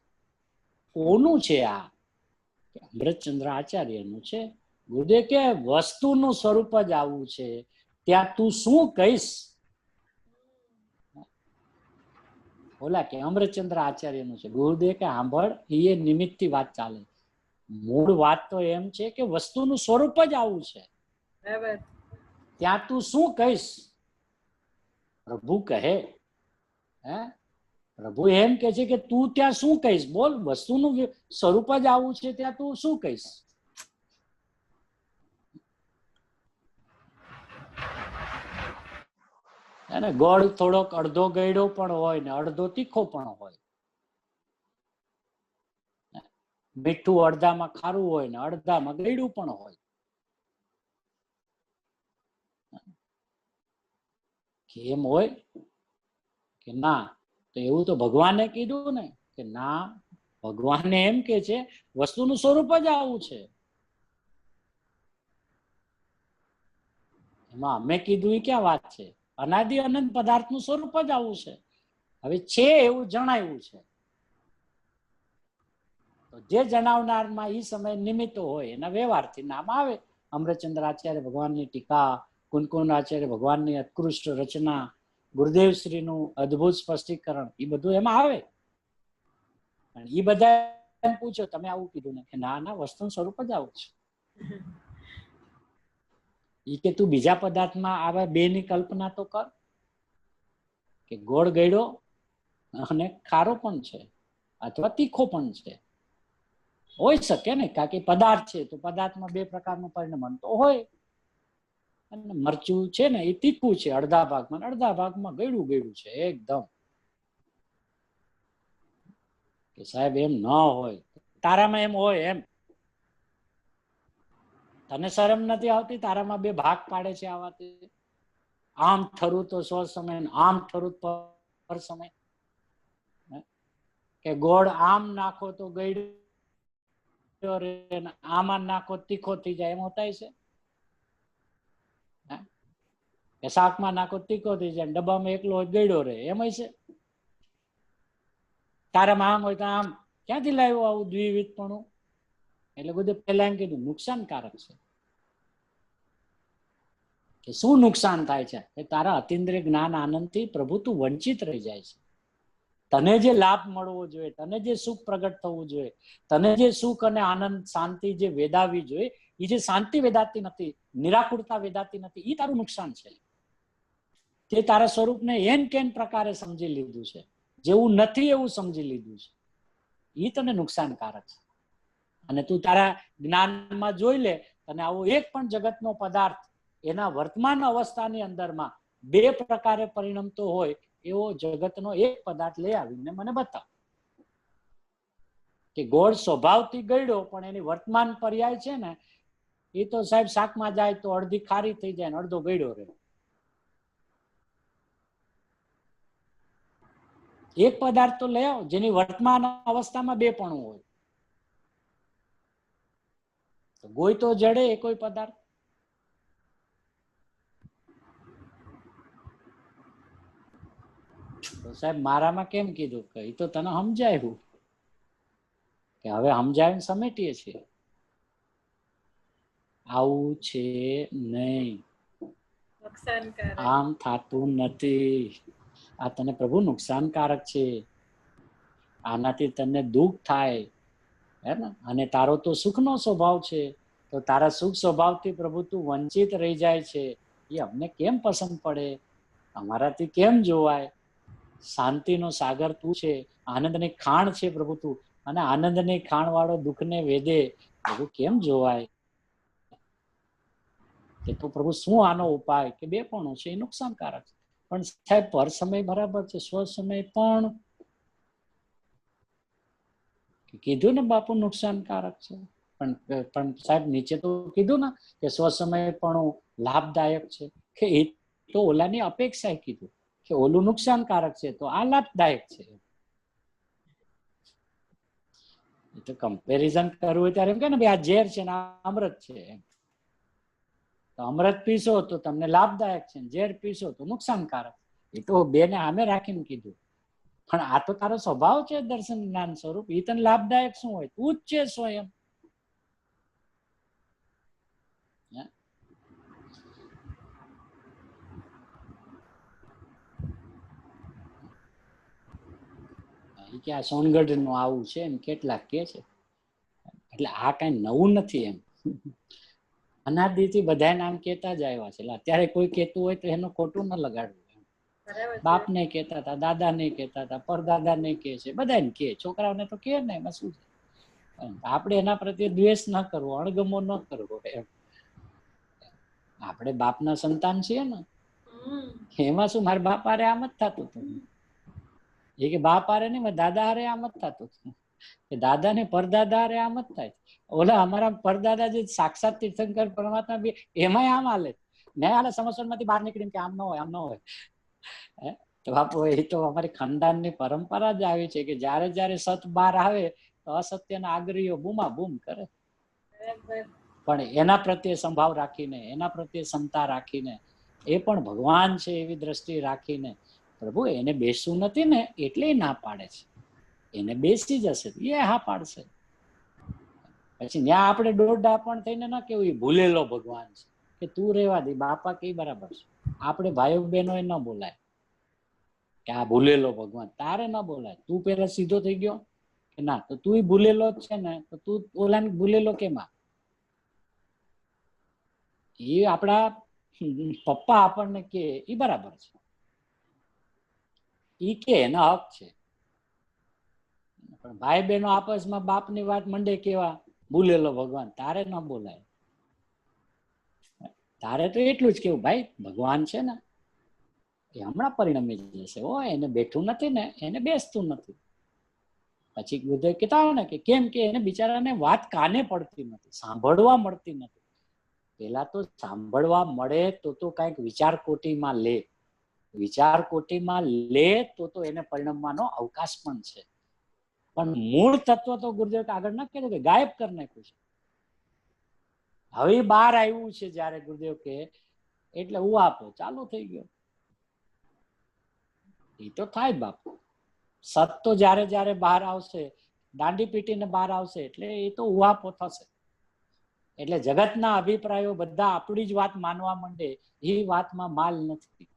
કોનું છે આ? અમૃતચંદ્ર આચાર્યનું છે. ગુરુદેવ કે વસ્તુનું સ્વરૂપ જ આવું છે, ત્યાં તું શું કહીશ? ઓલા કે અમૃતચંદ્ર આચાર્યનું છે. ગુરુદેવ કે સાંભળ, એ નિમિત્તથી વાત ચાલે. મૂળ વાત તો એમ છે કે વસ્તુનું સ્વરૂપ જ આવું છે, ત્યાં તું શું કહીશ? પ્રભુ કહે, હે પ્રભુ એમ કે છે કે તું ત્યાં શું કહીશ? બોલ, વસ્તુનું સ્વરૂપ જ આવું છે, ત્યાં તું શું કહીશ? એને ગોળ થોડોક અડધો ગયડો પણ હોય ને અડધો તીખો પણ હોય. મીઠું અડધામાં ખારું હોય ને અડધામાં ગયડું પણ હોય. કેમ હોય કે ના? તો એવું તો ભગવાને કીધું ને કે ના, ભગવાને એમ કે છે વસ્તુનું સ્વરૂપ જ આવું છે. એમાં અમે કીધું એ ક્યાં વાત છે? અનાદિ અનંત પદાર્થનું સ્વરૂપ જ આવું છે. હવે છે એવું જણાવ્યું છે, તો જે જણાવનારમાં એ સમય નિમિત્તો હોય એના વ્યવહારથી નામ આવે. અમૃતચંદ્ર આચાર્ય ભગવાનની ટીકા, કુનકુન આચાર્ય ભગવાનની ઉત્કૃષ્ટ રચના, ગુરુદેવ શ્રીનું અદ્ભુત સ્પષ્ટીકરણ, એ બધું એમાં આવે. એ બધા પૂછો તમે આવું કીધું ને? ના ના, વસ્તુનું સ્વરૂપ જ આવું છે. એ કે તું બીજા પદાર્થમાં આવે બે ની કલ્પના તો કર, કે ગોળ ગયડો અને ખારો પણ છે અથવા તીખો પણ છે. હોય શકે ને, કારણ કે પદાર્થ છે તો પદાર્થમાં બે પ્રકારનું પરિણમન તો હોય. અને મરચું છે ને એ તીખું છે અડધા ભાગમાં, અડધા ભાગમાં ગયડું ગયડું છે એકદમ. કે સાહેબ એમ ન હોય, તારામાં એમ હોય એમ. તને શરમ નથી આવતી? તારામાં બે ભાગ પાડે છે આવાથી. આમ થરું તો સ્વ સમય, આમ થરું પર સમય. કે ગોળ આમ નાખો તો ગયડું રે, આમાં નાખો તીખો થઈ જાય, એમ હોતાય છે? કે શાકમાં નાખો તીખો થઈ જાય, ડબ્બામાં એકલો હોય ગળ્યો રહે, એમ છે? તારામાં આમ હોય તો આમ, ક્યાંથી લાવ્યો આવું દ્વિવિધપણું? એટલે બધું પહેલા એમ કીધું નુકસાનકારક છે. કે શું નુકસાન થાય છે? કે તારા અતિન્દ્રિય જ્ઞાન આનંદથી પ્રભુ તું વંચિત રહી જાય છે. તને જે લાભ મળવો જોઈએ, તને જે સુખ પ્રગટ થવું જોઈએ, તને જે સુખ અને આનંદ શાંતિ જે વેદાવી જોઈએ, એ જે શાંતિ વેદાતી નથી, નિરાકુરતા વેદાતી નથી, એ તારું નુકસાન છે. તે તારા સ્વરૂપને એન કેન પ્રકારે સમજી લીધું છે, જેવું નથી એવું સમજી લીધું છે, એ તને નુકસાનકારક છે. અને તું તારા જ્ઞાનમાં જોઈ લે, તને આવો એક પણ જગતનો પદાર્થ એના વર્તમાન અવસ્થાની અંદરમાં બે પ્રકારે પરિણમતો હોય એવો જગતનો એક પદાર્થ લઈ આવીને મને બતાવ. કે ગોળ સ્વભાવથી ગળ્યો પણ એની વર્તમાન પર્યાય છે ને, એ તો સાહેબ શાકમાં જાય તો અડધી ખારી થઈ જાય ને અડધો ગળ્યો રહે. એક પદાર્થ તો લઈ આવો જેની વર્તમાન અવસ્થામાં બે પણ હોય. ગોય તો જડે એ કોઈ પદાર્થ. તો સાહેબ મારામાં કેમ કીધું કે એ તો તને સમજાયું, કે હવે સમજાવીને સમેટીએ છીએ. આવું છે નહીં, આમ થાતું નથી. આ તને પ્રભુ નુકસાનકારક છે, આનાથી તને દુઃખ થાય હે ને. અને તારો તો સુખનો સ્વભાવ છે, તો તારા સુખ સ્વભાવથી પ્રભુ તું વંચિત રહી જાય છે. એ અમને કેમ પસંદ પડે, અમારાથી કેમ જોવાય? શાંતિનો સાગર તું છે, આનંદની ખાણ છે પ્રભુ તું, અને આનંદની ખાણ વાળો દુઃખને વેદે પ્રભુ કેમ જોવાય? કે તો પ્રભુ શું આનો ઉપાય? કે બે પણ છે એ નુકસાનકારક છે. પણ સાહેબ પર સમય બરાબર છે, સ્વ સમય પણ કીધું ને બાપુ નુકસાનકારક છે. પણ સાહેબ નીચે તો કીધું ને કે સ્વ સમય પણ લાભદાયક છે. કે એ તો ઓલાની અપેક્ષા કીધું કે ઓલું નુકસાનકારક છે તો આ લાભદાયક છે. એ તો કમ્પેરિઝન કરવું હોય ત્યારે એમ કે ને ભાઈ આ ઝેર છે ને આ અમૃત છે એમ. તો અમૃત પીશો તો તમને લાભદાયક છે, ઝેર પીશો તો નુકસાનકારક. એ તો બેને સામે રાખીને કીધું. પણ આ તો તારો સ્વભાવ છે દર્શન જ્ઞાન સ્વરૂપ, એ તને લાભદાયક શું હોય? તું જ છે સ્વયં. કે આ સોનગઢ નું આવું છે એમ કેટલાક કે છે. એટલે આ કઈ નવું નથી એમ. અનાદિથી બધા નામ કેતા જ આવ્યા છે. અત્યારે કોઈ કેતું હોય તો એનું ખોટું ન લગાડવું. બાપ ને કેતા હતા, દાદા ને કેતા હતા, પરદાદા ને કે છે, બધાને કે, છોકરાઓને તો કે ને એમાં શું છે. આપણે એના પ્રત્યે દ્વેષ ન કરવો, અણગમો ન કરવો એમ. આપણે બાપના સંતાન છીએ ને. એમાં શું મારા બાપ હારે આમ જ થતું હતું. એ કે બાપ હારે નહીં, મારા દાદા હારે આમ જ થતું હતું. કે દાદા ને પરદાદા હારે આમ જ થાય. ઓલા અમારા પરદાદા જે સાક્ષાત તીર્થંકર પરમાત્મા બી એમાંય આમ હાલે. મેં હાલે સમસ્યા માંથી બહાર નીકળીને કે આમ ન હોય, આમ ન હોય. તો બાપુ એ તો અમારી ખાનદાનની પરંપરા જ આવી છે કે જયારે જયારે સત બહાર આવે તો અસત્યના આગ્રહીઓ બૂમા બૂમ કરે. પણ એના પ્રત્યે સંભાવ રાખીને, એના પ્રત્યે ક્ષમતા રાખીને, એ પણ ભગવાન છે એવી દ્રષ્ટિ રાખીને, પ્રભુ એને બેસવું નથી ને એટલે ના પાડે છે. એને બેસી જશે એ હા પાડશે. પછી ત્યાં આપણે દોઢા પણ થઈને ના કેવું એ ભૂલેલો ભગવાન છે કે તું રેવા દે, બાપા કઈ બરાબર છે. આપણે ભાઈઓ બહેનો એ ન બોલાય કે આ ભૂલેલો ભગવાન, તારે ન બોલાય. તું પેલા સીધો થઈ ગયો કે ના, તો તું ભૂલેલો જ છે ને, તો તું ઓલાને ભૂલેલો કેમાં? એ આપણા પપ્પા આપણને કે એ બરાબર છે, ઈ કે એના હક છે. પણ ભાઈ બહેનો આપસમાં બાપની વાત મંડે કેવા, ભૂલેલો ભગવાન, તારે ન બોલાય. તારે તો એટલું જ કેવું, ભાઈ ભગવાન છે ને એ હમણાં પરિણમી જશે. ઓ એને બેઠું નથી ને એને બેસતું નથી. પછી ગુરુદેવ કહેતા હોય ને કે કેમ કે એને બિચારાને વાત કાને પડતી નથી, સાંભળવા મળતી નથી. પેલા તો સાંભળવા મળે તો કઈક વિચાર કોટીમાં લે, વિચાર કોટીમાં લે તો એને પરિણમવાનો અવકાશ પણ છે. પણ મૂળ તત્વ તો ગુરુદેવ આગળ ના કીધું કે ગાયબ કરી નાખ્યું છે. હવે બહાર આવ્યું છે જયારે ગુરુદેવ કે એટલે હું આપો ચાલુ થઈ ગયો. એ તો થાય જ બાપુ. સત તો જયારે જયારે બહાર આવશે, દાંડી પીટીને બહાર આવશે એટલે એ તો ઉહાપો થશે. એટલે જગતના અભિપ્રાયો બધા આપણી જ વાત માનવા માંડે, એ વાતમાં માલ નથી.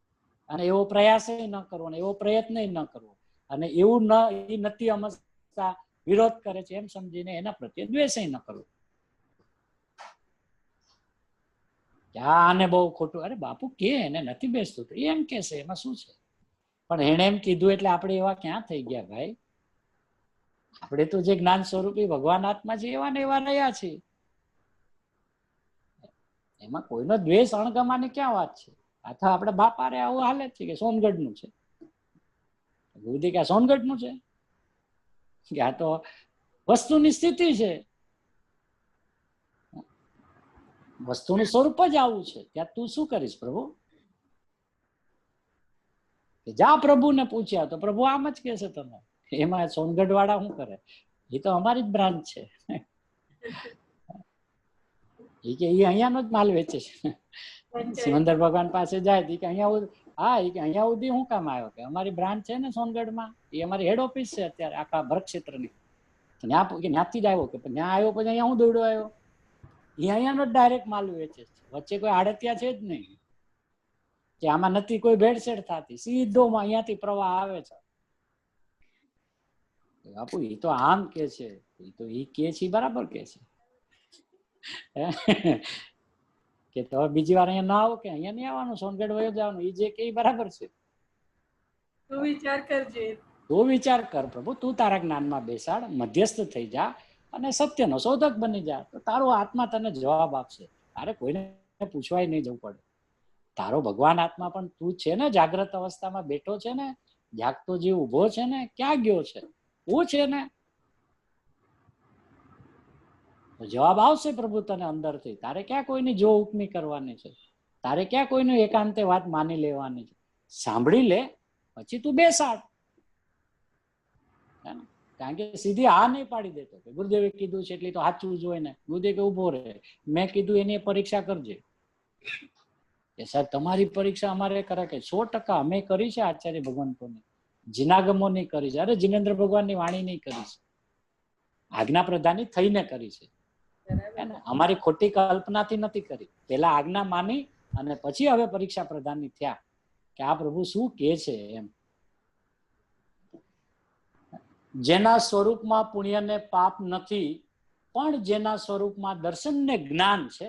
અને એવો પ્રયાસ ન કરવો, એવો પ્રયત્ન ન કરવો, અને એવું એ નથી સમજતા, વિરોધ કરે છે એમ સમજીને એના પ્રત્યે દ્વેષ ન કરવો. આને બહુ ખોટું, અરે બાપુ કે એને નથી બેસતું તો એમ કે છે, એમાં શું છે? પણ એને એમ કીધું એટલે આપણે એવા ક્યાં થઈ ગયા ભાઈ? આપણે તો જે જ્ઞાન સ્વરૂપી ભગવાન આત્મા છે એવા ને એવા રહ્યા છે. એમાં કોઈનો દ્વેષ અણગમાની ક્યાં વાત છે? આ તો આપણે બાપા રે આવું હાલે છે કે સોનગઢ નું છે. ગુરુજી કે સોનગઢ નું છે કે આ તો વસ્તુની સ્થિતિ છે, વસ્તુનું સ્વરૂપ જ આવું છે. ત્યાં તું શું કરીશ પ્રભુ? જા પ્રભુને પૂછ્યા તો પ્રભુ આમ જ કે છે તમે. એમાં સોનગઢ વાળા શું કરે? એ તો અમારી જ બ્રાન્ચ છે. એ કે એ અહીંયાનો જ માલ વેચે છે. સિમંદર ભગવાન પાસે જાય કે અહીંયા, હા એ કે અહીંયા સુધી શું કામ આવ્યો? કે અમારી બ્રાન્ચ છે ને સોનગઢમાં, એ અમારી હેડ ઓફિસ છે અત્યારે આખા ભરત ક્ષેત્રની. ત્યાંથી જ આવ્યો કે ત્યાં આવ્યો પછી અહીંયા હું દોડ્યો આવ્યો. એ અહીંયાનો જ ડાયરેક્ટ માલ વેચે છે, વચ્ચે કોઈ આડતિયા છે જ નહીં કે આમાં નથી કોઈ ભેળસેળ થતી, સીધો અહીંયાથી પ્રવાહ આવે છે. બાપુ એ તો આમ કે છે, એ તો એ કે છે બરાબર કે છે કે તો બીજી વાર અહીંયા ના આવો કે અહીંયા નહીં આવવાનું, સોનગઢ વયો જવાનું, એ જે કે બરાબર છે. તું વિચાર કરજે, તું વિચાર કર પ્રભુ, તું તારા જ્ઞાનમાં બેસાડ, મધ્યસ્થ થઈ જા અને સત્યનો શોધક બની જા, તો તારો આત્મા તને જવાબ આપશે. તારે કોઈને પૂછવાય નહીં જવું પડે. તારો ભગવાન આત્મા પણ તું છે ને, જાગ્રત અવસ્થામાં બેઠો છે ને, જાગતો જીવ ઉભો છે ને, ક્યાં ગયો છે? તું છે ને, જવાબ આવશે પ્રભુ તને અંદરથી. તારે ક્યાં કોઈની જો ઉપમી કરવાની છે? તારે ક્યાં કોઈનું એકાંતે વાત માની લેવાની છે? સાંભળી લે પછી તું બેસાડ. કારણ કે સીધી હા નહીં પાડી દેતો કે ગુરુદેવે કીધું છે એટલે તો સાચું જ હોય ને. ગુરુદેવ કે ઉભો રહે, મેં કીધું એની પરીક્ષા કરજે. કે સાહેબ તમારી પરીક્ષા અમારે કરે કે 100% અમે કરી છે આચાર્ય ભગવંતોની, જીનાગમોની કરી છે. અરે જીનેન્દ્ર ભગવાનની વાણીની કરી છે, આજ્ઞા પ્રધાની થઈને કરી છે. અમારી ખોટી કલ્પનાથી નથી કરી. પેલા આજ્ઞા માની અને પછી હવે પરીક્ષા પ્રધાની થયા કે આ પ્રભુ શું કે છે એમ. જેના સ્વરૂપમાં પુણ્ય ને પાપ નથી, પણ જેના સ્વરૂપમાં દર્શન ને જ્ઞાન છે,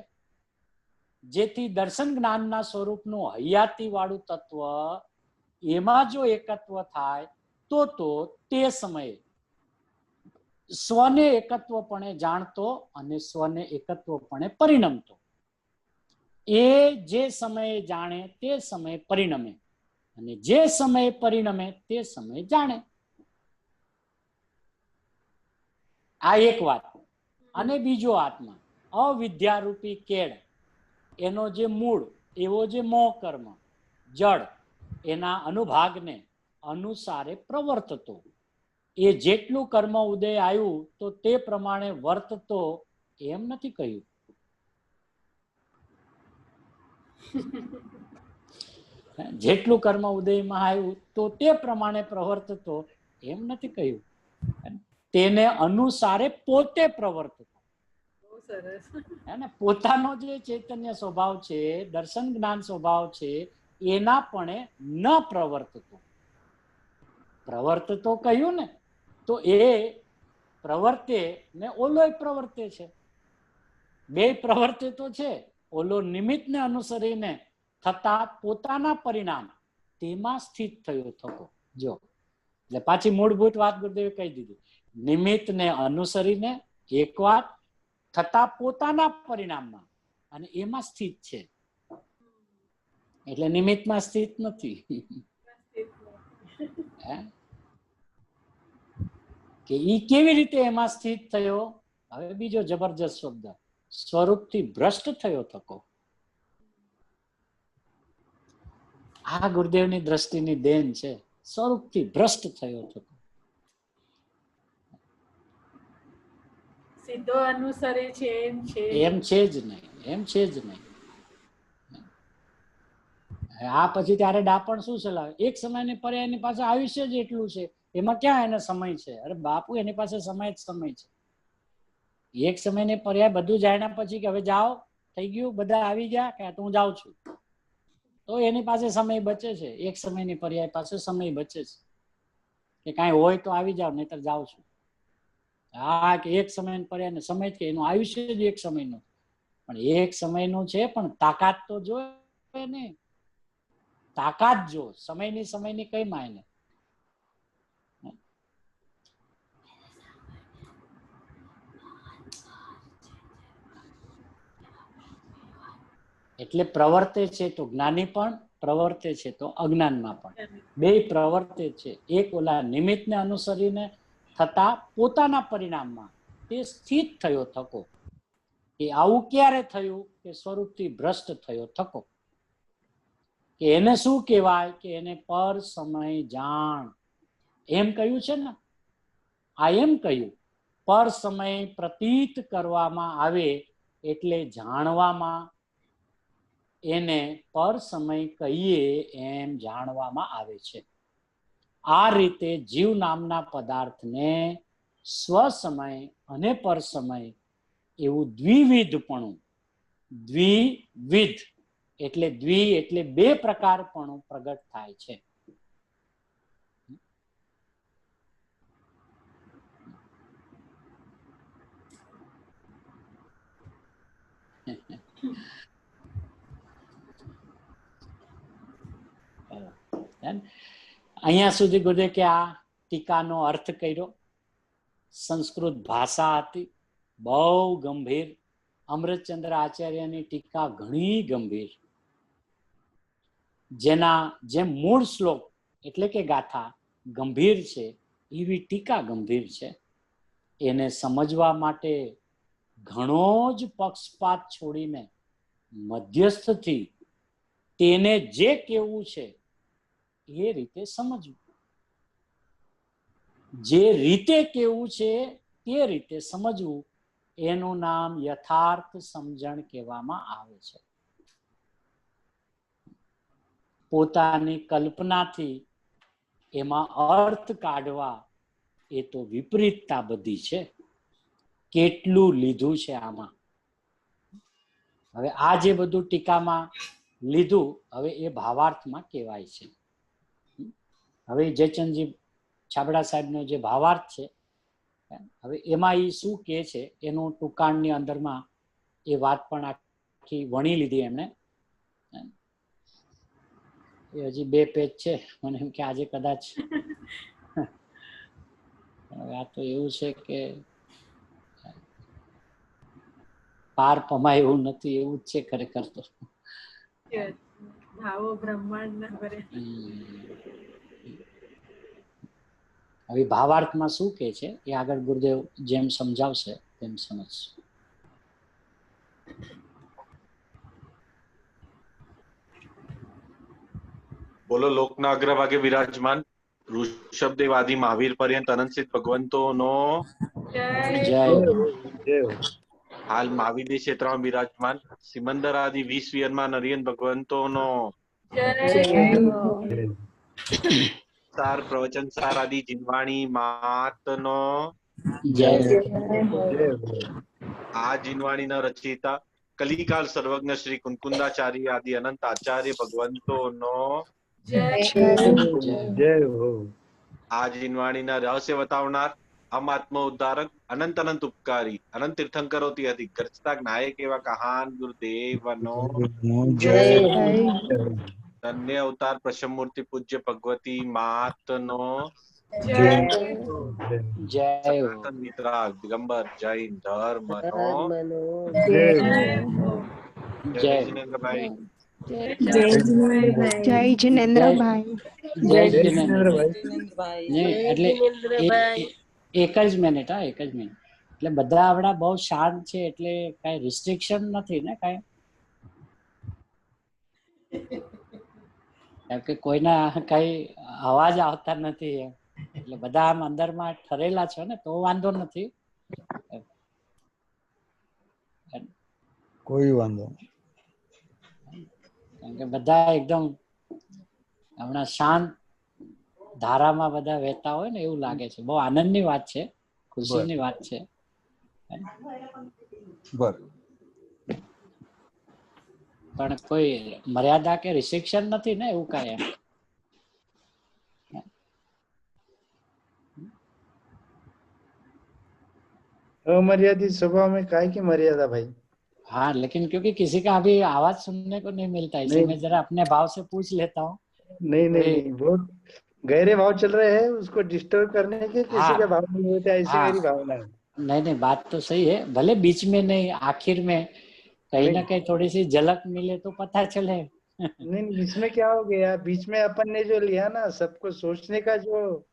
જેથી દર્શન જ્ઞાનના સ્વરૂપનું હયાતી વાળું તત્વ એમાં જો એકત્વ થાય તો તે સમયે સ્વને એકત્વપણે જાણતો અને સ્વને એકત્વપણે પરિણમતો. એ જે સમયે જાણે તે સમયે પરિણમે, અને જે સમયે પરિણમે તે સમયે જાણે. આ એક વાત. અને બીજો આત્મા અવિદ્યારૂપી કેળ, એનો જે મૂળ એવો જે મોહ કર્મ જડ, એના અનુભાગને અનુસારે પ્રવર્તતો. એ જેટલું કર્મ ઉદય આવ્યું તો તે પ્રમાણે વર્તતો એમ નથી કહ્યું. જેટલું કર્મ ઉદયમાં આવ્યું તો તે પ્રમાણે પ્રવર્તતો એમ નથી કહ્યું. તેને અનુસારે પોતે પ્રવર્તતો. પોતાનો જે ચૈતન્ય સ્વભાવ છે, દર્શન જ્ઞાન સ્વભાવ છે, એના પણ ન પ્રવર્તતો. પ્રવર્તતો કહ્યું ને, તો એ પ્રવર્તે ને ઓલો પ્રવર્તે છે. બે પ્રવર્તે તો છે. ઓલો નિમિત્તને અનુસરીને થતા પોતાના પરિણામ તેમાં સ્થિત થયો થકો. જો એટલે પાછી મૂળભૂત વાત ગુરુદેવે કહી દીધી. નિમિત્તને અનુસરીને એક વાત, થતા પોતાના પરિણામમાં, અને એમાં સ્થિત છે. એટલે નિમિત્તમાં સ્થિત નથી. કે ઈ કેવી રીતે એમાં સ્થિત થયો? હવે બીજો જબરજસ્ત શબ્દ, સ્વરૂપથી ભ્રષ્ટ થયો થકો. આ ગુરુદેવની દ્રષ્ટિની દેન છે. સ્વરૂપથી ભ્રષ્ટ થયો થકો. સીધો અનુસરે છે એમ છે એમ છે જ નહીં, એમ છે જ નહીં. આ પછી ત્યારે ડાપણ શું ચલાવે? એક સમયની પર્યાય એની પાસે આયુષ્ય જ એટલું છે, એમાં ક્યાં એને સમય છે? અરે બાપુ, એની પાસે સમય જ સમય છે. એક સમયની પર્યાય બધું જાણ્યા પછી કે હવે જાઓ, થઈ ગયું, બધા આવી ગયા કે હું જાઉં છું, તો એની પાસે સમય બચે છે. એક સમયની પર્યાય પાસે સમય બચે છે કે કાંઈ હોય તો આવી જાઓ, નહીતર જાઉં છું. હા, કે એક સમયની પર્યાય સમય કે એનું આયુષ્ય જ એક સમયનું, પણ એક સમયનું છે, પણ તાકાત તો જોઈએ ને. તાકાત જો સમયની કઈ માયને. એટલે પ્રવર્તે છે તો જ્ઞાની પણ, પ્રવર્તે છે તો અજ્ઞાનમાં પણ, બે પ્રવર્તે છે. એક ઓલા નિમિત્તને અનુસરીને થતા પોતાના પરિણામમાં તે સ્થિત થયો થકો. એ આવું ક્યારે થયું? કે સ્વરૂપથી ભ્રષ્ટ થયો થકો. કે એને શું કહેવાય? કે એને પર સમય જાણ એમ કહ્યું છે ને. આ એમ કહ્યું, પર સમય પ્રતીત કરવામાં આવે એટલે જાણવામાં, એને પર સમય કહીએ એમ જાણવામાં આવે છે. આ રીતે જીવ નામના પદાર્થને સ્વસમય અને પર સમય એવું દ્વિવિધપણું, દ્વિવિધ એટલે એટલે બે પ્રકારપણું પ્રગટ થાય છે. અહીંયા સુધી ગુરુદેવ કે આ ટીકાનો અર્થ કર્યો. સંસ્કૃત ભાષા હતી, બહુ ગંભીર. અમૃતચંદ્ર આચાર્યની ટીકા ઘણી ગંભીર. જેમ મૂળ શ્લોક એટલે કે ગાથા ગંભીર છે, એવી ટીકા ગંભીર છે. એને સમજવા માટે ઘણો જ પક્ષપાત છોડીને મધ્યસ્થથી તેને જે કેવું છે એ રીતે સમજવું. જે રીતે કેવું છે તે રીતે સમજવું, એનું નામ યથાર્થ સમજણ કહેવામાં આવે છે. પોતાની કલ્પનાથી એમાં અર્થ કાઢવા એ તો વિપરીતતા બધી છે. કેટલું લીધું છે આમાં. હવે આ જે બધું ટીકામાં લીધું, હવે એ ભાવાર્થમાં કહેવાય છે. હવે જયચંદજી છાબડા સાહેબનો જે ભાવાર્થ છે, હવે એમાં એ શું કહે છે એનું ટૂંકાણની અંદરમાં એ વાત પણ આખી વણી લીધી એમણે. એ હજી 2 પેજ છે. મને એમ કે આજે કદાચ હવે આ તો એવું છે કે પાર પમાય એવું નથી, એવું જ છે ખરેખર તો. ભાવો બ્રહ્માંડના ભરે. હવે ભાવાર્થમાં શું કે છે એ આગળ ગુરુદેવ જેમ સમજાવશે તેમ સમજ. બોલો લોકના અગ્રભાગે વિરાજમાન ઋષભદેવ આદિ મહાવીર પર્યંત અનંત ભગવંતોનો જય. હાલ મહાવીર ક્ષેત્રમાં બિરાજમાન સિમંદર આદિ 20 વિયરમાં નરિયન ભગવંતોનો સાર પ્રવચન સાર આદિ જીનવાણી માતનો જય. આ જીનવાણીના રચયિતા કલિકાલ સર્વજ્ઞ શ્રી કુંકુંદાચાર્ય આદિ અનંત આચાર્ય ભગવંતોનો આ જીનવાણીના રહસ્ય બતાવનાર આત્મ ઉદ્ધારક અનંત અનંત ઉપકારી અનંત તીર્થંકરોથી અધિક ગર્જતા નાયક એવા કહાન ગુરુદેવનો ધન્ય અવતાર પ્રશમૂર્તિ પૂજ્ય ભગવતી માતનો જય. સનાતન વિતરાગ દિગંબર જૈન ધર્મનો જય જિનેન્દ્રભાઈ. જય જિનેન્દ્રભાઈ. જય જિનેન્દ્રભાઈ. એટલે એક જ મિનિટ, હા, એક જ મિનિટ. એટલે બધા આપણા બહુ શાંત છે, એટલે કઈ રિસ્ટ્રિક્શન નથી ને કઈ? કેમ કે કોઈના કઈ અવાજ આવતા નથી, એટલે બધા આમ અંદરમાં ઠરેલા છો ને, તો વાંધો નથી. કોઈ વાંધો નહીં. કારણ કે બધા એકદમ હમણાં શાંત ધારામાં બધા વહેતા હોય ને એવું લાગે છે. બહુ આનંદની વાત છે, ખુશીની વાત છે. બર પણ કોઈ મર્યાદા કે રિસ્ટ્રિક્શન નથી ને એવું કાંઈ એમ. अमर्यादित स्वभाव में काय की मर्यादा भाई? हाँ, लेकिन क्योंकि किसी का अभी आवाज सुनने को नहीं मिलता, इसलिए मैं जरा अपने भाव से पूछ लेता हूँ. नहीं नहीं वही- नहीं, बहुत गहरे भाव चल रहे हैं, उसको डिस्टर्ब करने के किसी हाँ, का भाव नहीं होता, ऐसी हाँ। मेरी भावना है. नहीं नहीं, बात तो सही है. भले बीच में नहीं, आखिर में कहीं ना नहीं। कहीं थोड़ी सी झलक मिले तो पता चले. नहीं नहीं, इसमें क्या हो गया, बीच में अपन ने जो लिया ना, सबको सोचने का जो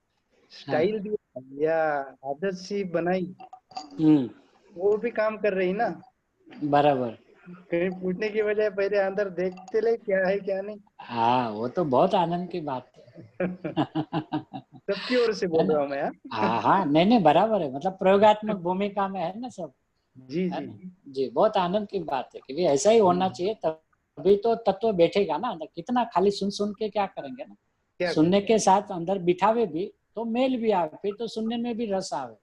स्टाइल दिया या आदत सी बनाई, वो भी काम कर रही ना. बराबर. कहीं पूछने की बजाय पहले अंदर देखते ले क्या है क्या नहीं. हाँ, वो तो बहुत आनंद की बात है. सबकी ओर से बोल रहा हूँ मैं. हाँ? हाँ हाँ, नहीं नहीं, बराबर है. मतलब प्रयोगात्मक भूमिका में है ना सब. जी है जी ना? जी, बहुत आनंद की बात है कि ऐसा ही होना चाहिए, तभी तो तत्व बैठेगा ना. कितना खाली सुन सुन के क्या करेंगे ना. क्या सुनने के साथ अंदर बिठावे भी तो मेल भी आवे, फिर तो सुनने में भी रस आवे.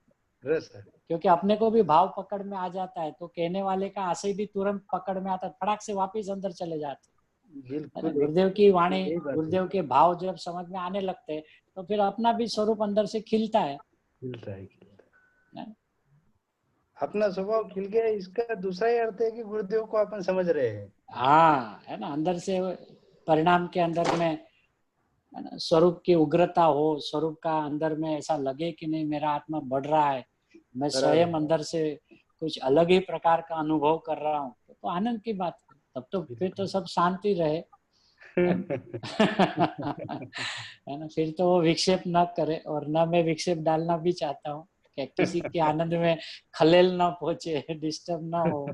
रस है. क्योंकि अपने को भी भाव पकड़ में आ जाता है, तो कहने वाले का आशय भी तुरंत पकड़ में आता है, फटाक से वापस अंदर चले जाते हैं. बिल्कुल गुरुदेव की वाणी, यही बात है. गुरुदेव के भाव जब समझ में आने लगते हैं, तो फिर अपना भी स्वरूप अंदर से खिलता है. खिलता है. है? अपना स्वभाव खिल गया, इसका दूसरा ही अर्थ है कि गुरुदेव को अपन समझ रहे हैं. हाँ, है ना. अंदर से परिणाम के अंदर में, है ना, स्वरूप की उग्रता हो, स्वरूप का अंदर में ऐसा लगे कि नहीं मेरा आत्मा बढ़ रहा है, मैं स्वयं अंदर से कुछ अलग ही प्रकार का अनुभव कर रहा हूँ, तो आनंद की बात है. तब तो फिर तो सब शांति रहे. है ना. फिर तो वो विक्षेप न करे, और न मैं विक्षेप डालना भी चाहता हूँ कि किसी के आनंद में खलेल न पहुंचे, डिस्टर्ब ना हो.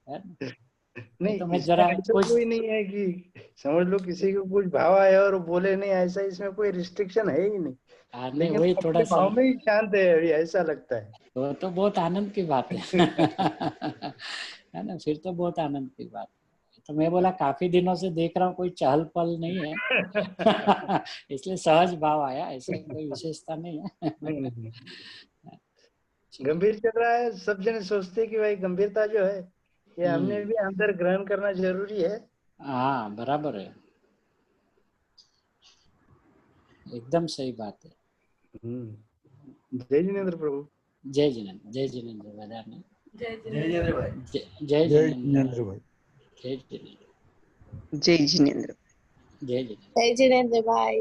है ना. नहीं, तो मैं इसमें जरा ऐसा कुछ कोई नहीं है कि समझ लो किसी को कुछ भाव आया और बोले नहीं, ऐसा इसमें कोई रिस्ट्रिक्शन है ही नहीं. नहीं, लेकिन वही अपने थोड़ा सा, भाव में ही शांत है अभी, ऐसा लगता है. वो तो बहुत आनंद की बात है. है ना. फिर तो बहुत आनंद की बात है. तो मैं बोला काफी दिनों से देख रहा हूँ कोई चहल पल नहीं है. इसलिए सहज भाव आया, ऐसा कोई विशेषता नहीं है. नहीं नहीं, गंभीर चल रहा है. सब जने सोचते हैं कि भाई गंभीरता जो है ये हमने भी अंदर ग्रहण करना जरूरी है. हाँ, बराबर है, एकदम सही बात है. जय जिनेन्द्र प्रभु. जय जिनेन्द्र, जय जिनेन्द्र बधाने. जय जिनेन्द्र भाई. जय જય जिनेन्द्र, જિનેન્દ્રભાઈ. जय जिनेन्द्र, जय जिनेन्द्र. जय जिनेन्द्र, जय जिनेन्द्र भाई.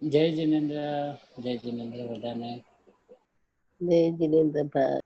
जय जिनेन्द्र, जय जिनेन्द्र बधाने. जय जिनेन्द्र भाई.